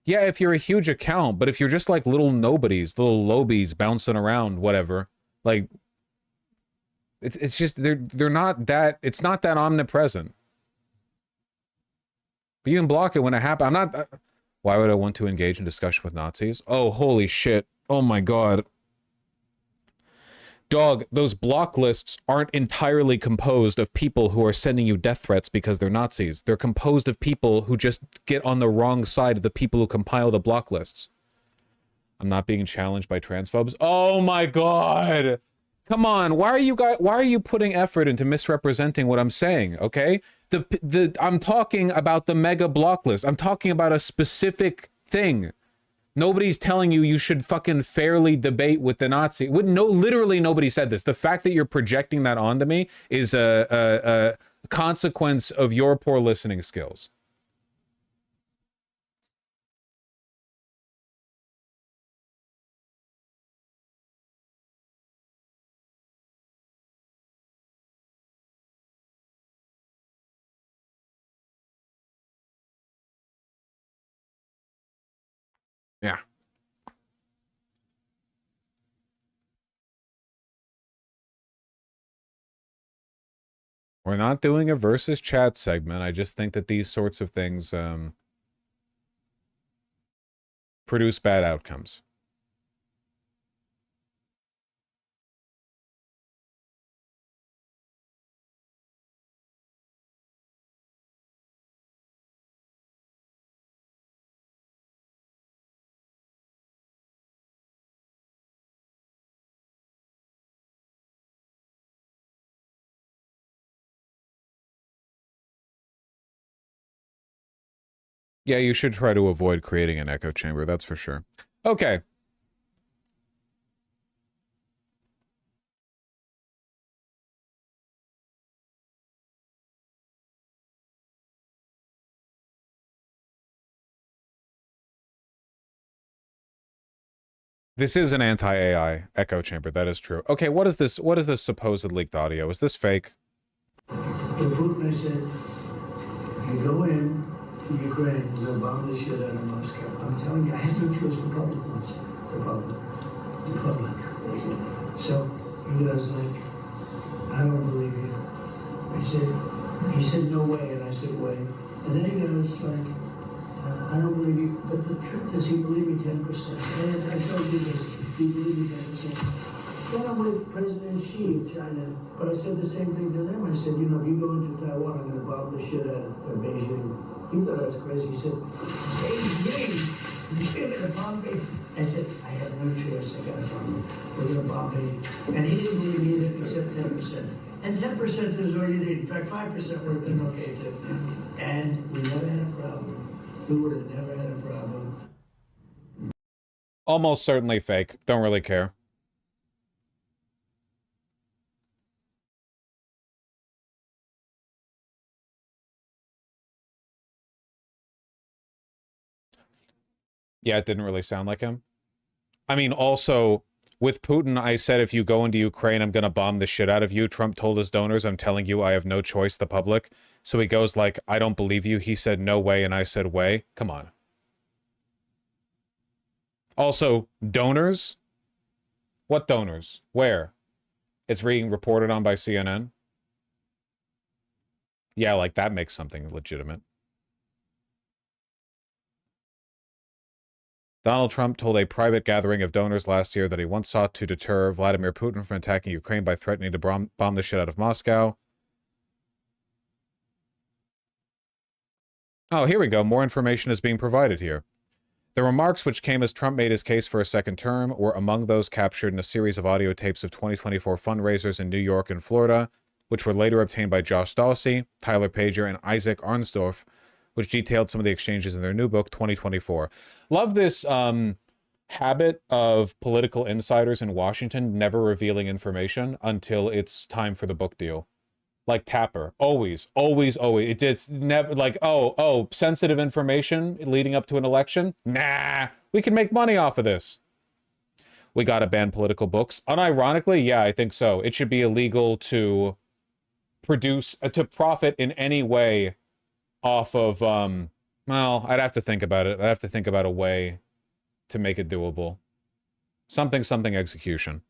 Yeah, if you're a huge account, but if you're just like little nobodies, little lobies bouncing around, whatever, like, it's just, they're not that, it's not that omnipresent. But you can block it when it happens. I'm not... Why would I want to engage in discussion with Nazis? Oh, holy shit. Oh my god. Dog, those block lists aren't entirely composed of people who are sending you death threats because they're Nazis. They're composed of people who just get on the wrong side of the people who compile the block lists. I'm not being challenged by transphobes. Oh my god. Come on. Why are you putting effort into misrepresenting what I'm saying, okay? I'm talking about the mega block list. I'm talking about a specific thing. Nobody's telling you should fucking fairly debate with the Nazi. No, literally nobody said this. The fact that you're projecting that onto me is a consequence of your poor listening skills. Yeah. We're not doing a versus chat segment. I just think that these sorts of things produce bad outcomes. Yeah, you should try to avoid creating an echo chamber, that's for sure. Okay. This is an anti-AI echo chamber, that is true. Okay, what is this supposed leaked audio? Is this fake? The book said, if you go in Ukraine, we're going to bomb the shit out of Moscow. I'm telling you, I have no choice. The public wants it. The public. The public. So he goes like, I don't believe you. He said, no way, and I said, way. And then he goes like, I don't believe you, but the truth is he believed me 10%. And I told you this, he believed me 10%. Then I'm with President Xi of China, but I said the same thing to them. I said, you know, if you go into Taiwan, I'm going to bomb the shit out of Beijing. He thought I was crazy. He said, Beijing, you're going to bomb Beijing. I said, I have no choice. I got to bomb them. We're going to bomb Beijing. And he didn't believe me either, except 10%. And 10% is all you need. In fact, 5% would have been okay too. And we never had a problem. We would have never had a problem. Almost certainly fake. Don't really care. Yeah, it didn't really sound like him. I mean, also, with Putin, I said, if you go into Ukraine, I'm going to bomb the shit out of you. Trump told his donors, I'm telling you, I have no choice, the public. So he goes like, I don't believe you. He said, no way, and I said, way. Come on. Also, donors? What donors? Where? It's being reported on by CNN? Yeah, like, that makes something legitimate. Donald Trump told a private gathering of donors last year that he once sought to deter Vladimir Putin from attacking Ukraine by threatening to bomb the shit out of Moscow. Oh, here we go. More information is being provided here. The remarks, which came as Trump made his case for a second term, were among those captured in a series of audio tapes of 2024 fundraisers in New York and Florida, which were later obtained by Josh Dawsey, Tyler Pager, and Isaac Arnsdorf, which detailed some of the exchanges in their new book, 2024. Love this habit of political insiders in Washington never revealing information until it's time for the book deal. Like Tapper. Always. It's never like, oh, sensitive information leading up to an election? Nah, we can make money off of this. We gotta ban political books. Unironically, yeah, I think so. It should be illegal to produce, to profit in any way off of, well, I'd have to think about it. I'd have to think about a way to make it doable. Something execution.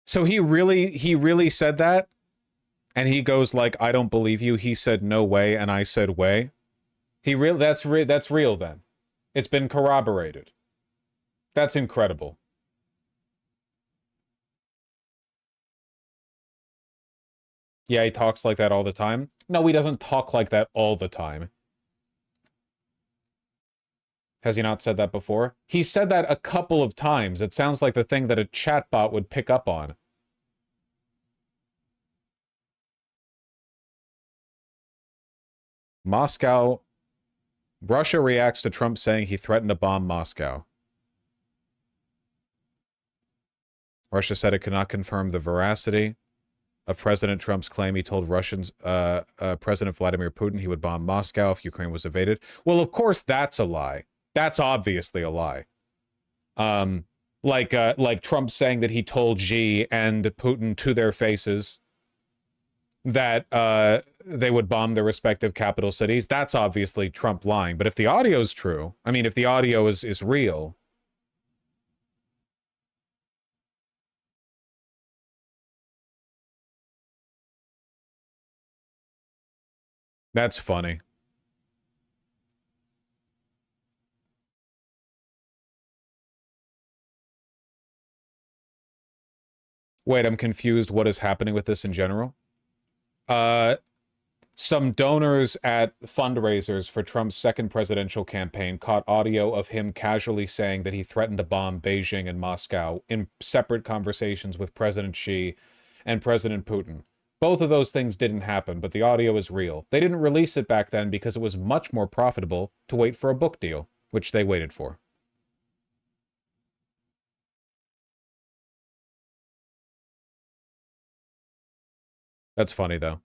So he really said that? And he goes like, I don't believe you. He said no way, and I said way. That's real then. It's been corroborated. That's incredible. Yeah, he talks like that all the time. No, he doesn't talk like that all the time. Has he not said that before? He said that a couple of times. It sounds like the thing that a chatbot would pick up on. Moscow. Russia reacts to Trump saying he threatened to bomb Moscow. Russia said it could not confirm the veracity of President Trump's claim. He told Russians, President Vladimir Putin, he would bomb Moscow if Ukraine was invaded. Well, of course, that's a lie. That's obviously a lie. Like Trump saying that he told Xi and Putin to their faces that they would bomb their respective capital cities. That's obviously Trump lying. But if the audio is true, I mean, if the audio is real, that's funny. Wait, I'm confused. What is happening with this in general? Some donors at fundraisers for Trump's second presidential campaign caught audio of him casually saying that he threatened to bomb Beijing and Moscow in separate conversations with President Xi and President Putin. Both of those things didn't happen, but the audio is real. They didn't release it back then because it was much more profitable to wait for a book deal, which they waited for. That's funny, though.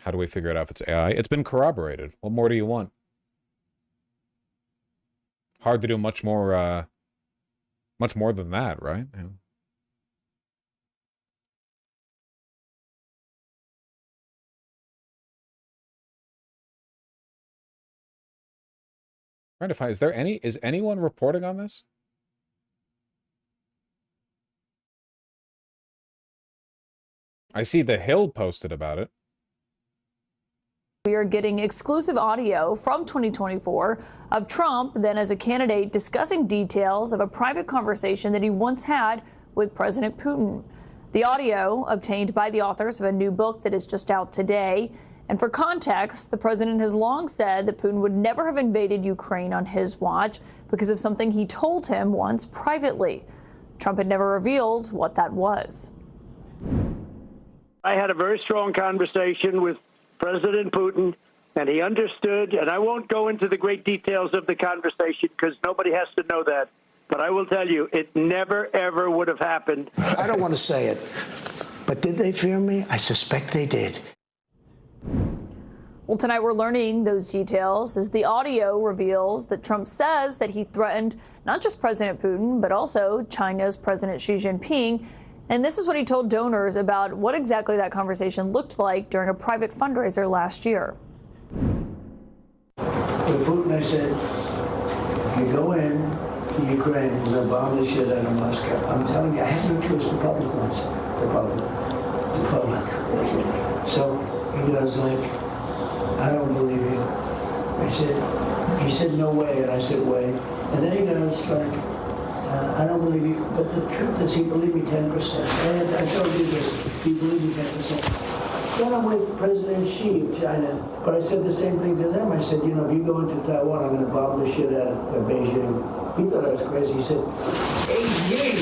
How do we figure it out if it's AI? It's been corroborated. What more do you want? Hard to do much more than that, right? Yeah. Trying to find, is anyone reporting on this? I see The Hill posted about it. We are getting exclusive audio from 2024 of Trump then as a candidate discussing details of a private conversation that he once had with President Putin. The audio obtained by the authors of a new book that is just out today. And for context, the president has long said that Putin would never have invaded Ukraine on his watch because of something he told him once privately. Trump had never revealed what that was. I had a very strong conversation with President Putin, and he understood, and I won't go into the great details of the conversation because nobody has to know that, but I will tell you, it never, ever would have happened. I don't want to say it, but did they fear me? I suspect they did. Well, tonight we're learning those details as the audio reveals that Trump says that he threatened not just President Putin, but also China's President Xi Jinping. And this is what he told donors about what exactly that conversation looked like during a private fundraiser last year. To Putin, I said, if you go in to Ukraine, we're going to bomb the shit out of Moscow. I'm telling you, I have no choice. The public wants it. The public. So he goes like, I don't believe you. He said, no way. And I said, way. And then he goes like, I don't believe you. But the truth is, he believed me 10%. And I told you this, he believed me 10%. Then I'm with President Xi of China. But I said the same thing to them. I said, you know, if you go into Taiwan, I'm going to bomb the shit out of Beijing. He thought I was crazy. He said, Beijing,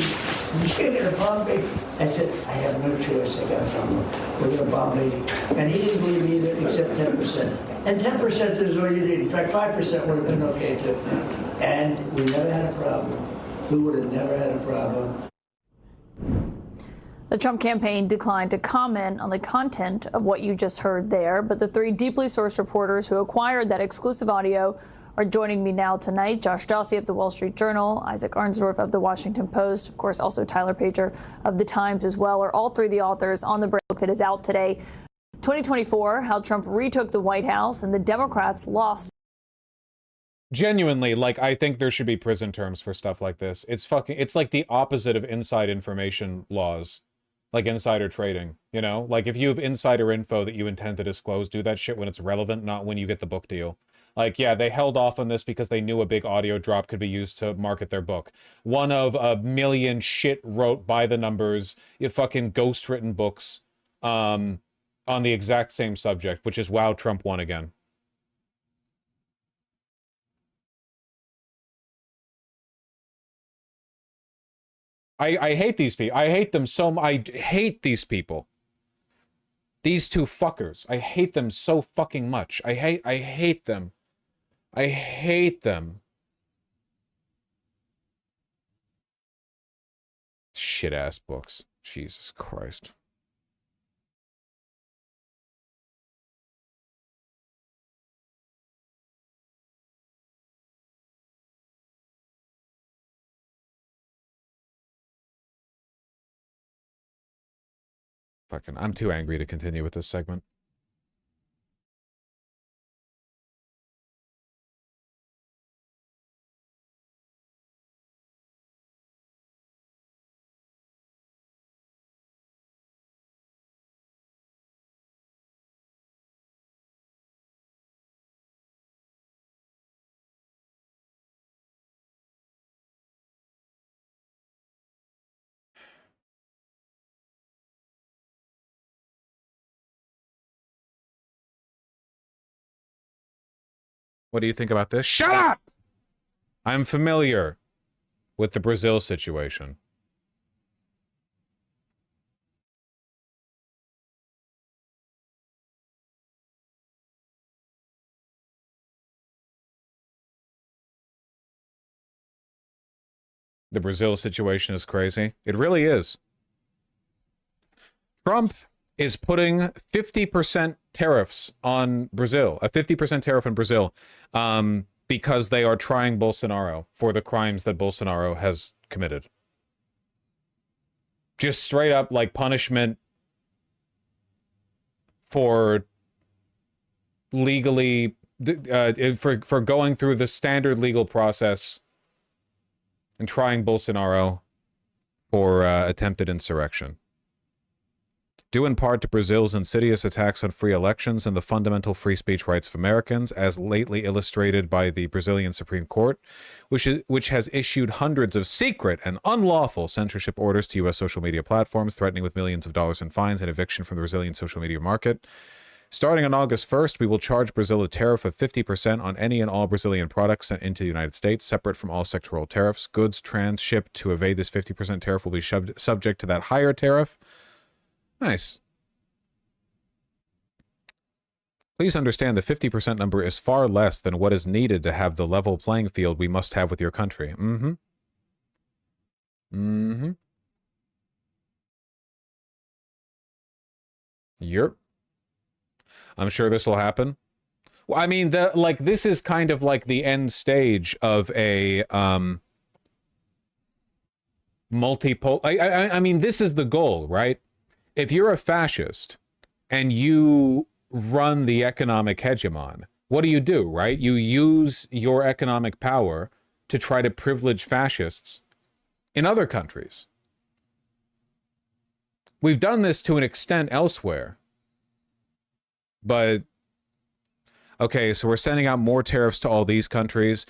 you're going to bomb Beijing. I said, I have no choice. I got to bomb them. We're going to bomb Beijing. And he didn't believe me either, except 10%. And 10% is all you need. In fact, 5% would have been okay, too. And we never had a problem. We would have never had a problem. The Trump campaign declined to comment on the content of what you just heard there, but the three deeply sourced reporters who acquired that exclusive audio are joining me now tonight. Josh Dawsey of the Wall Street Journal, Isaac Arnsdorf of the Washington Post, of course, also Tyler Pager of the Times as well, are all three the authors on the book that is out today. 2024, how Trump retook the White House and the Democrats lost. Genuinely, like, I think there should be prison terms for stuff like this. It's like the opposite of inside information laws, like insider trading, you know? Like, if you have insider info that you intend to disclose, do that shit when it's relevant, not when you get the book deal. Like, yeah, they held off on this because they knew a big audio drop could be used to market their book. One of a million shit wrote by the numbers, fucking ghost-written books on the exact same subject, which is, wow, Trump won again. I hate these people. I hate them so much. I hate these people. These two fuckers. I hate them so fucking much. I hate them. I hate them. Shit-ass books. Jesus Christ. Fucking, I'm too angry to continue with this segment. What do you think about this? Shut up! I'm familiar with the Brazil situation. The Brazil situation is crazy. It really is. Trump is putting 50% tariffs on Brazil, a 50% tariff on Brazil, because they are trying Bolsonaro for the crimes that Bolsonaro has committed. Just straight up like punishment for legally, for going through the standard legal process and trying Bolsonaro for attempted insurrection. Due in part to Brazil's insidious attacks on free elections and the fundamental free speech rights of Americans, as lately illustrated by the Brazilian Supreme Court, which has issued hundreds of secret and unlawful censorship orders to U.S. social media platforms, threatening with millions of dollars in fines and eviction from the Brazilian social media market. Starting on August 1st, we will charge Brazil a tariff of 50% on any and all Brazilian products sent into the United States, separate from all sectoral tariffs. Goods transshipped to evade this 50% tariff will be subject to that higher tariff. Nice. Please understand the 50% number is far less than what is needed to have the level playing field we must have with your country. Yep. I'm sure this will happen. Well, I mean, this is kind of like the end stage of a multipolar. I mean, this is the goal, right? If you're a fascist and you run the economic hegemon, what do, right? You use your economic power to try to privilege fascists in other countries. We've done this to an extent elsewhere. But, okay, so we're sending out more tariffs to all these countries.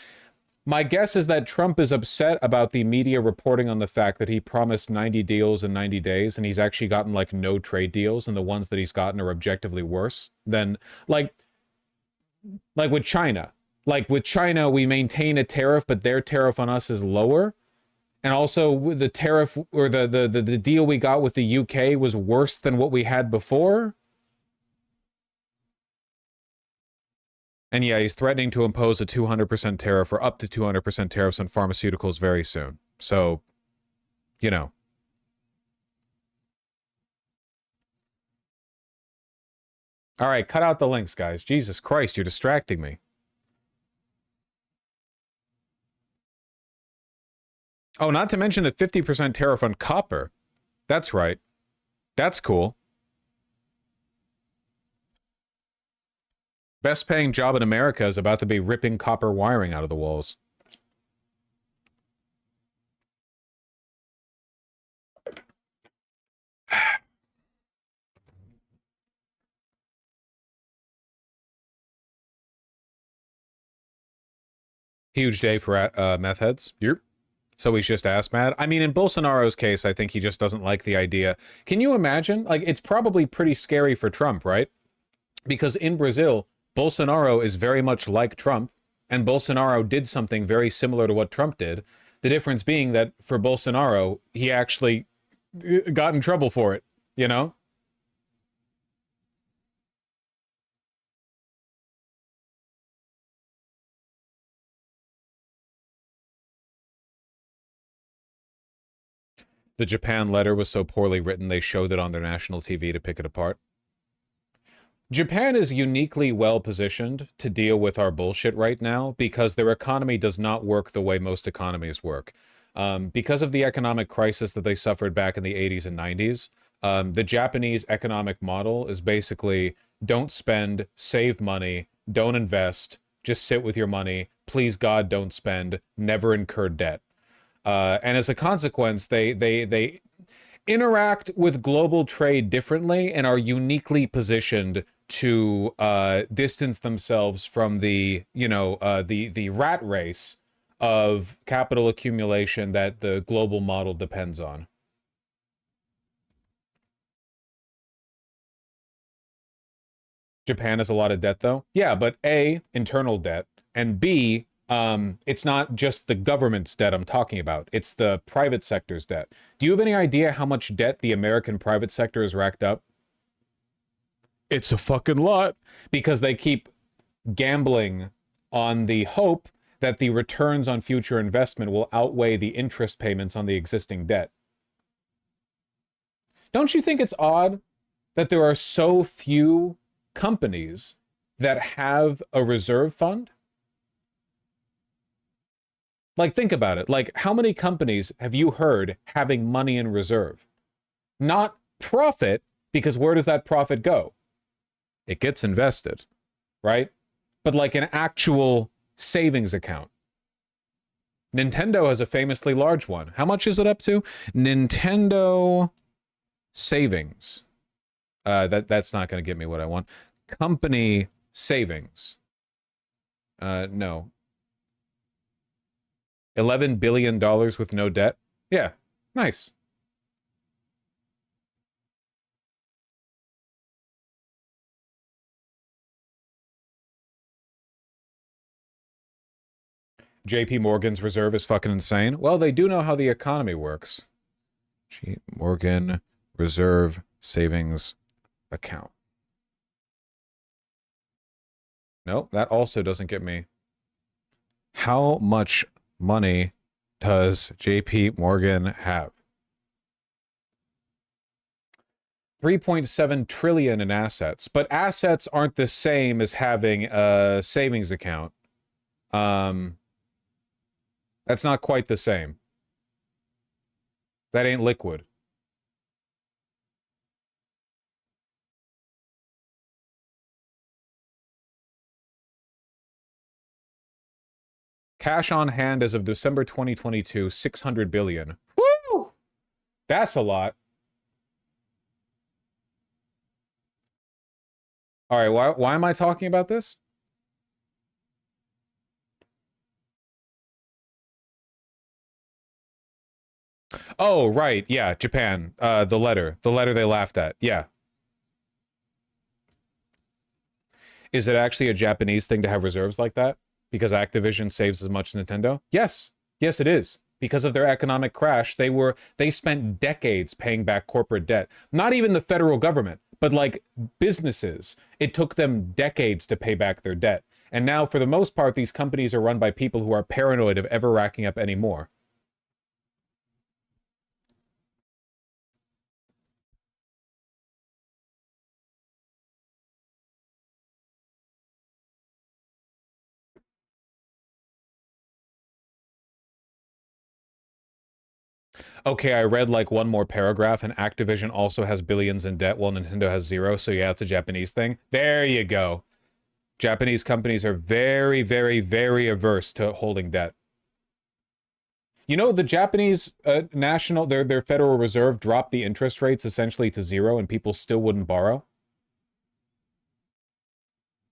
My guess is that Trump is upset about the media reporting on the fact that he promised 90 deals in 90 days, and he's actually gotten, like, no trade deals, and the ones that he's gotten are objectively worse than, like with China. Like, with China, we maintain a tariff, but their tariff on us is lower. And also, the tariff, or the deal we got with the UK was worse than what we had before. And yeah, he's threatening to impose a 200% tariff or up to 200% tariffs on pharmaceuticals very soon. So, you know. All right, cut out the links, guys. Jesus Christ, you're distracting me. Oh, not to mention the 50% tariff on copper. That's right. That's cool. Best paying job in America is about to be ripping copper wiring out of the walls. Huge day for meth heads. Yep. So he's just ass mad. I mean, in Bolsonaro's case, I think he just doesn't like the idea. Can you imagine? Like, it's probably pretty scary for Trump, right? Because in Brazil, Bolsonaro is very much like Trump, and Bolsonaro did something very similar to what Trump did. The difference being that for Bolsonaro, he actually got in trouble for it, you know? The Japan letter was so poorly written, they showed it on their national TV to pick it apart. Japan is uniquely well positioned to deal with our bullshit right now because their economy does not work the way most economies work. Because of the economic crisis that they suffered back in the 80s and 90s, the Japanese economic model is basically don't spend, save money, don't invest, just sit with your money, please God don't spend, never incur debt. And as a consequence, they interact with global trade differently and are uniquely positioned to distance themselves from the, you know, the rat race of capital accumulation that the global model depends on. Japan has a lot of debt, though. Yeah, but A, internal debt, and B, it's not just the government's debt I'm talking about. It's the private sector's debt. Do you have any idea how much debt the American private sector has racked up? It's a fucking lot, because they keep gambling on the hope that the returns on future investment will outweigh the interest payments on the existing debt. Don't you think it's odd that there are so few companies that have a reserve fund? Like, think about it. Like, how many companies have you heard having money in reserve? Not profit, because where does that profit go? It gets invested, right? But like an actual savings account. Nintendo has a famously large one. How much is it up to? Nintendo savings. That's not going to get me what I want. Company savings. No. $11 billion with no debt. Yeah, nice. JP Morgan's reserve is fucking insane. Well, they do know how the economy works. JP Morgan reserve savings account. Nope, that also doesn't get me. How much money does JP Morgan have? 3.7 trillion in assets, but assets aren't the same as having a savings account. That's not quite the same. That ain't liquid. Cash on hand as of December 2022, 600 billion. Woo! That's a lot. All right, why am I talking about this? Oh, right. Yeah, Japan. The letter they laughed at. Yeah. Is it actually a Japanese thing to have reserves like that? Because Activision saves as much as Nintendo? Yes. Yes, it is. Because of their economic crash, they spent decades paying back corporate debt. Not even the federal government, but like businesses. It took them decades to pay back their debt. And now, for the most part, these companies are run by people who are paranoid of ever racking up any more. Okay, I read like one more paragraph, and Activision also has billions in debt while Nintendo has zero, so yeah, it's a Japanese thing. There you go. Japanese companies are very, very, very averse to holding debt. You know, the Japanese their Federal Reserve dropped the interest rates essentially to zero, and people still wouldn't borrow.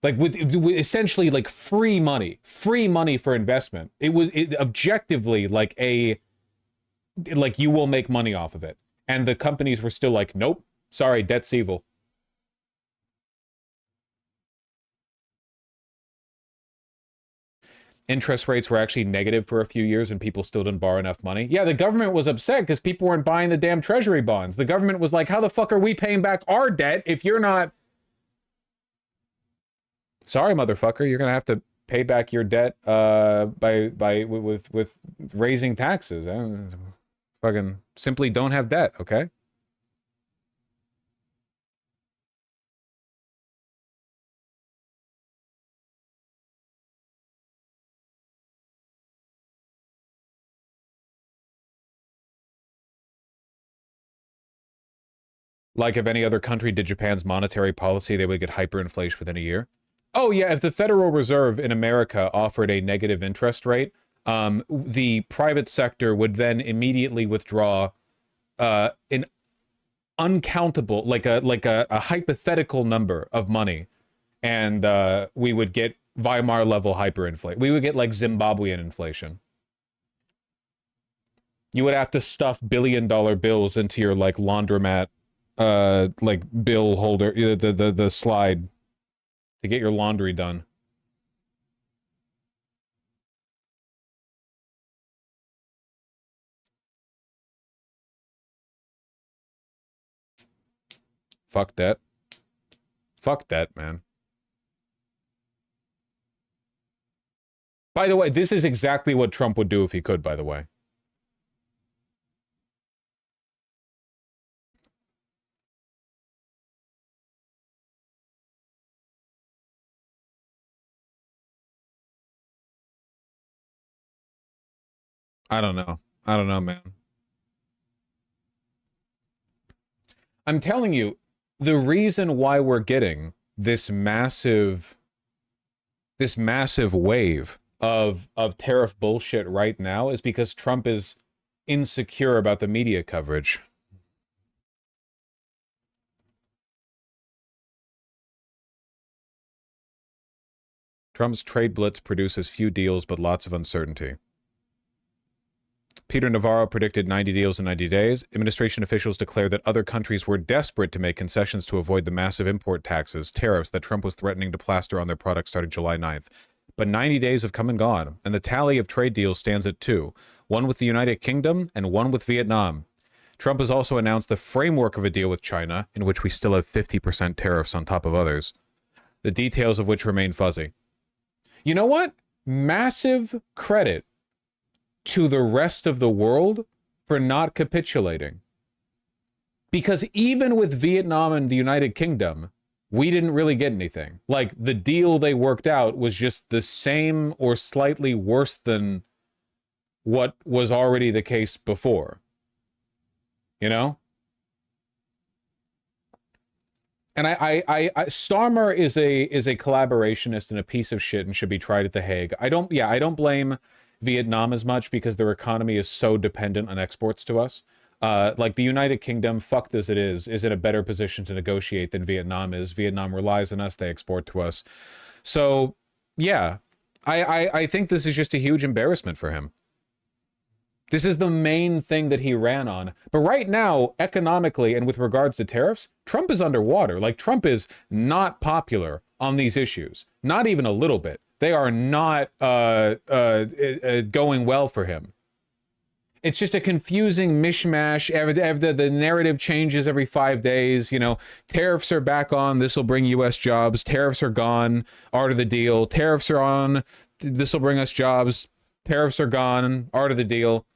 Like with essentially like free money for investment. It was objectively like you will make money off of it. And the companies were still like, nope, sorry, debt's evil. Interest rates were actually negative for a few years and people still didn't borrow enough money. Yeah, the government was upset because people weren't buying the damn treasury bonds. The government was like, how the fuck are we paying back our debt if you're not... Sorry, motherfucker, you're going to have to pay back your debt with raising taxes. Fucking simply don't have debt, okay? Like if any other country did Japan's monetary policy, they would get hyperinflation within a year. Oh yeah, if the Federal Reserve in America offered a negative interest rate, the private sector would then immediately withdraw an uncountable, like a hypothetical number of money, and we would get Weimar level hyperinflation. We would get like Zimbabwean inflation. You would have to stuff billion-dollar bills into your like laundromat, like bill holder, the slide to get your laundry done. Fuck that. Fuck that, man. By the way, this is exactly what Trump would do if he could, by the way. I don't know. I don't know, man. I'm telling you, the reason why we're getting this massive wave of tariff bullshit right now is because Trump is insecure about the media coverage. Trump's trade blitz produces few deals but lots of uncertainty. Peter Navarro predicted 90 deals in 90 days. Administration officials declared that other countries were desperate to make concessions to avoid the massive import taxes, tariffs that Trump was threatening to plaster on their products starting July 9th. But 90 days have come and gone, and the tally of trade deals stands at 2, one with the United Kingdom and one with Vietnam. Trump has also announced the framework of a deal with China, in which we still have 50% tariffs on top of others, the details of which remain fuzzy. You know what? Massive credit to the rest of the world for not capitulating. Because even with Vietnam and the United Kingdom, we didn't really get anything. Like, the deal they worked out was just the same or slightly worse than what was already the case before. You know? And Starmer is a collaborationist and a piece of shit and should be tried at The Hague. I don't blame Vietnam as much because their economy is so dependent on exports to us. Like the United Kingdom, fucked as it is in a better position to negotiate than Vietnam is. Vietnam relies on us, they export to us. So, yeah, I think this is just a huge embarrassment for him. This is the main thing that he ran on. But right now, economically and with regards to tariffs, Trump is underwater. Like, Trump is not popular on these issues. Not even a little bit. They are not going well for him. It's just a confusing mishmash. The narrative changes every 5 days. You know, tariffs are back on. This will bring U.S. jobs. Tariffs are gone. Art of the deal. Tariffs are on. This will bring us jobs. Tariffs are gone. Art of the deal.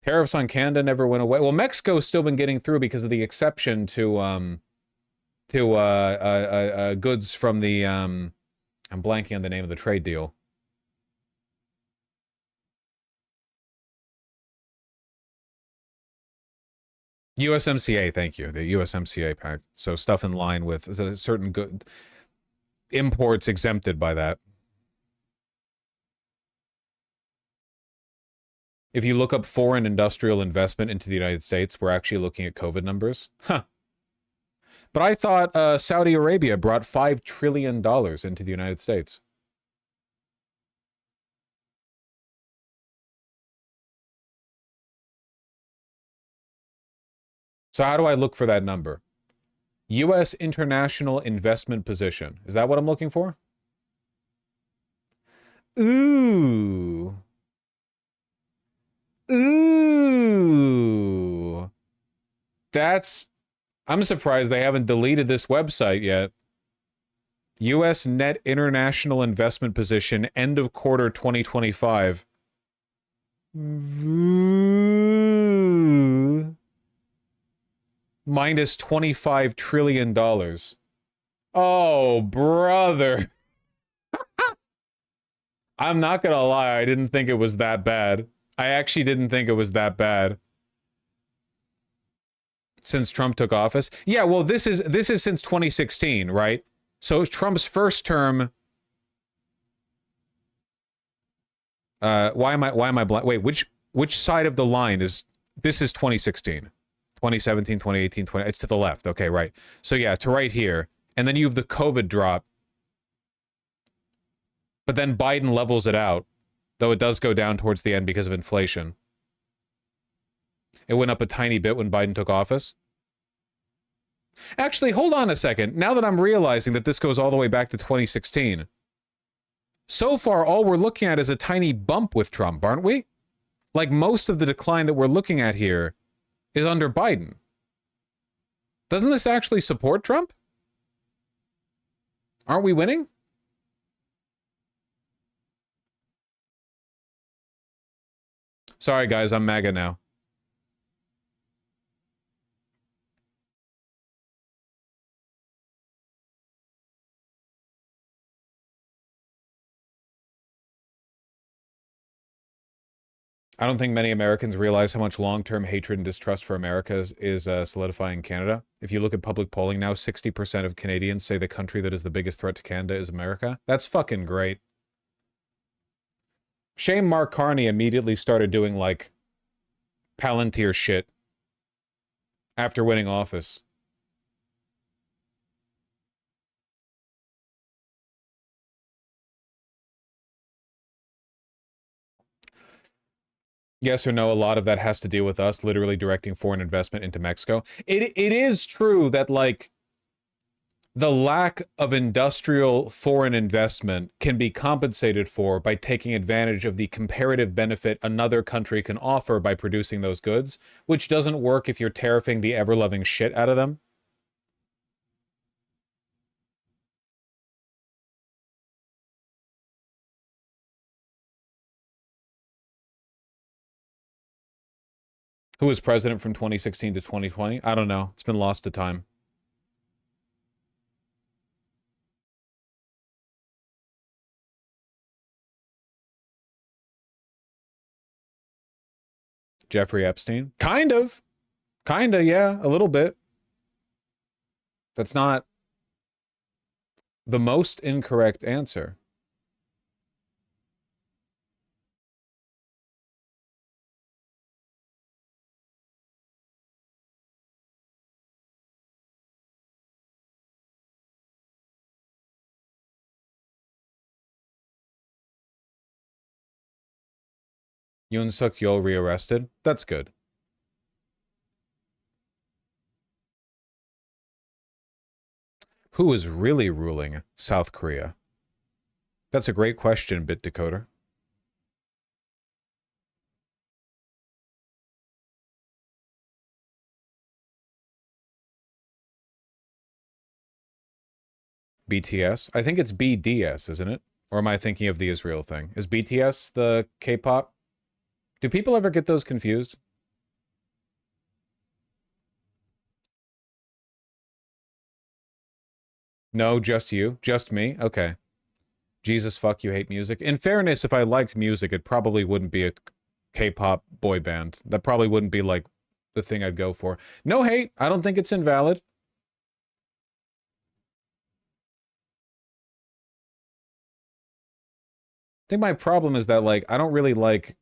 Tariffs on Canada never went away. Well, Mexico's still been getting through because of the exception to goods from the I'm blanking on the name of the trade deal. USMCA, thank you. The USMCA pact. So stuff in line with certain good imports exempted by that. If you look up foreign industrial investment into the United States, we're actually looking at COVID numbers. Huh. But I thought Saudi Arabia brought $5 trillion into the United States. So how do I look for that number? U.S. international investment position. Is that what I'm looking for? Ooh. Ooh. I'm surprised they haven't deleted this website yet. U.S. net international investment position, end of quarter 2025. Minus $25 trillion. Oh, brother. I'm not gonna lie, I didn't think it was that bad. I actually didn't think it was that bad. Since Trump took office. Yeah, well, this is since 2016, right? So Trump's first term. Why am I blank? Wait, which side of the line is this? Is 2016, 2017, 2018, 20. It's to the left. Okay, right. So yeah, to right here, and then you have the COVID drop. But then Biden levels it out, though it does go down towards the end because of inflation. It went up a tiny bit when Biden took office. Actually, hold on a second. Now that I'm realizing that this goes all the way back to 2016. So far, all we're looking at is a tiny bump with Trump, aren't we? Like, most of the decline that we're looking at here is under Biden. Doesn't this actually support Trump? Aren't we winning? Sorry, guys, I'm MAGA now. I don't think many Americans realize how much long-term hatred and distrust for America is solidifying Canada. If you look at public polling now, 60% of Canadians say the country that is the biggest threat to Canada is America. That's fucking great. Shame Mark Carney immediately started doing, like, Palantir shit after winning office. Yes or no, a lot of that has to do with us literally directing foreign investment into Mexico. It is true that, like, the lack of industrial foreign investment can be compensated for by taking advantage of the comparative benefit another country can offer by producing those goods, which doesn't work if you're tariffing the ever-loving shit out of them. Who was president from 2016 to 2020? I don't know. It's been lost to time. Jeffrey Epstein? Kind of. Kinda, yeah. A little bit. That's not the most incorrect answer. Yoon Suk Yeol rearrested? That's good. Who is really ruling South Korea? That's a great question, Bit Decoder. BTS? I think it's BDS, isn't it? Or am I thinking of the Israel thing? Is BTS the K-pop? Do people ever get those confused? No, just you? Just me? Okay. Jesus, fuck, you hate music. In fairness, if I liked music, it probably wouldn't be a K-pop boy band. That probably wouldn't be, like, the thing I'd go for. No hate. I don't think it's invalid. I think my problem is that, like, I don't really like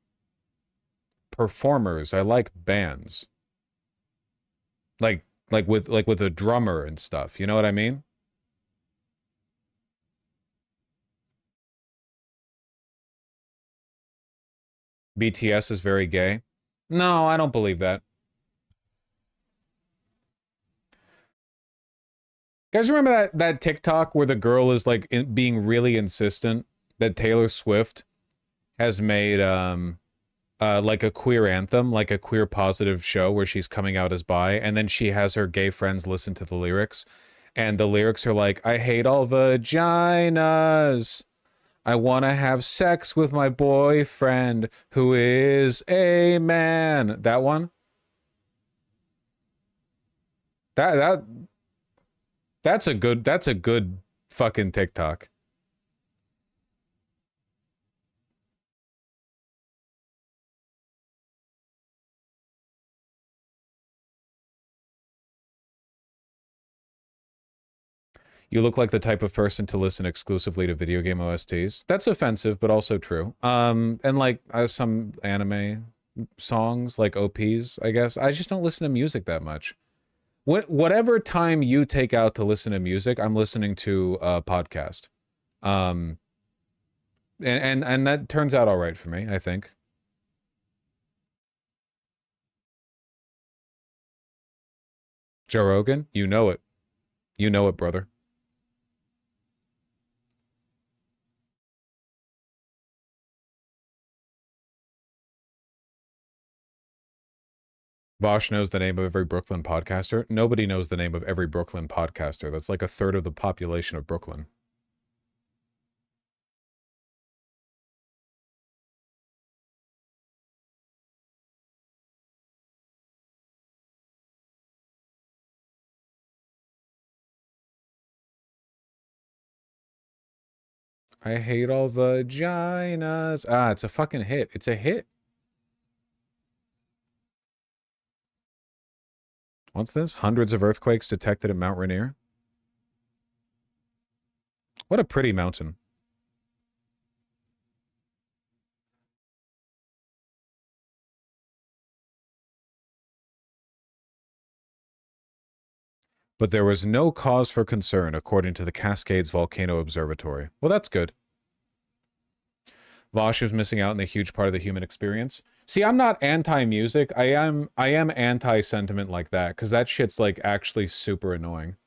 performers. I like bands. Like with a drummer and stuff. You know what I mean? BTS is very gay. No, I don't believe that. You guys remember that TikTok where the girl is like being really insistent that Taylor Swift has made like a queer anthem, like a queer positive show where she's coming out as bi, and then she has her gay friends listen to the lyrics, and the lyrics are like, I hate all vaginas. I want to have sex with my boyfriend who is a man. That one? That's a good fucking TikTok. You look like the type of person to listen exclusively to video game OSTs. That's offensive, but also true. And like some anime songs, like OPs, I guess. I just don't listen to music that much. Whatever time you take out to listen to music, I'm listening to a podcast. And that turns out all right for me, I think. Joe Rogan, you know it. You know it, brother. Vosh knows the name of every Brooklyn podcaster. Nobody knows the name of every Brooklyn podcaster. That's like a third of the population of Brooklyn. I hate all vaginas. Ah, it's a fucking hit. It's a hit. What's this? Hundreds of earthquakes detected at Mount Rainier. What a pretty mountain. But there was no cause for concern, according to the Cascades Volcano Observatory. Well, that's good. Vosh is missing out on a huge part of the human experience. See, I'm not anti-music. I am anti-sentiment like that, because that shit's, like, actually super annoying.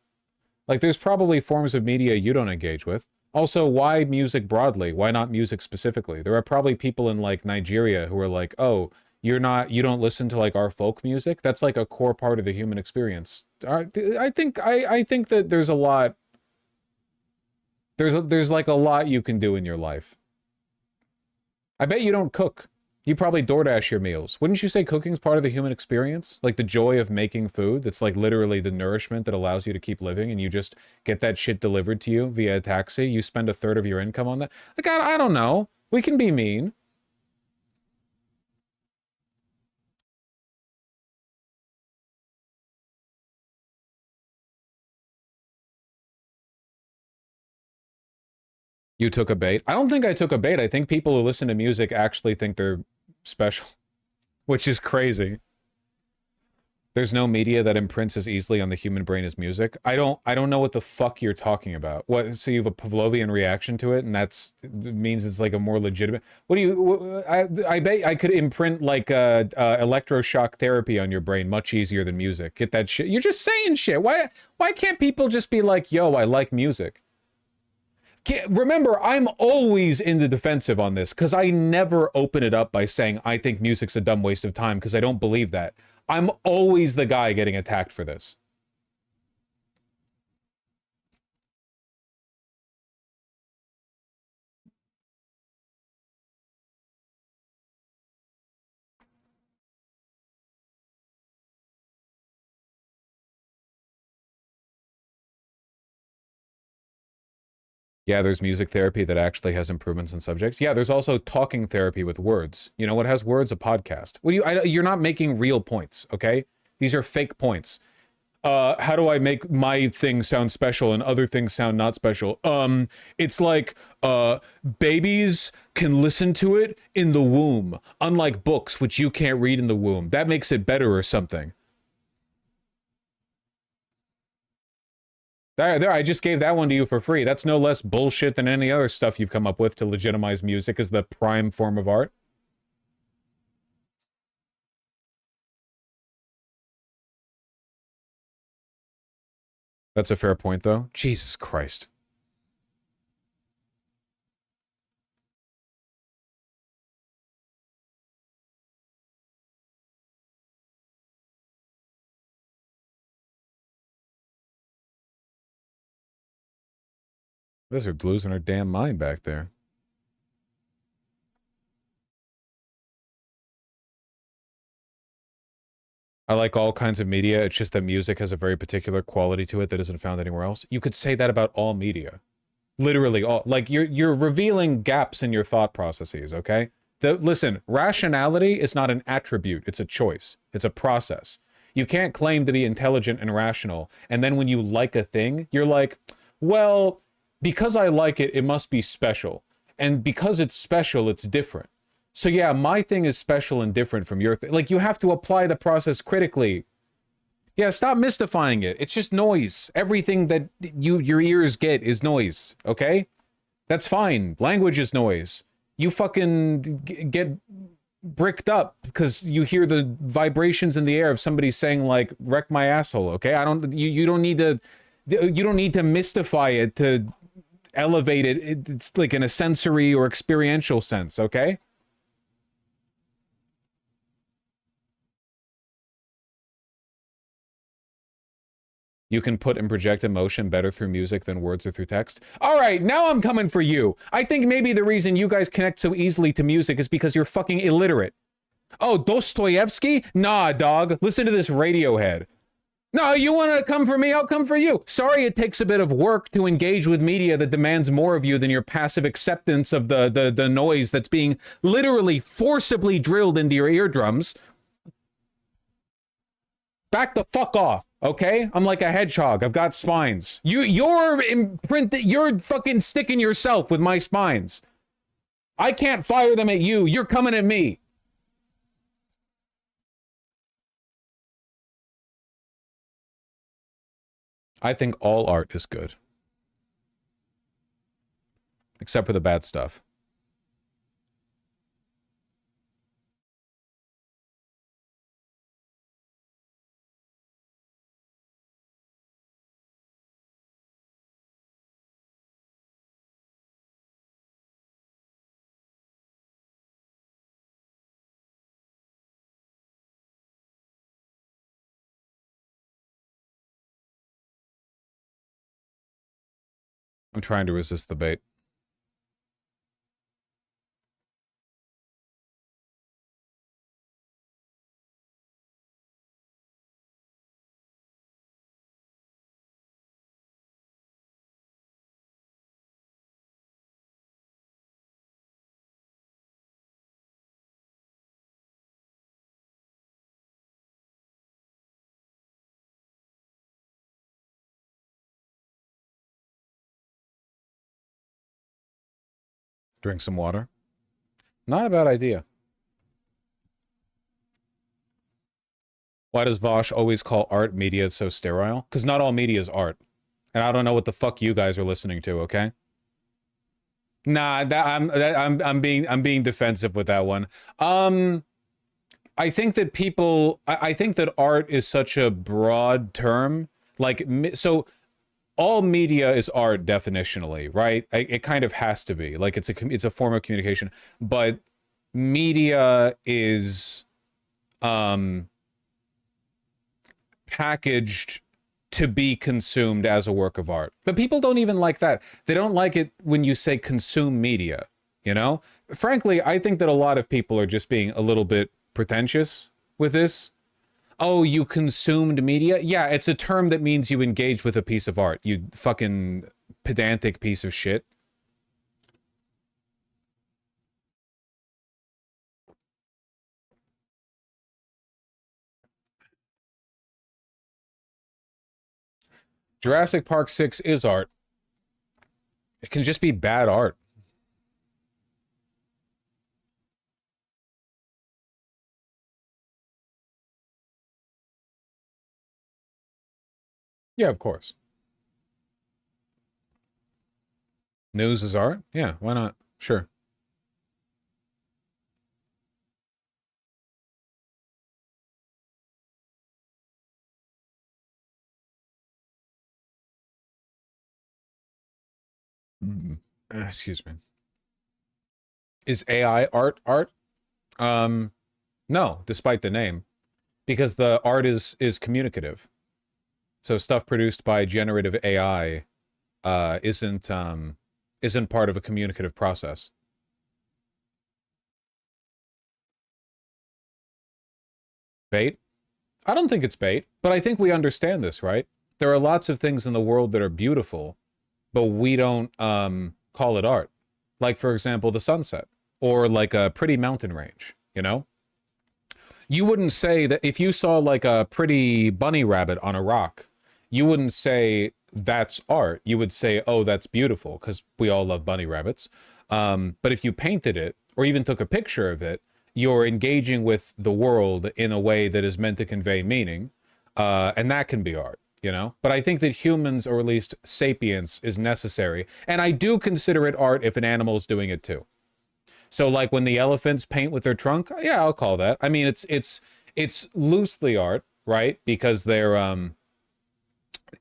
Like, there's probably forms of media you don't engage with. Also, why music broadly? Why not music specifically? There are probably people in, like, Nigeria who are like, oh, you don't listen to, like, our folk music? That's, like, a core part of the human experience. I think that there's a lot... There's like, a lot you can do in your life. I bet you don't cook. You probably DoorDash your meals. Wouldn't you say cooking's part of the human experience? Like the joy of making food that's like literally the nourishment that allows you to keep living, and you just get that shit delivered to you via a taxi. You spend a third of your income on that. Like, I don't know. We can be mean. You took a bait? I don't think I took a bait. I think people who listen to music actually think they're special, which is crazy. There's no media that imprints as easily on the human brain as music. I don't know what the fuck you're talking about. What? So you have a Pavlovian reaction to it, and means it's like a more legitimate. What do you? I bet I could imprint like electroshock therapy on your brain much easier than music. Get that shit? You're just saying shit. Why can't people just be like, yo, I like music? Remember, I'm always in the defensive on this, because I never open it up by saying I think music's a dumb waste of time, because I don't believe that. I'm always the guy getting attacked for this. Yeah, there's music therapy that actually has improvements in subjects. Yeah, there's also talking therapy with words. You know what has words? A podcast. You're not making real points, okay? These are fake points. How do I make my thing sound special and other things sound not special? It's like, babies can listen to it in the womb, unlike books, which you can't read in the womb. That makes it better or something. There, I just gave that one to you for free. That's no less bullshit than any other stuff you've come up with to legitimize music as the prime form of art. That's a fair point, though. Jesus Christ. Those are losing her damn mind back there. I like all kinds of media. It's just that music has a very particular quality to it that isn't found anywhere else. You could say that about all media. Literally all. Like, you're revealing gaps in your thought processes, okay? Listen, rationality is not an attribute. It's a choice. It's a process. You can't claim to be intelligent and rational, and then when you like a thing, you're like, well, because I like it, it must be special. And because it's special, it's different. So yeah, my thing is special and different from your thing. Like, you have to apply the process critically. Yeah, stop mystifying it. It's just noise. Everything that your ears get is noise, okay? That's fine. Language is noise. You fucking get bricked up because you hear the vibrations in the air of somebody saying, like, wreck my asshole, okay? You don't need to mystify it to elevate it. It's like in a sensory or experiential sense, okay? You can put and project emotion better through music than words or through text. All right, now I'm coming for you. I think maybe the reason you guys connect so easily to music is because you're fucking illiterate. Oh, Dostoevsky? Nah, dog. Listen to this Radiohead. No, you want to come for me? I'll come for you. Sorry, it takes a bit of work to engage with media that demands more of you than your passive acceptance of the noise that's being literally forcibly drilled into your eardrums. Back the fuck off, okay? I'm like a hedgehog. I've got spines. You're imprinted. You're fucking sticking yourself with my spines. I can't fire them at you. You're coming at me. I think all art is good. Except for the bad stuff. I'm trying to resist the bait. Drink some water. Not a bad idea. Why does Vosh always call art media so sterile? Because not all media is art. And I don't know what the fuck you guys are listening to, okay? Nah, I'm being defensive with that one. I think that people, I think that art is such a broad term. Like, so all media is art definitionally, right? It kind of has to be. Like, it's a form of communication. But media is packaged to be consumed as a work of art. But people don't even like that. They don't like it when you say consume media, you know? Frankly, I think that a lot of people are just being a little bit pretentious with this. Oh, you consumed media? Yeah, it's a term that means you engage with a piece of art, you fucking pedantic piece of shit. Jurassic Park 6 is art. It can just be bad art. Yeah, of course. News is art? Yeah, why not? Sure. Excuse me. Is AI art? No, despite the name. Because the art is communicative. So stuff produced by generative AI isn't part of a communicative process. Bait? I don't think it's bait, but I think we understand this, right? There are lots of things in the world that are beautiful, but we don't call it art. Like, for example, the sunset, or like a pretty mountain range, you know? You wouldn't say that if you saw like a pretty bunny rabbit on a rock, you wouldn't say that's art. You would say, oh, that's beautiful, because we all love bunny rabbits. But if you painted it, or even took a picture of it, you're engaging with the world in a way that is meant to convey meaning, and that can be art, you know? But I think that humans, or at least sapience, is necessary, and I do consider it art if an animal's doing it too. So like when the elephants paint with their trunk, yeah, I'll call that. I mean, it's loosely art, right? Because they're,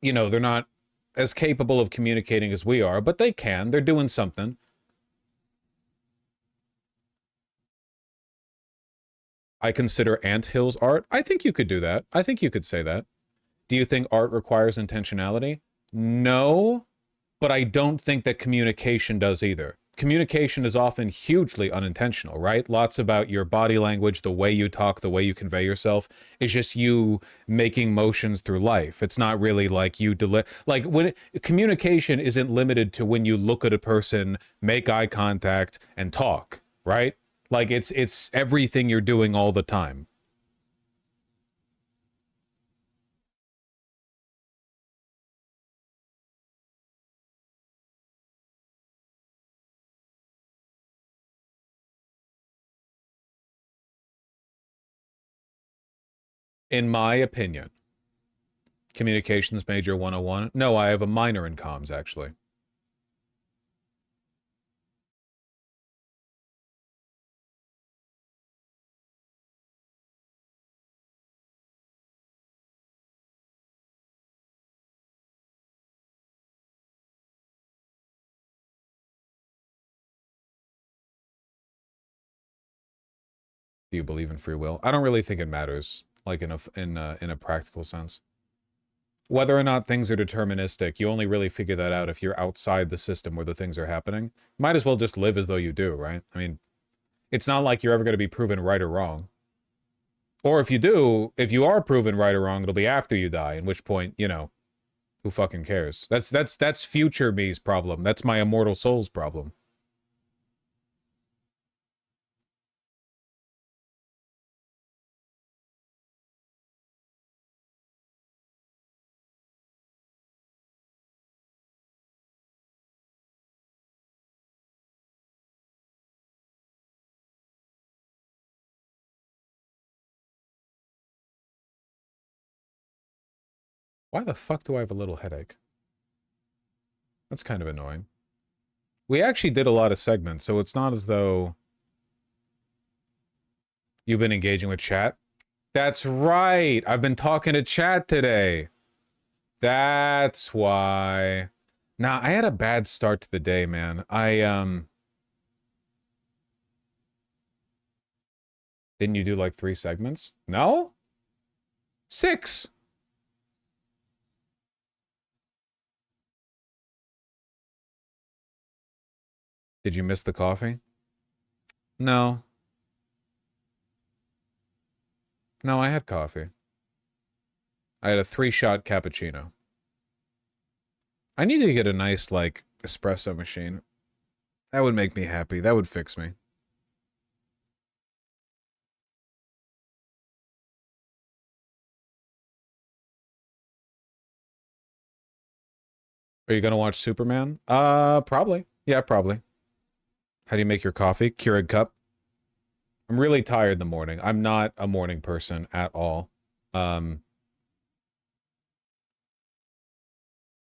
you know, they're not as capable of communicating as we are, but they can. They're doing something. I consider anthills art. I think you could do that. I think you could say that. Do you think art requires intentionality? No, but I don't think that communication does either. Communication is often hugely unintentional, right? Lots about your body language, the way you talk, the way you convey yourself. It's just you making motions through life. It's not really like you like when communication isn't limited to when you look at a person, make eye contact, and talk, right? Like it's everything you're doing all the time. in my opinion. Communications major 101. No, I have a minor in comms, actually. Do you believe in free will? I don't really think it matters, like in a practical sense. Whether or not things are deterministic, you only really figure that out if you're outside the system where the things are happening. Might as well just live as though you do, right? I mean, it's not like you're ever going to be proven right or wrong. Or if you do, if you are proven right or wrong, it'll be after you die, in which point, you know, who fucking cares? That's future me's problem. That's my immortal soul's problem. Why the fuck do I have a little headache? That's kind of annoying. We actually did a lot of segments, so it's not as though you've been engaging with chat. That's right. I've been talking to chat today. That's why. Nah, I had a bad start to the day, man. Didn't you do like 3 segments? No? 6. Did you miss the coffee? No. No, I had coffee. I had a 3-shot cappuccino. I need to get a nice, like, espresso machine. That would make me happy. That would fix me. Are you gonna watch Superman? Probably. Yeah, probably. How do you make your coffee? Keurig cup. I'm really tired in the morning. I'm not a morning person at all.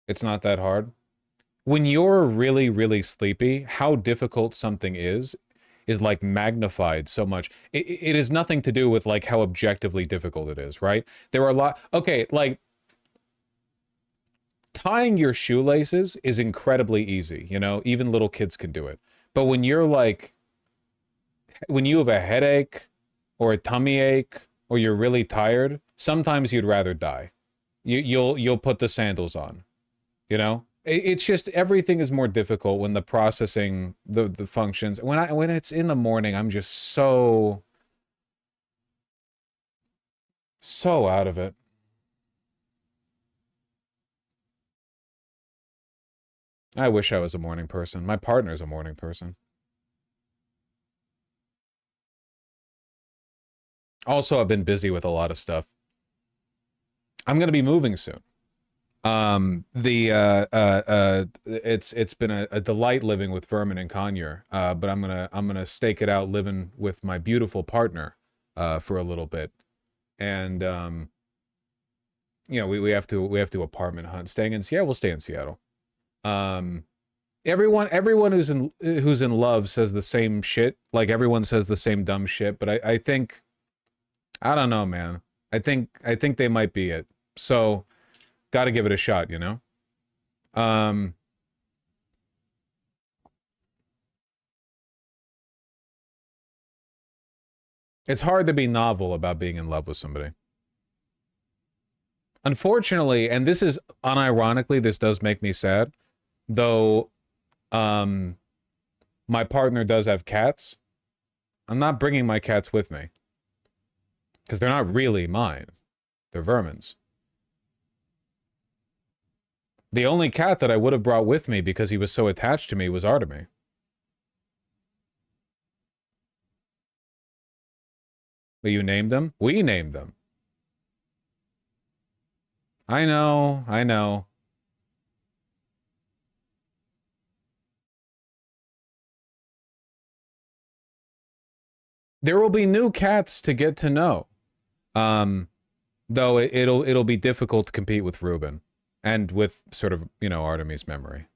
It's not that hard. When you're really, really sleepy, how difficult something is like magnified so much. It has nothing to do with like how objectively difficult it is, right? There are a lot. Okay, like tying your shoelaces is incredibly easy, you know? Even little kids can do it. But when you're like, when you have a headache or a tummy ache or you're really tired, sometimes you'd rather die. You'll put the sandals on, you know? It's just everything is more difficult when the processing the functions. When it's in the morning, I'm just so out of it. I wish I was a morning person. My partner's a morning person. Also, I've been busy with a lot of stuff. I'm going to be moving soon. It's been a delight living with Vermin and Conyer, but I'm gonna stake it out living with my beautiful partner for a little bit, and you know, we have to apartment hunt. Staying in Seattle, we'll stay in Seattle. Everyone who's in love says the same shit. Like everyone says the same dumb shit, but I think, I don't know, man. I think they might be it. So got to give it a shot, you know? It's hard to be novel about being in love with somebody. Unfortunately, and this is unironically, this does make me sad, though my partner does have cats. I'm not bringing my cats with me. Because they're not really mine. They're Vermin's. The only cat that I would have brought with me because he was so attached to me was Artemy. But you named them? We named them. I know, I know. There will be new cats to get to know. Though it'll be difficult to compete with Ruben and with sort of, you know, Artemis memory.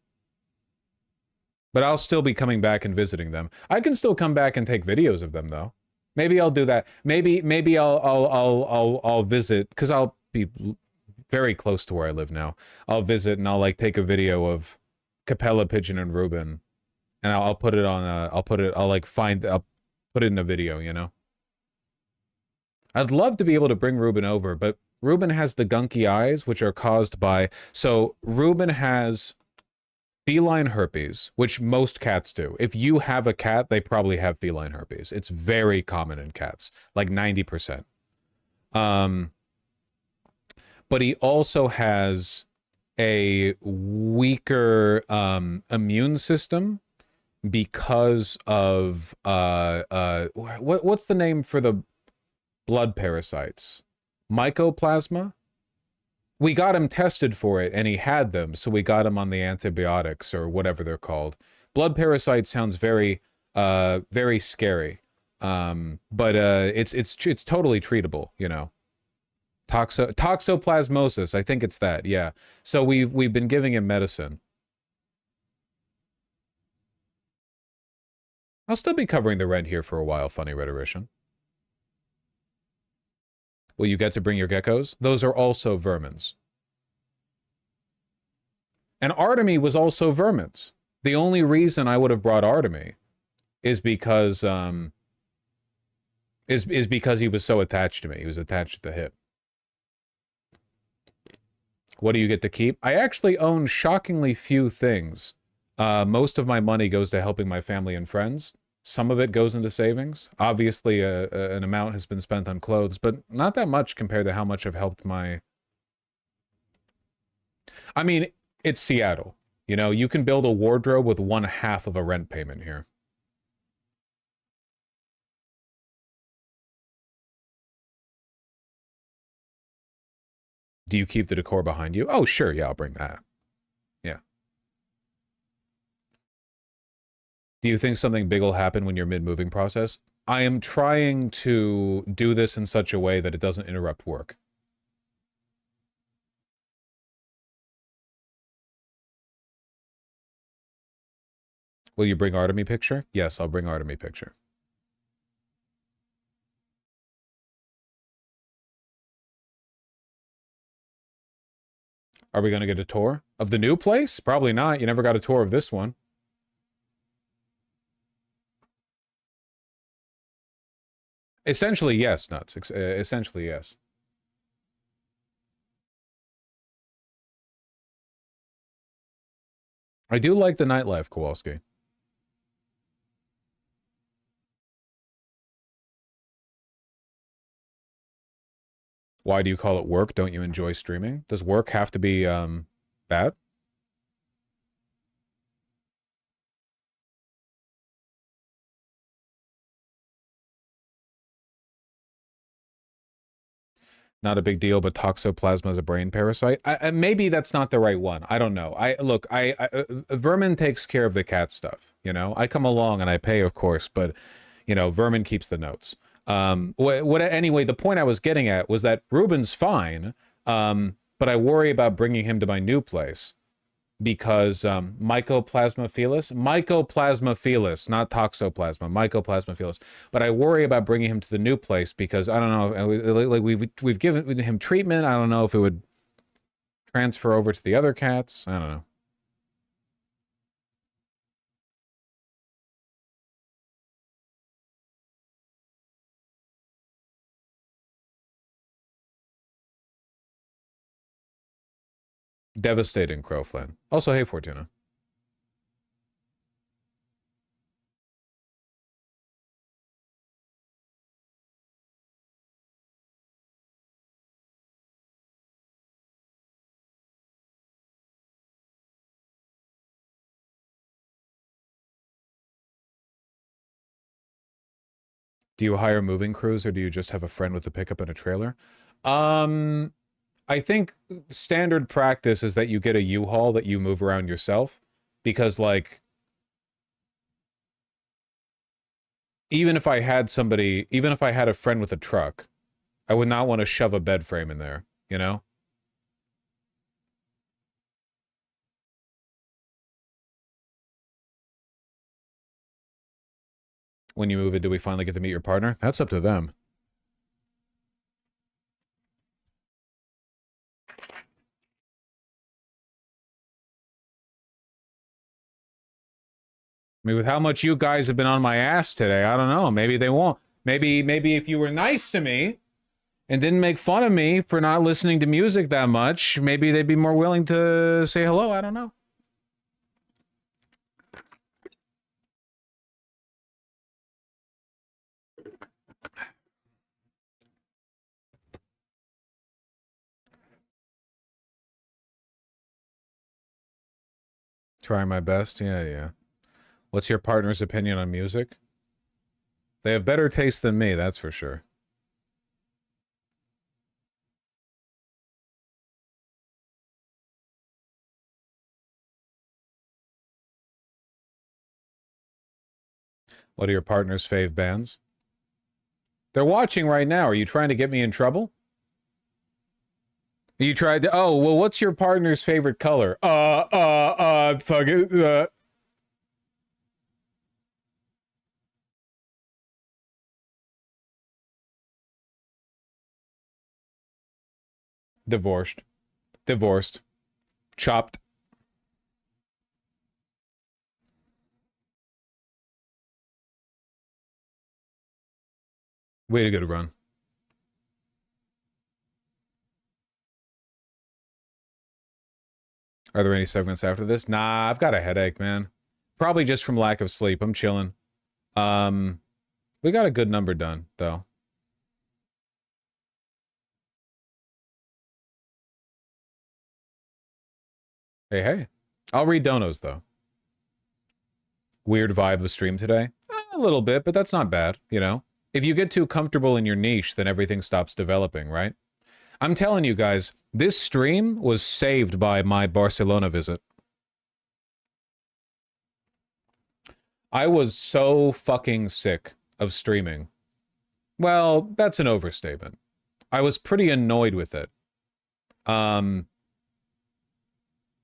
But I'll still be coming back and visiting them. I can still come back and take videos of them though. Maybe I'll do that. Maybe I'll visit, because I'll be very close to where I live now. I'll visit and I'll like take a video of Capella, Pigeon, and Ruben, and I'll put it on. I'll put it in a video. You know. I'd love to be able to bring Ruben over, but Ruben has the gunky eyes, which are caused by. So Ruben has feline herpes, which most cats do. If you have a cat, they probably have feline herpes. It's very common in cats, like 90%. But he also has a weaker immune system because of what's the name for the blood parasites? Mycoplasma? We got him tested for it and he had them, so we got him on the antibiotics or whatever they're called. Blood parasite sounds very very scary. But it's totally treatable, you know. Toxoplasmosis, I think it's that, yeah. So we've been giving him medicine. I'll still be covering the rent here for a while, funny rhetorician. Will you get to bring your geckos? Those are also vermins. And Artemy was also vermins. The only reason I would have brought Artemy is because because he was so attached to me. He was attached at the hip. What do you get to keep? I actually own shockingly few things. Most of my money goes to helping my family and friends. Some of it goes into savings. Obviously, an amount has been spent on clothes, but not that much compared to how much I've helped my... I mean, it's Seattle. You know, you can build a wardrobe with 1/2 of a rent payment here. Do you keep the decor behind you? Oh, sure. Yeah, I'll bring that. Yeah. Do you think something big will happen when you're mid-moving process? I am trying to do this in such a way that it doesn't interrupt work. Will you bring Artemy picture? Yes, I'll bring Artemy picture. Are we going to get a tour of the new place? Probably not. You never got a tour of this one. Essentially, yes, Nuts. Essentially, yes. I do like the nightlife, Kowalski. Why do you call it work? Don't you enjoy streaming? Does work have to be bad? Not a big deal, but toxoplasma is a brain parasite. Maybe that's not the right one. I don't know. Look, Vermin takes care of the cat stuff. You know, I come along and I pay, of course, but you know, Vermin keeps the notes. Anyway, the point I was getting at was that Ruben's fine, but I worry about bringing him to my new place because Mycoplasma felis, not toxoplasma, Mycoplasma felis. But I worry about bringing him to the new place because I don't know, like we've given him treatment. I don't know if it would transfer over to the other cats. I don't know. Devastating, Crowflin. Also, hey, Fortuna. Do you hire moving crews or do you just have a friend with a pickup and a trailer? I think standard practice is that you get a U-Haul that you move around yourself because, like, even if I had a friend with a truck, I would not want to shove a bed frame in there, you know? When you move it, do we finally get to meet your partner? That's up to them. I mean, with how much you guys have been on my ass today, I don't know. Maybe they won't. Maybe if you were nice to me and didn't make fun of me for not listening to music that much, maybe they'd be more willing to say hello. I don't know. Trying my best. Yeah. What's your partner's opinion on music? They have better taste than me, that's for sure. What are your partner's fave bands? They're watching right now. Are you trying to get me in trouble? You tried to... Oh, well, what's your partner's favorite color? Fuck it. Divorced. Chopped. Way to go to run. Are there any segments after this? Nah, I've got a headache, man. Probably just from lack of sleep. I'm chilling. We got a good number done, though. Hey. I'll read donos, though. Weird vibe of stream today? A little bit, but that's not bad, you know? If you get too comfortable in your niche, then everything stops developing, right? I'm telling you guys, this stream was saved by my Barcelona visit. I was so fucking sick of streaming. Well, that's an overstatement. I was pretty annoyed with it.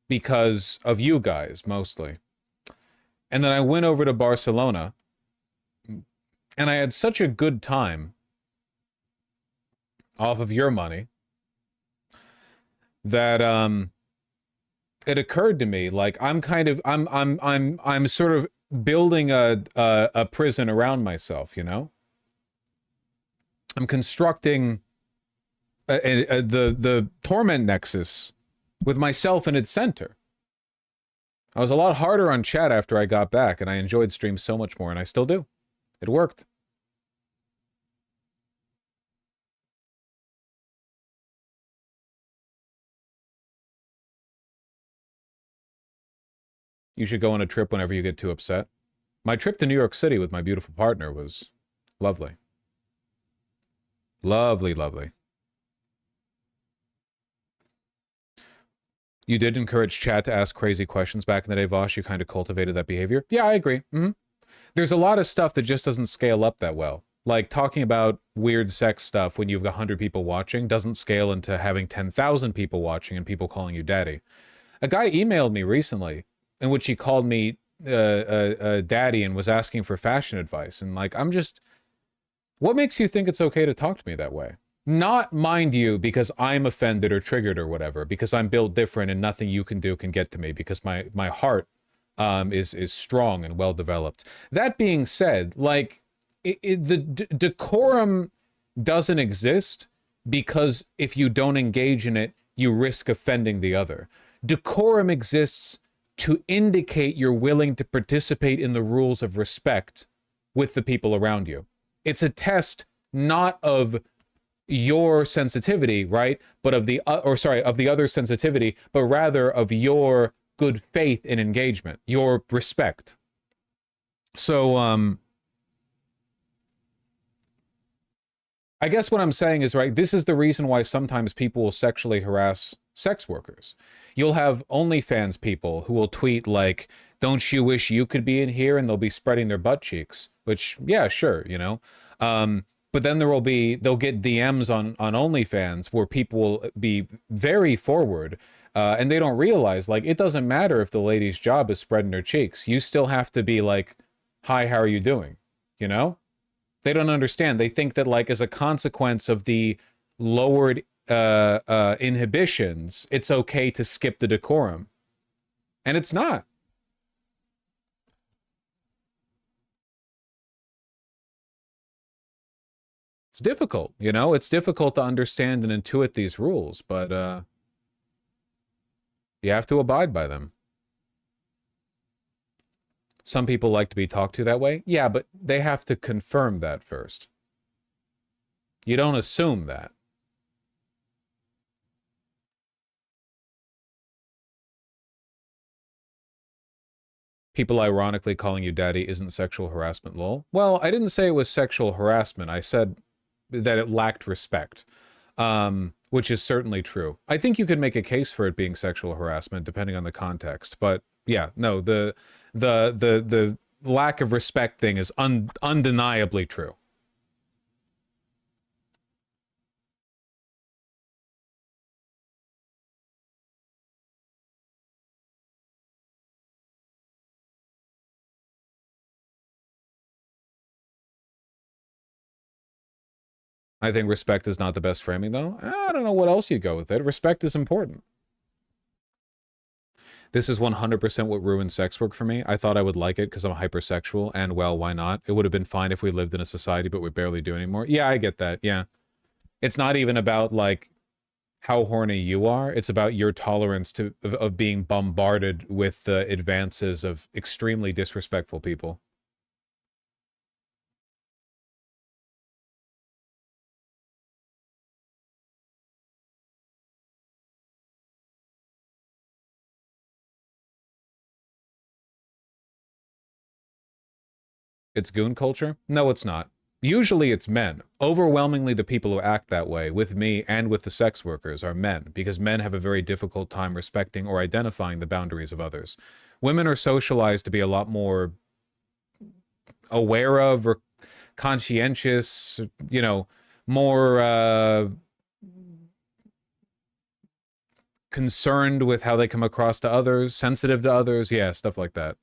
Because of you guys, mostly. And then I went over to Barcelona, and I had such a good time off of your money that it occurred to me, like, I'm sort of building a prison around myself, you know? I'm constructing the torment nexus with myself in its center. I was a lot harder on chat after I got back, and I enjoyed streams so much more, and I still do. It worked. You should go on a trip whenever you get too upset. My trip to New York City with my beautiful partner was lovely. Lovely. You did encourage chat to ask crazy questions back in the day, Vosh. You kind of cultivated that behavior. Yeah, I agree. There's a lot of stuff that just doesn't scale up that well. Like talking about weird sex stuff when you've got 100 people watching doesn't scale into having 10,000 people watching and people calling you daddy. A guy emailed me recently in which he called me daddy and was asking for fashion advice. And like, I'm just... What makes you think it's okay to talk to me that way? Not, mind you, because I'm offended or triggered or whatever, because I'm built different and nothing you can do can get to me, because my heart is strong and well developed. That being said, like, the decorum doesn't exist because if you don't engage in it, you risk offending the other. Decorum exists to indicate you're willing to participate in the rules of respect with the people around you. It's a test not of your sensitivity, right? But of the of the other sensitivity, but rather of your good faith in engagement, your respect. So I guess what I'm saying is, right, this is the reason why sometimes people will sexually harass sex workers. You'll have OnlyFans people who will tweet like, "Don't you wish you could be in here?" and they'll be spreading their butt cheeks, which, yeah, sure, you know. But then they'll get DMs on OnlyFans where people will be very forward, and they don't realize, like, it doesn't matter if the lady's job is spreading her cheeks. You still have to be like, hi, how are you doing? You know? They don't understand. They think that, like, as a consequence of the lowered inhibitions, it's okay to skip the decorum. And it's not. It's difficult, you know? It's difficult to understand and intuit these rules, but you have to abide by them. Some people like to be talked to that way. Yeah, but they have to confirm that first. You don't assume that. People ironically calling you daddy isn't sexual harassment, lol. Well, I didn't say it was sexual harassment. I said that it lacked respect, which is certainly true. I think you could make a case for it being sexual harassment depending on the context. But yeah, no, the lack of respect thing is undeniably true. I think respect is not the best framing, though. I don't know what else you go with it. Respect is important. This is 100% what ruined sex work for me. I thought I would like it because I'm hypersexual, and, well, why not? It would have been fine if we lived in a society, but we barely do anymore. Yeah, I get that, yeah. It's not even about, like, how horny you are. It's about your tolerance of being bombarded with the advances of extremely disrespectful people. It's goon culture? No, it's not. Usually it's men. Overwhelmingly, the people who act that way, with me and with the sex workers, are men, because men have a very difficult time respecting or identifying the boundaries of others. Women are socialized to be a lot more aware of or conscientious, you know, more concerned with how they come across to others, sensitive to others, yeah, stuff like that.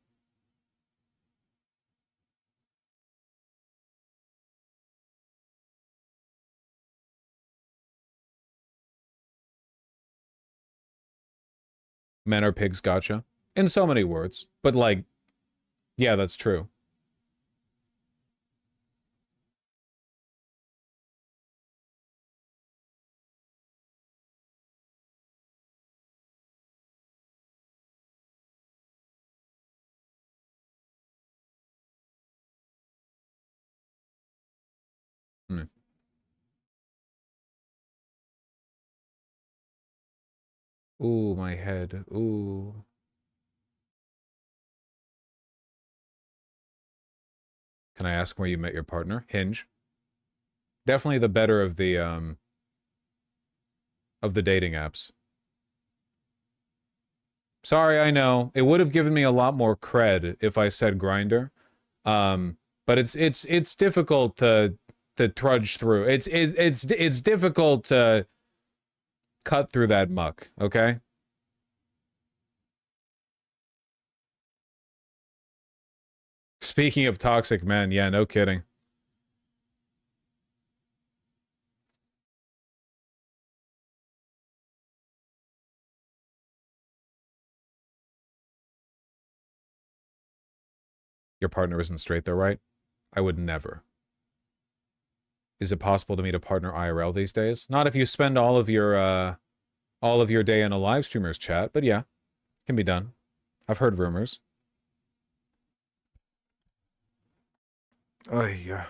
Men are pigs, gotcha. In so many words. But, like, yeah, that's true. Ooh, my head. Ooh. Can I ask where you met your partner? Hinge. Definitely the better of the dating apps. Sorry, I know. It would have given me a lot more cred if I said Grindr. But it's difficult to trudge through. It's difficult to cut through that muck, okay? Speaking of toxic men, yeah, no kidding. Your partner isn't straight though, right? I would never. Is it possible to meet a partner IRL these days? Not if you spend all of your day in a live streamer's chat, but yeah, can be done. I've heard rumors. Oh yeah.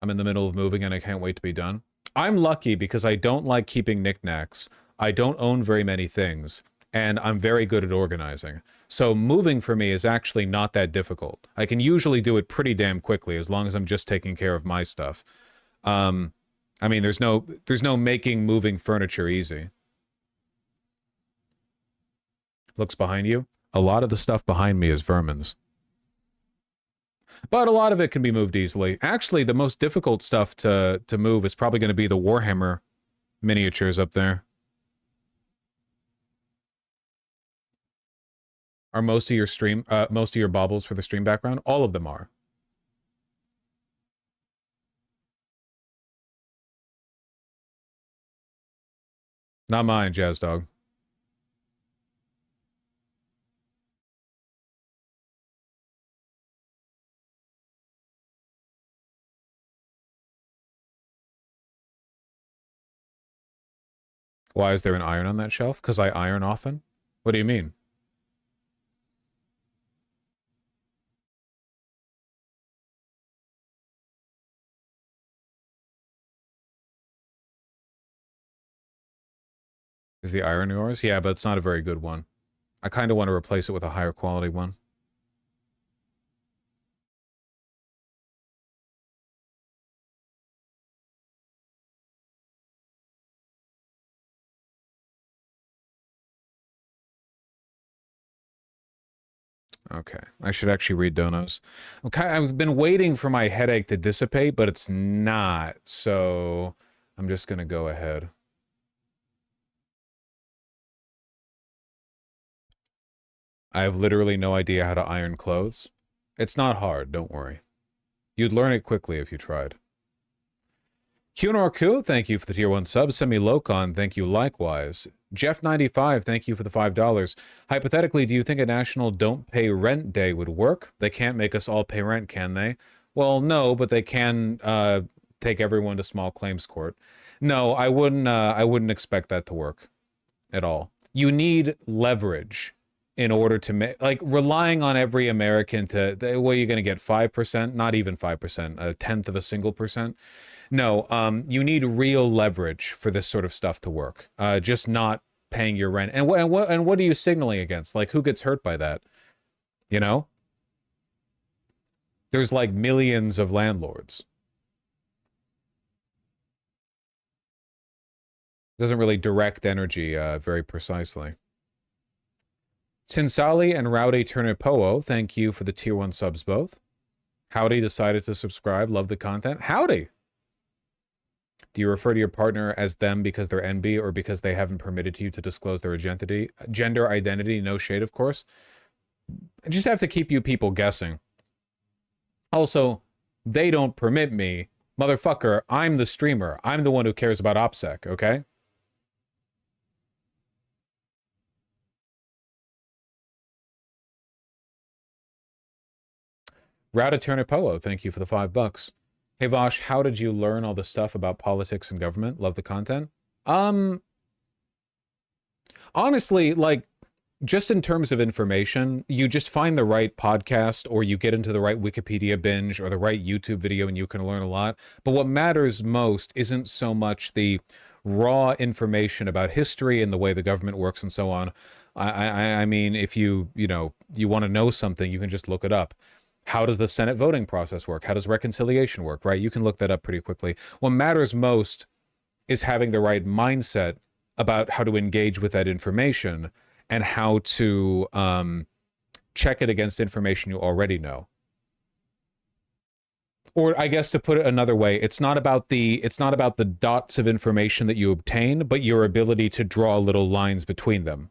I'm in the middle of moving and I can't wait to be done. I'm lucky because I don't like keeping knickknacks. I don't own very many things, and I'm very good at organizing. So moving for me is actually not that difficult. I can usually do it pretty damn quickly as long as I'm just taking care of my stuff. I mean, there's no making moving furniture easy. looks behind you. A lot of the stuff behind me is vermin's. But a lot of it can be moved easily. Actually, the most difficult stuff to move is probably going to be the Warhammer miniatures up there. Are most of your baubles for the stream background? All of them are. Not mine, Jazz Dog. Why is there an iron on that shelf? Because I iron often? What do you mean? Is the iron yours? Yeah, but it's not a very good one. I kind of want to replace it with a higher quality one. Okay, I should actually read donos. I've been waiting for my headache to dissipate, but it's not, so I'm just going to go ahead. I have literally no idea how to iron clothes. It's not hard, don't worry. You'd learn it quickly if you tried. Qnorku, thank you for the tier 1 sub. Semi-Locon, thank you likewise. Jeff95, thank you for the $5. Hypothetically, do you think a national don't pay rent day would work? They can't make us all pay rent, can they? Well, no, but they can take everyone to small claims court. No, I wouldn't expect that to work at all. You need leverage in order to make, like, relying on every American to, what are you going to get, 5%? Not even 5%, a tenth of a single percent? No, you need real leverage for this sort of stuff to work. Just not paying your rent. And what are you signaling against? Like, who gets hurt by that? You know? There's like millions of landlords. Doesn't really direct energy very precisely. Sinsali and Rowdy Turnipoo, thank you for the tier 1 subs both. Howdy decided to subscribe. Love the content. Howdy! Do you refer to your partner as them because they're NB or because they haven't permitted you to disclose their gender identity? No shade, of course. I just have to keep you people guessing. Also, they don't permit me. Motherfucker, I'm the streamer. I'm the one who cares about OPSEC, okay? Rowdy Turnipoo, thank you for the $5. Hey Vosh, how did you learn all the stuff about politics and government? Love the content. Honestly, like, just in terms of information, you just find the right podcast or you get into the right Wikipedia binge or the right YouTube video and you can learn a lot. But what matters most isn't so much the raw information about history and the way the government works and so on. I mean, if you want to know something, you can just look it up. How does the Senate voting process work? How does reconciliation work, right? You can look that up pretty quickly. What matters most is having the right mindset about how to engage with that information and how to check it against information you already know. Or I guess to put it another way, it's not about the dots of information that you obtain, but your ability to draw little lines between them.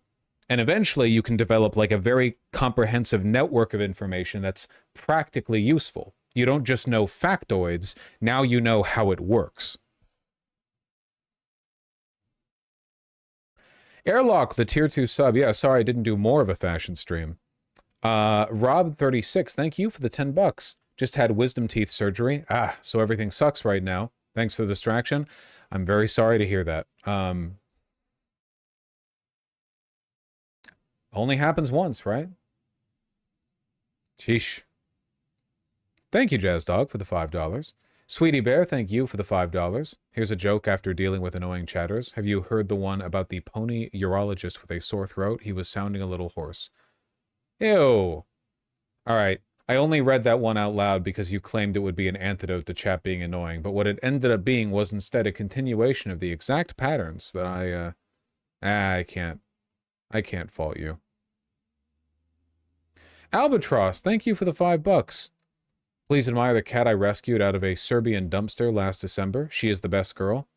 And eventually you can develop like a very comprehensive network of information that's practically useful. You don't just know factoids, now you know how it works. Airlock, the tier 2 sub. Yeah, sorry I didn't do more of a fashion stream. Rob36, thank you for the $10. Just had wisdom teeth surgery. So everything sucks right now. Thanks for the distraction. I'm very sorry to hear that. Only happens once, right? Sheesh. Thank you, Jazz Dog, for the $5. Sweetie Bear, thank you for the $5. Here's a joke after dealing with annoying chatters. Have you heard the one about the pony urologist with a sore throat? He was sounding a little hoarse. Ew. All right. I only read that one out loud because you claimed it would be an antidote to chat being annoying, but what it ended up being was instead a continuation of the exact patterns that I can't fault you. Albatross, thank you for the $5. Please admire the cat I rescued out of a Serbian dumpster last December. She is the best girl.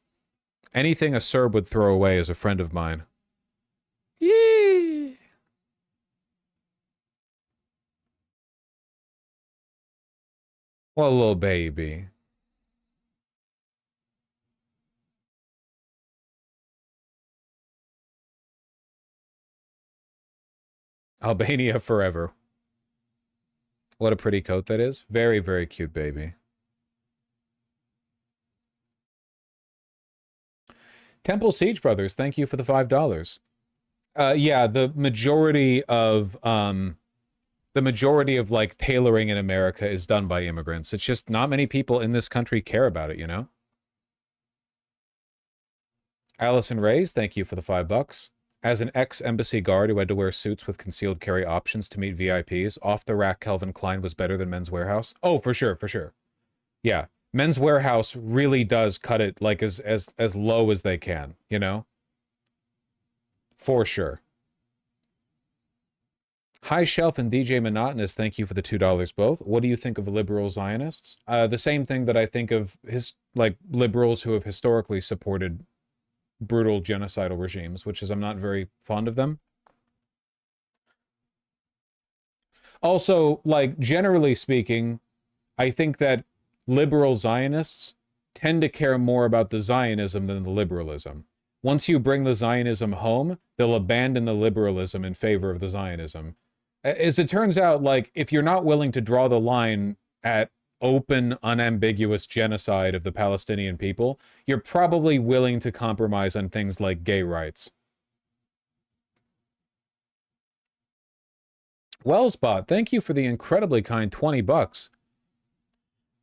Anything a Serb would throw away is a friend of mine. Yee! What a little baby. Albania forever. What a pretty coat that is. Very, very cute baby. Temple Siege Brothers, thank you for the $5. Yeah, the majority of like tailoring in America is done by immigrants. It's just not many people in this country care about it, you know? Allison Reyes, thank you for the $5. As an ex-embassy guard who had to wear suits with concealed carry options to meet VIPs, off-the-rack Calvin Klein was better than Men's Warehouse. Oh, for sure, for sure. Yeah, Men's Warehouse really does cut it like as low as they can, you know? For sure. High Shelf and DJ Monotonous, thank you for the $2 both. What do you think of liberal Zionists? The same thing that I think of like liberals who have historically supported brutal genocidal regimes, which is I'm not very fond of them. Also, like, generally speaking, I think that liberal Zionists tend to care more about the Zionism than the liberalism. Once you bring the Zionism home, they'll abandon the liberalism in favor of the Zionism. As it turns out, like, if you're not willing to draw the line at open, unambiguous genocide of the Palestinian people, you're probably willing to compromise on things like gay rights. Wellspot, thank you for the incredibly kind $20.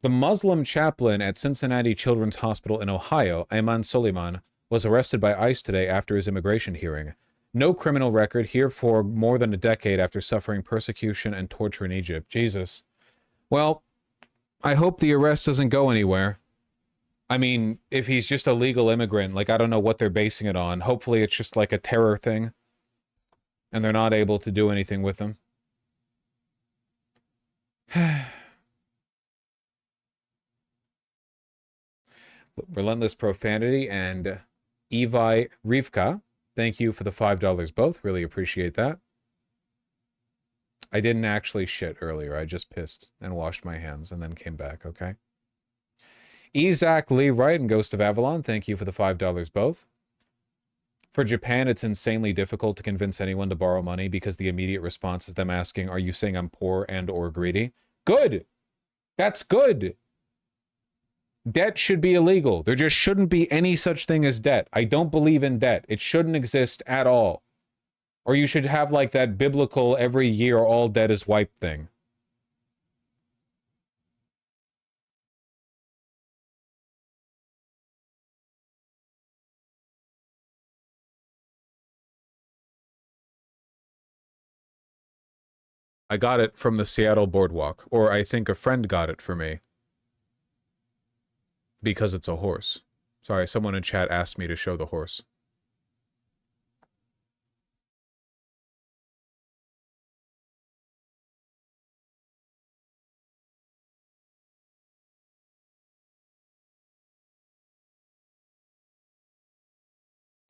The Muslim chaplain at Cincinnati Children's Hospital in Ohio, Ayman Soliman, was arrested by ICE today after his immigration hearing. No criminal record, here for more than a decade after suffering persecution and torture in Egypt. Jesus. Well, I hope the arrest doesn't go anywhere. I mean, if he's just a legal immigrant, like, I don't know what they're basing it on. Hopefully it's just like a terror thing, and they're not able to do anything with him. Relentless Profanity and Evi Rivka, thank you for the $5 both. Really appreciate that. I didn't actually shit earlier. I just pissed and washed my hands and then came back, okay? Isaac Lee Wright and Ghost of Avalon, thank you for the $5 both. For Japan, it's insanely difficult to convince anyone to borrow money because the immediate response is them asking, are you saying I'm poor and or greedy? Good! That's good! Debt should be illegal. There just shouldn't be any such thing as debt. I don't believe in debt. It shouldn't exist at all. Or you should have like that biblical every year all debt is wiped thing. I got it from the Seattle Boardwalk, or I think a friend got it for me. Because it's a horse. Sorry, someone in chat asked me to show the horse.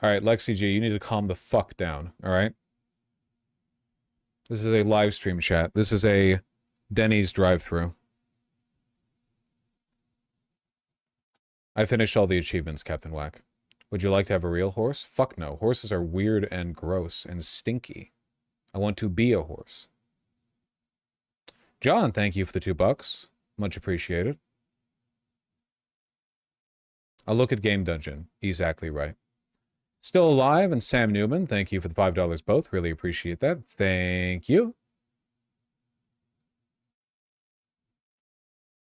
All right, Lexi G, you need to calm the fuck down, all right? This is a live stream chat. This is a Denny's drive-thru. I finished all the achievements, Captain Whack. Would you like to have a real horse? Fuck no. Horses are weird and gross and stinky. I want to be a horse. John, thank you for the $2. Much appreciated. I'll look at Game Dungeon. Exactly right. Still Alive and Sam Newman, thank you for the $5 both. Really appreciate that. Thank you.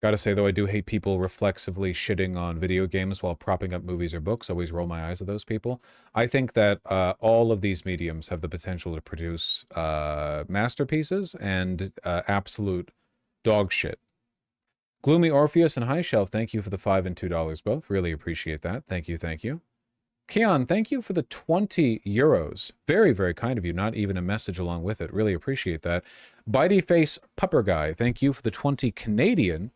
Gotta say, though, I do hate people reflexively shitting on video games while propping up movies or books. Always roll my eyes at those people. I think that all of these mediums have the potential to produce masterpieces and absolute dog shit. Gloomy Orpheus and High Shelf, thank you for the $5 and $2 both. Really appreciate that. Thank you, thank you. Keon, thank you for the 20 euros. Very, very kind of you. Not even a message along with it. Really appreciate that. Bitey Face Pupper Guy, thank you for the 20 Canadian.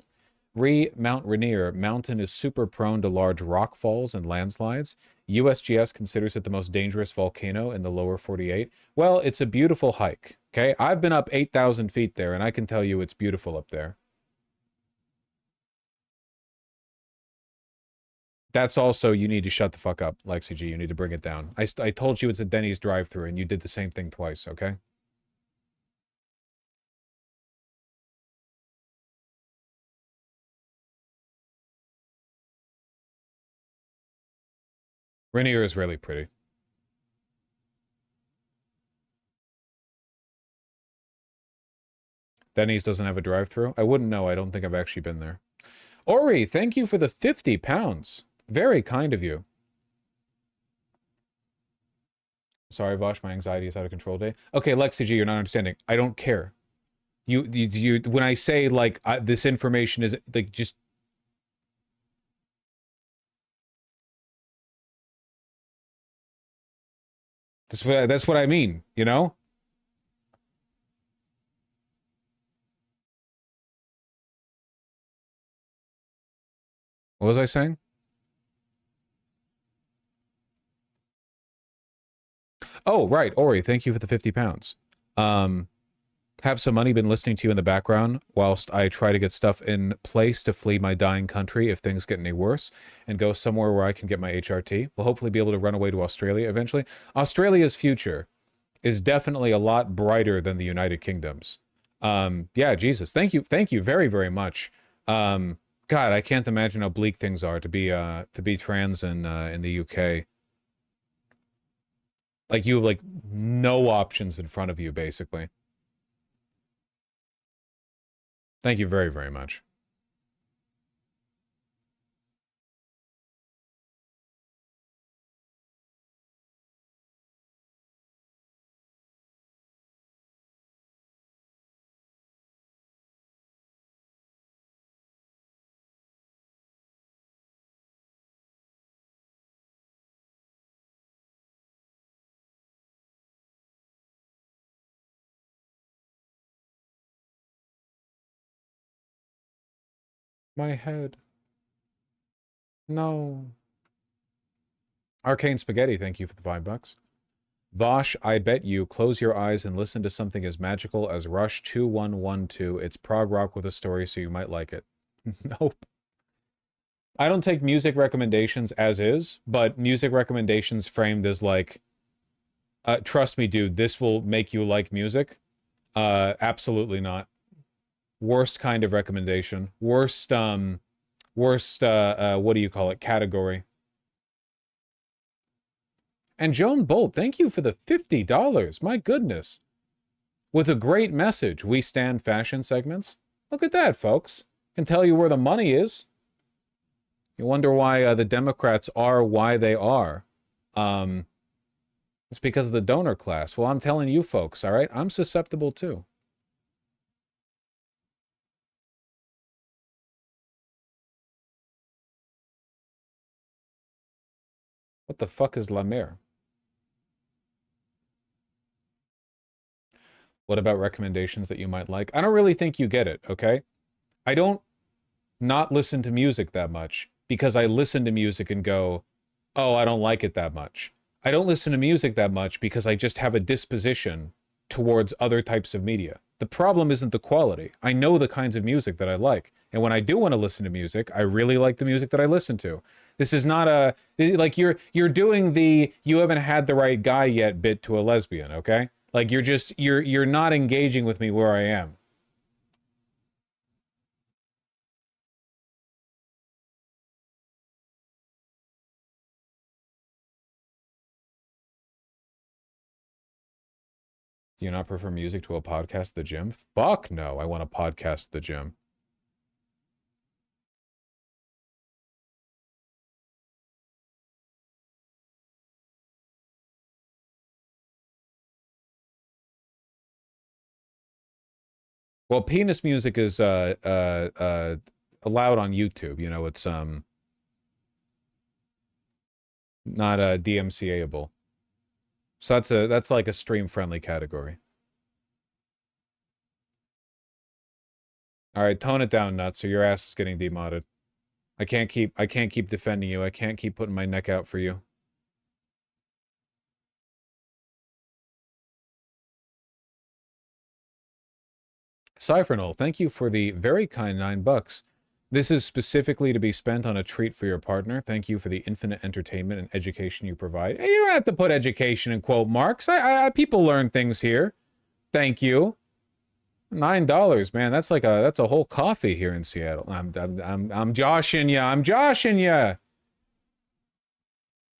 Mount Rainier mountain is super prone to large rock falls and landslides. USGS considers it the most dangerous volcano in the lower 48. Well, it's a beautiful hike, okay? I've been up 8,000 feet there, and I can tell you it's beautiful up there. That's also, you need to shut the fuck up, Lexi G. You need to bring it down. I told you it's a Denny's drive-thru, and you did the same thing twice, okay? Rainier is really pretty. Denny's doesn't have a drive-thru? I wouldn't know. I don't think I've actually been there. Ori, thank you for the 50 pounds. Very kind of you. Sorry, Vosh, my anxiety is out of control today. Okay, Lexi G, you're not understanding. I don't care. You when I say, like, this information is, like, just... That's what I mean, you know? What was I saying? Oh, right. Ori, thank you for the 50 pounds. Have some money, been listening to you in the background whilst I try to get stuff in place to flee my dying country if things get any worse and go somewhere where I can get my HRT. We'll hopefully be able to run away to Australia eventually. Australia's future is definitely a lot brighter than the United Kingdom's. Yeah, Jesus. Thank you very, very much. God, I can't imagine how bleak things are to be trans in the UK. Like, you have, like, no options in front of you, basically. Thank you very, very much. My head. No. Arcane Spaghetti, thank you for the $5. Vosh, I bet you, close your eyes and listen to something as magical as Rush 2112. It's prog rock with a story, so you might like it. Nope. I don't take music recommendations as is, but music recommendations framed as like, trust me, dude, this will make you like music. Absolutely not. Worst kind of recommendation. Worst, what do you call it? Category. And Joan Bolt, thank you for the $50. My goodness. With a great message. We stand fashion segments. Look at that, folks. Can tell you where the money is. You wonder why the Democrats are why they are. It's because of the donor class. Well, I'm telling you folks, all right? I'm susceptible too. What the fuck is La Mer? What about recommendations that you might like? I don't really think you get it, okay? I don't not listen to music that much because I listen to music and go, oh, I don't like it that much. I don't listen to music that much because I just have a disposition towards other types of media. The problem isn't the quality. I know the kinds of music that I like. And when I do want to listen to music, I really like the music that I listen to. This is not a, like, you're doing the you haven't had the right guy yet bit to a lesbian, okay? Like, you're not engaging with me where I am. Do you not prefer music to a podcast at the gym? Fuck no, I want a podcast at the gym. Well, penis music is allowed on YouTube. You know, it's not DMCA-able. So that's like a stream-friendly category. All right, tone it down, nuts, or your ass is getting demodded. I can't keep defending you. I can't keep putting my neck out for you. Cyphernal, thank you for the very kind $9. This is specifically to be spent on a treat for your partner. Thank you for the infinite entertainment and education you provide. Hey, you don't have to put education in quote marks. People learn things here. Thank you. $9, man. That's a whole coffee here in Seattle. I'm joshing ya. I'm joshing ya.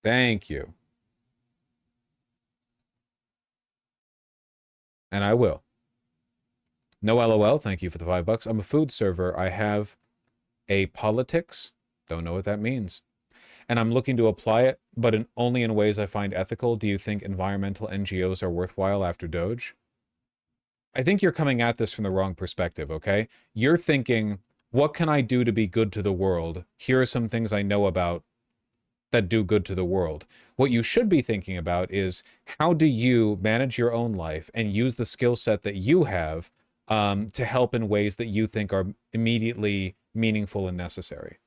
Thank you. And I will. No LOL, thank you for the $5. I'm a food server. I have a politics. Don't know what that means. And I'm looking to apply it, but only in ways I find ethical. Do you think environmental NGOs are worthwhile after Doge? I think you're coming at this from the wrong perspective, okay? You're thinking, what can I do to be good to the world? Here are some things I know about that do good to the world. What you should be thinking about is, how do you manage your own life and use the skill set that you have to help in ways that you think are immediately meaningful and necessary?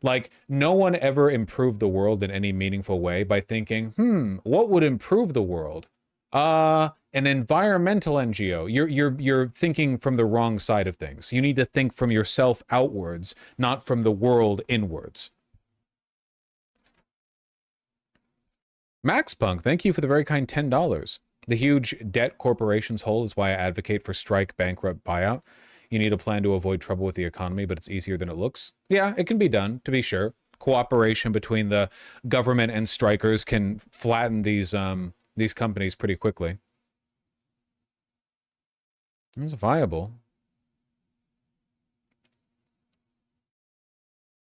Like, no one ever improved the world in any meaningful way by thinking, what would improve the world? An environmental NGO. You're thinking from the wrong side of things. You need to think from yourself outwards, not from the world inwards. Max Punk, thank you for the very kind $10. The huge debt corporations hold is why I advocate for strike, bankrupt, buyout. You need a plan to avoid trouble with the economy, but it's easier than it looks. Yeah, it can be done, to be sure. Cooperation between the government and strikers can flatten these companies pretty quickly. It's viable.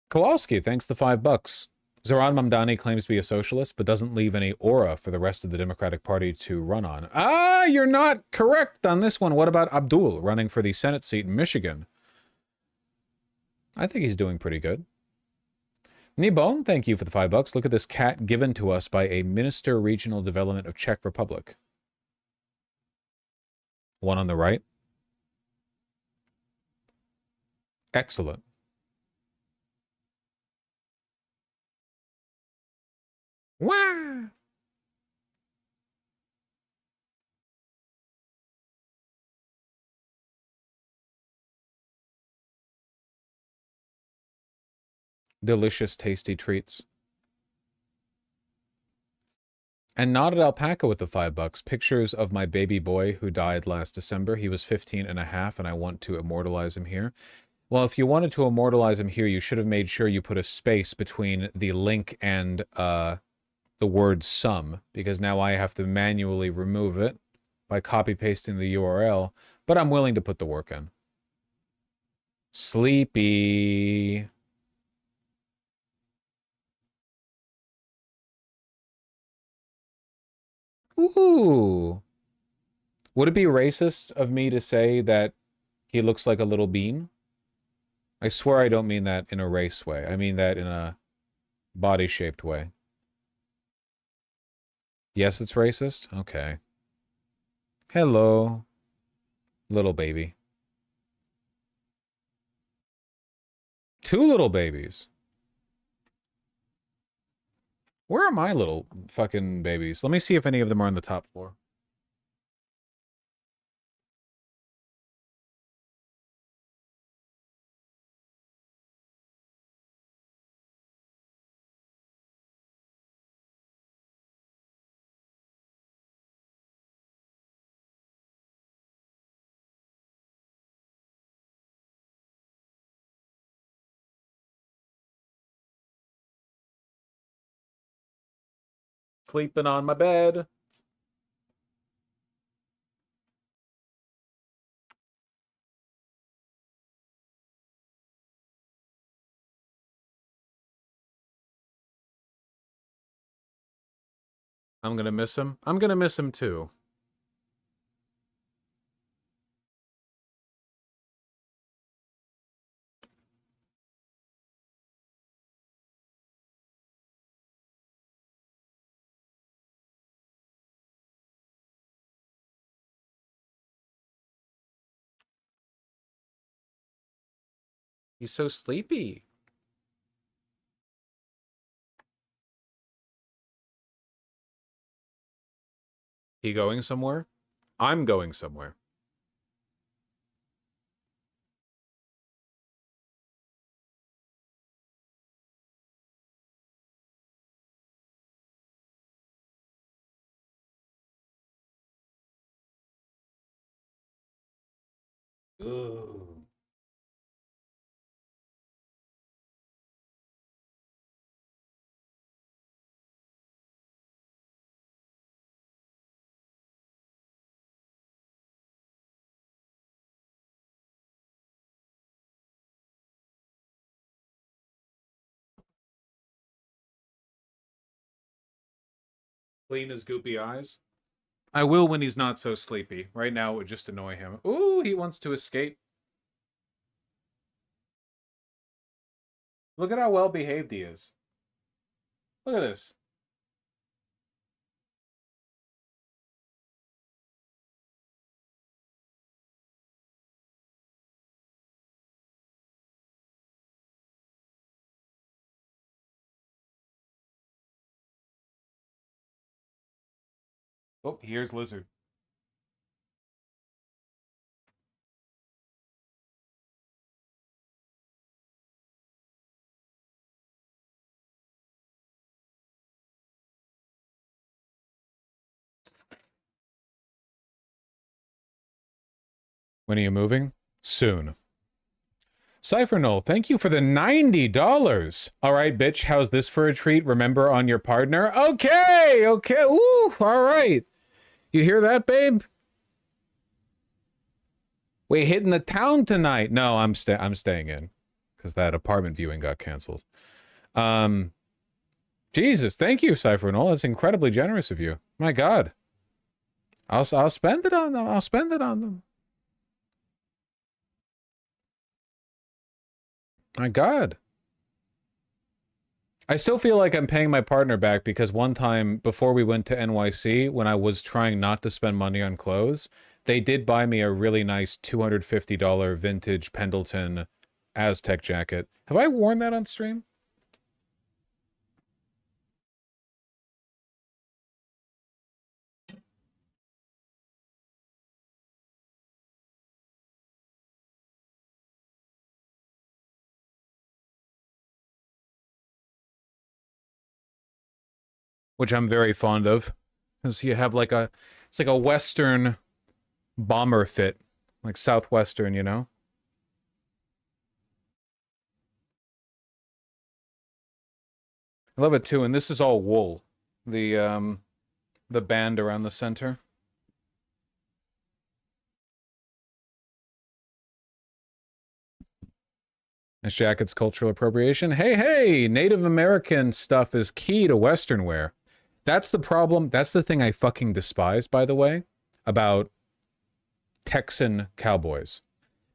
Kowalski, thanks the $5. Zoran Mamdani claims to be a socialist, but doesn't leave any aura for the rest of the Democratic Party to run on. You're not correct on this one. What about Abdul running for the Senate seat in Michigan? I think he's doing pretty good. Nibon, thank you for the $5. Look at this cat given to us by a Minister Regional Development of Czech Republic. One on the right. Excellent. Wah! Delicious, tasty treats. And Knotted Alpaca with the $5. Pictures of my baby boy who died last December. He was 15 and a half, and I want to immortalize him here. Well, if you wanted to immortalize him here, you should have made sure you put a space between the link and the word some, because now I have to manually remove it by copy-pasting the URL, but I'm willing to put the work in. Sleepy. Ooh. Would it be racist of me to say that he looks like a little bean? I swear I don't mean that in a race way. I mean that in a body-shaped way. Yes, it's racist? Okay. Hello, little baby. 2 little babies. Where are my little fucking babies? Let me see if any of them are on the top floor. Sleeping on my bed. I'm gonna miss him. I'm gonna miss him too. He's so sleepy. He going somewhere? I'm going somewhere. Ooh. Clean his goopy eyes. I will when he's not so sleepy. Right now it would just annoy him. Ooh, he wants to escape. Look at how well behaved he is. Look at this. Oh, here's Lizard. When are you moving? Soon. Cypher Null, thank you for the $90. All right, bitch, how's this for a treat? Remember on your partner? Okay, okay. Ooh, all right. You hear that, babe? We hitting the town tonight. No, I'm staying in because that apartment viewing got canceled. Jesus, thank you, Cypher Null. That's incredibly generous of you. My God. I'll spend it on them. I'll spend it on them. My God. I still feel like I'm paying my partner back because one time before we went to NYC, when I was trying not to spend money on clothes, they did buy me a really nice $250 vintage Pendleton Aztec jacket. Have I worn that on stream? Which I'm very fond of, because you have like it's like a Western bomber fit, like Southwestern, you know? I love it too, and this is all wool. The band around the center. This jacket's cultural appropriation. Hey, hey, Native American stuff is key to Western wear. That's the problem. That's the thing I fucking despise, by the way, about Texan cowboys,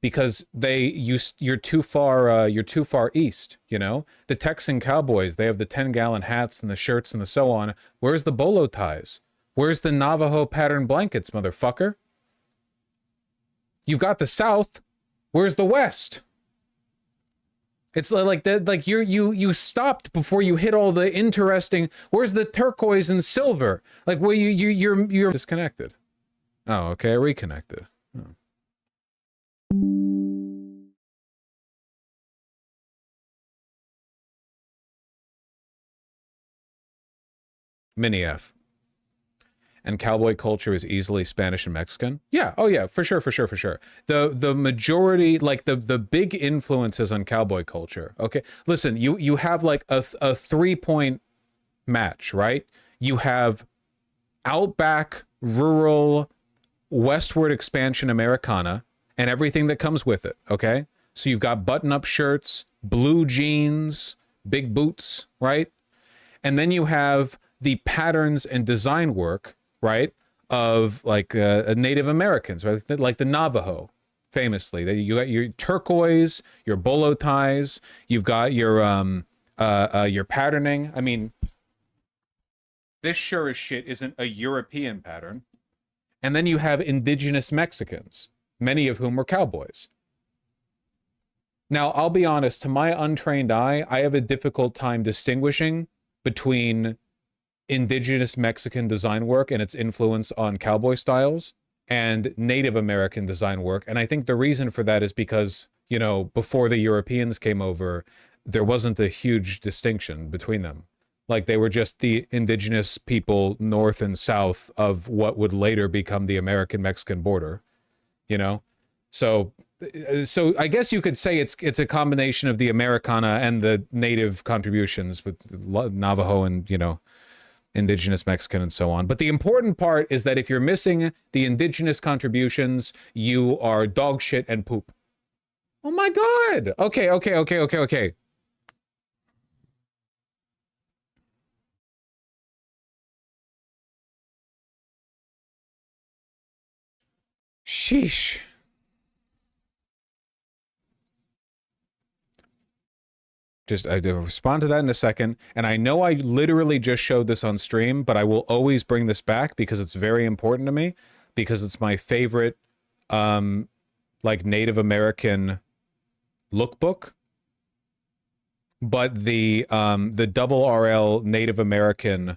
because you're too far east. You know, the Texan cowboys, they have the 10-gallon hats and the shirts and the so on. Where's the bolo ties? Where's the Navajo pattern blankets, motherfucker? You've got the South. Where's the West? It's like that. Like you stopped before you hit all the interesting. Where's the turquoise and silver? Like where you're disconnected. Oh, okay, I reconnected. Oh. Mini F. And cowboy culture is easily Spanish and Mexican. Yeah. Oh yeah, for sure. The majority, like the big influences on cowboy culture. Okay. Listen, you have like a 3-point match, right? You have outback, rural, westward expansion Americana and everything that comes with it. Okay. So you've got button-up shirts, blue jeans, big boots, right? And then you have the patterns and design work, right, of like Native Americans, right? Like the Navajo, famously. You got your turquoise, your bolo ties, you've got your patterning. I mean, this sure as shit isn't a European pattern. And then you have indigenous Mexicans, many of whom were cowboys. Now, I'll be honest, to my untrained eye, I have a difficult time distinguishing between indigenous Mexican design work and its influence on cowboy styles and Native American design work. And I think the reason for that is because, you know, before the Europeans came over, there wasn't a huge distinction between them. Like, they were just the indigenous people north and south of what would later become the American-Mexican border, you know? So I guess you could say it's a combination of the Americana and the native contributions with Navajo and, you know, indigenous Mexican and so on. But the important part is that if you're missing the indigenous contributions, you are dog shit and poop. Oh my God. Okay. Sheesh. I will respond to that in a second. And I know I literally just showed this on stream, but I will always bring this back because it's very important to me, because it's my favorite, like, Native American lookbook. But the double RL Native American,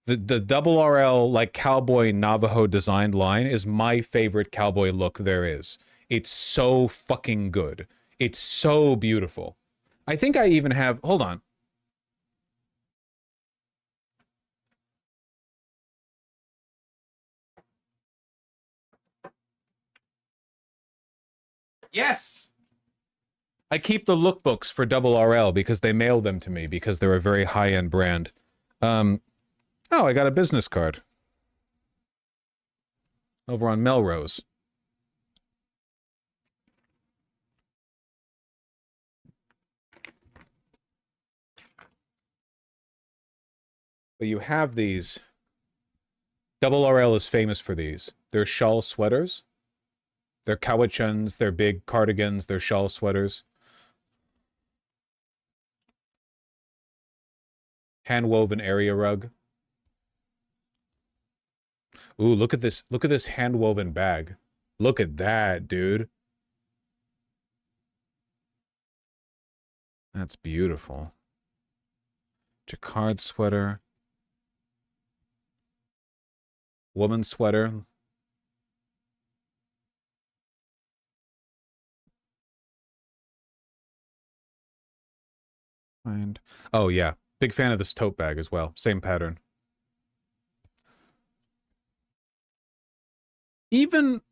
the double RL, like, cowboy Navajo designed line is my favorite cowboy look there is. It's so fucking good. It's so beautiful. I think I even have, hold on. Yes! I keep the lookbooks for Double RL because they mail them to me because they're a very high-end brand. Oh, I got a business card. Over on Melrose. But you have these. Double RL is famous for these. They're shawl sweaters. They're capuchons, they're big cardigans, they're shawl sweaters. Hand-woven area rug. Ooh, look at this hand-woven bag. Look at that, dude. That's beautiful. Jacquard sweater. Woman's sweater. And oh yeah, big fan of this tote bag as well. Same pattern. Even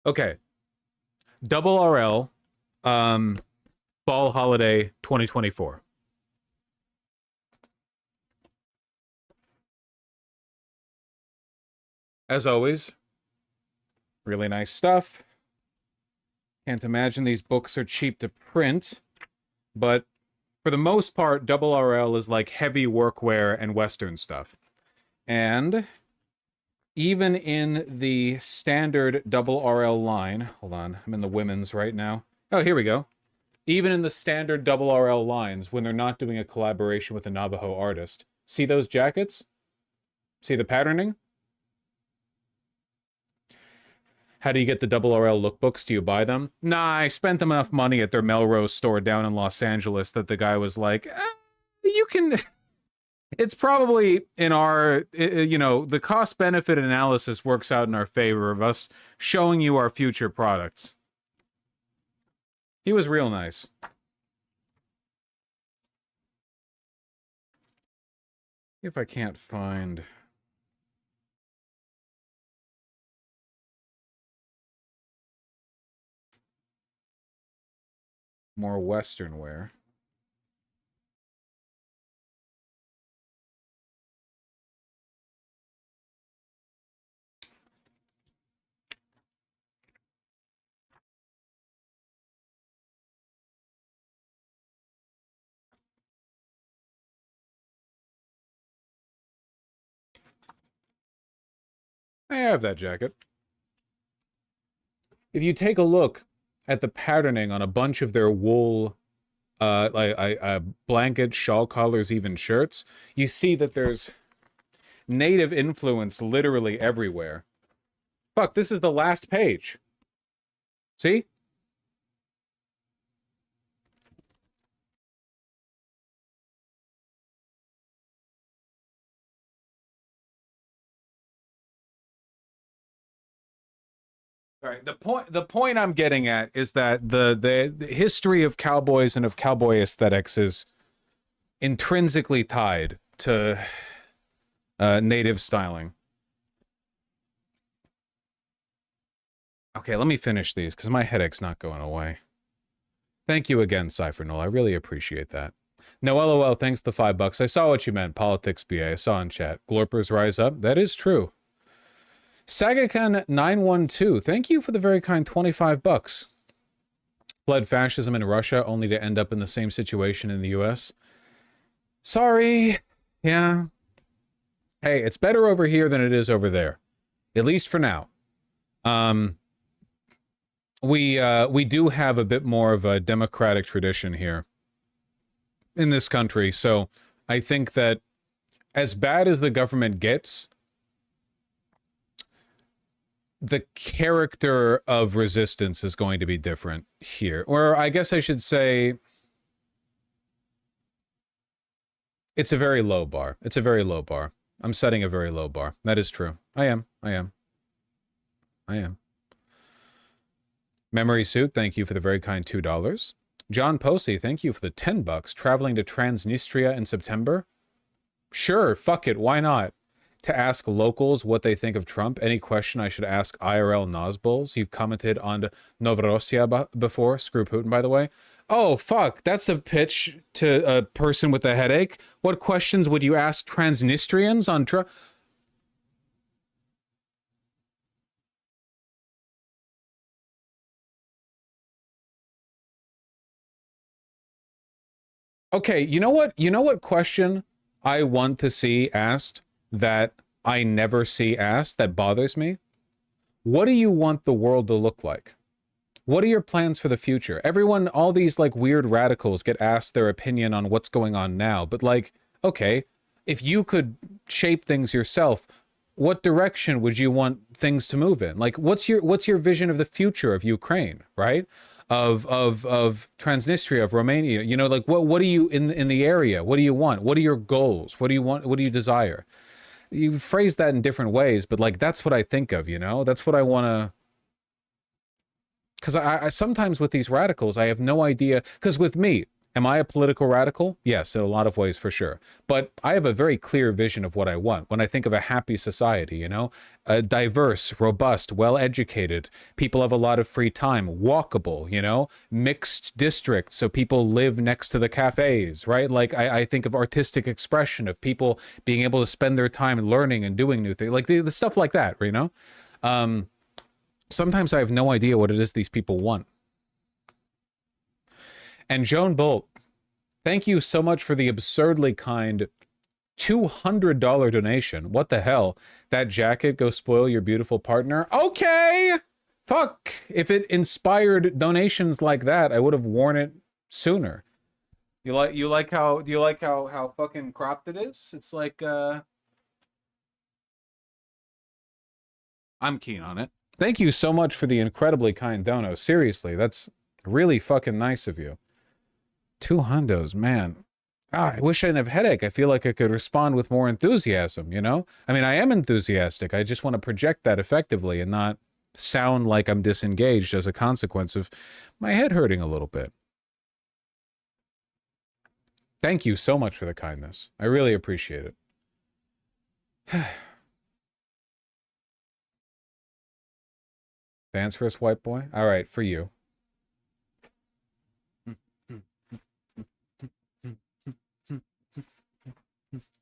okay. Double RL, fall holiday 2024. As always, really nice stuff. Can't imagine these books are cheap to print, but for the most part, Double RL is like heavy workwear and Western stuff. And even in the standard Double RL line, hold on, I'm in the women's right now. Oh, here we go. Even in the standard Double RL lines, when they're not doing a collaboration with a Navajo artist, see those jackets? See the patterning? How do you get the Double RL lookbooks? Do you buy them? Nah, I spent enough money at their Melrose store down in Los Angeles that the guy was like, you can... It's probably in our, you know, the cost-benefit analysis works out in our favor of us showing you our future products. He was real nice. If I can't find... more Western wear. I have that jacket. If you take a look at the patterning on a bunch of their wool, blanket, shawl collars, even shirts, you see that there's native influence literally everywhere. Fuck, this is the last page. See? All right. The point I'm getting at is that the history of cowboys and of cowboy aesthetics is intrinsically tied to native styling. Okay, let me finish these because my headache's not going away. Thank you again, Cypher Null. I really appreciate that. No, LOL, thanks the $5. I saw what you meant. Politics BA. I saw in chat. Glorpers rise up. That is true. Sagakan912, thank you for the very kind $25. Fled fascism in Russia only to end up in the same situation in the US. Sorry. Yeah. Hey, it's better over here than it is over there. At least for now. We do have a bit more of a democratic tradition here in this country, so I think that as bad as the government gets, the character of resistance is going to be different here. Or I guess I should say it's a very low bar. It's a very low bar. I'm setting a very low bar. That is true. I am. Memory Suit, thank you for the very kind $2. John Posey, thank you for the $10. Traveling to Transnistria in September? Sure, fuck it, why not? To ask locals what they think of Trump. Any question I should ask IRL Nazbuls? You've commented on Novorossiya before. Screw Putin, by the way. Oh, fuck. That's a pitch to a person with a headache. What questions would you ask Transnistrians on Trump? Okay, you know what? You know what question I want to see asked that I never see asked that bothers me? What do you want the world to look like? What are your plans for the future? Everyone, all these like weird radicals get asked their opinion on what's going on now, but like, okay, if you could shape things yourself, what direction would you want things to move in? Like, what's your vision of the future of Ukraine, right? Of Transnistria, of Romania, you know, like what do you in the area? What do you want? What are your goals? What do you want? What do you desire? You phrase that in different ways, but like that's what I think of, you know? That's what I want to. Because I sometimes with these radicals, I have no idea. Because with me, am I a political radical? Yes, in a lot of ways, for sure. But I have a very clear vision of what I want. When I think of a happy society, you know, diverse, robust, well-educated, people have a lot of free time, walkable, you know, mixed districts, so people live next to the cafes, right? Like I think of artistic expression, of people being able to spend their time learning and doing new things, like the stuff like that, you know? Sometimes I have no idea what it is these people want. And Joan Bolt, thank you so much for the absurdly kind $200 donation. What the hell? That jacket go spoil your beautiful partner? Okay! Fuck! If it inspired donations like that, I would have worn it sooner. Do you like how fucking cropped it is? It's like I'm keen on it. Thank you so much for the incredibly kind dono. Seriously, that's really fucking nice of you. 2 hundos, man. I wish I didn't have a headache. I feel like I could respond with more enthusiasm, you know? I mean, I am enthusiastic. I just want to project that effectively and not sound like I'm disengaged as a consequence of my head hurting a little bit. Thank you so much for the kindness. I really appreciate it. Dance for us, white boy? All right, for you.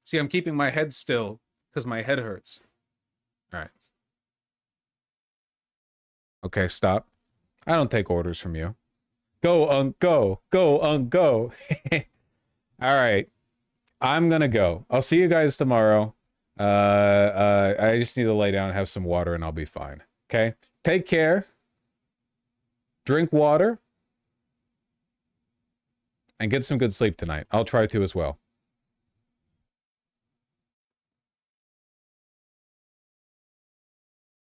See, I'm keeping my head still because my head hurts. All right. Okay, stop. I don't take orders from you. Go, go. Go, go. All right. I'm going to go. I'll see you guys tomorrow. I just need to lay down, have some water, and I'll be fine. Okay? Take care. Drink water. And get some good sleep tonight. I'll try to as well.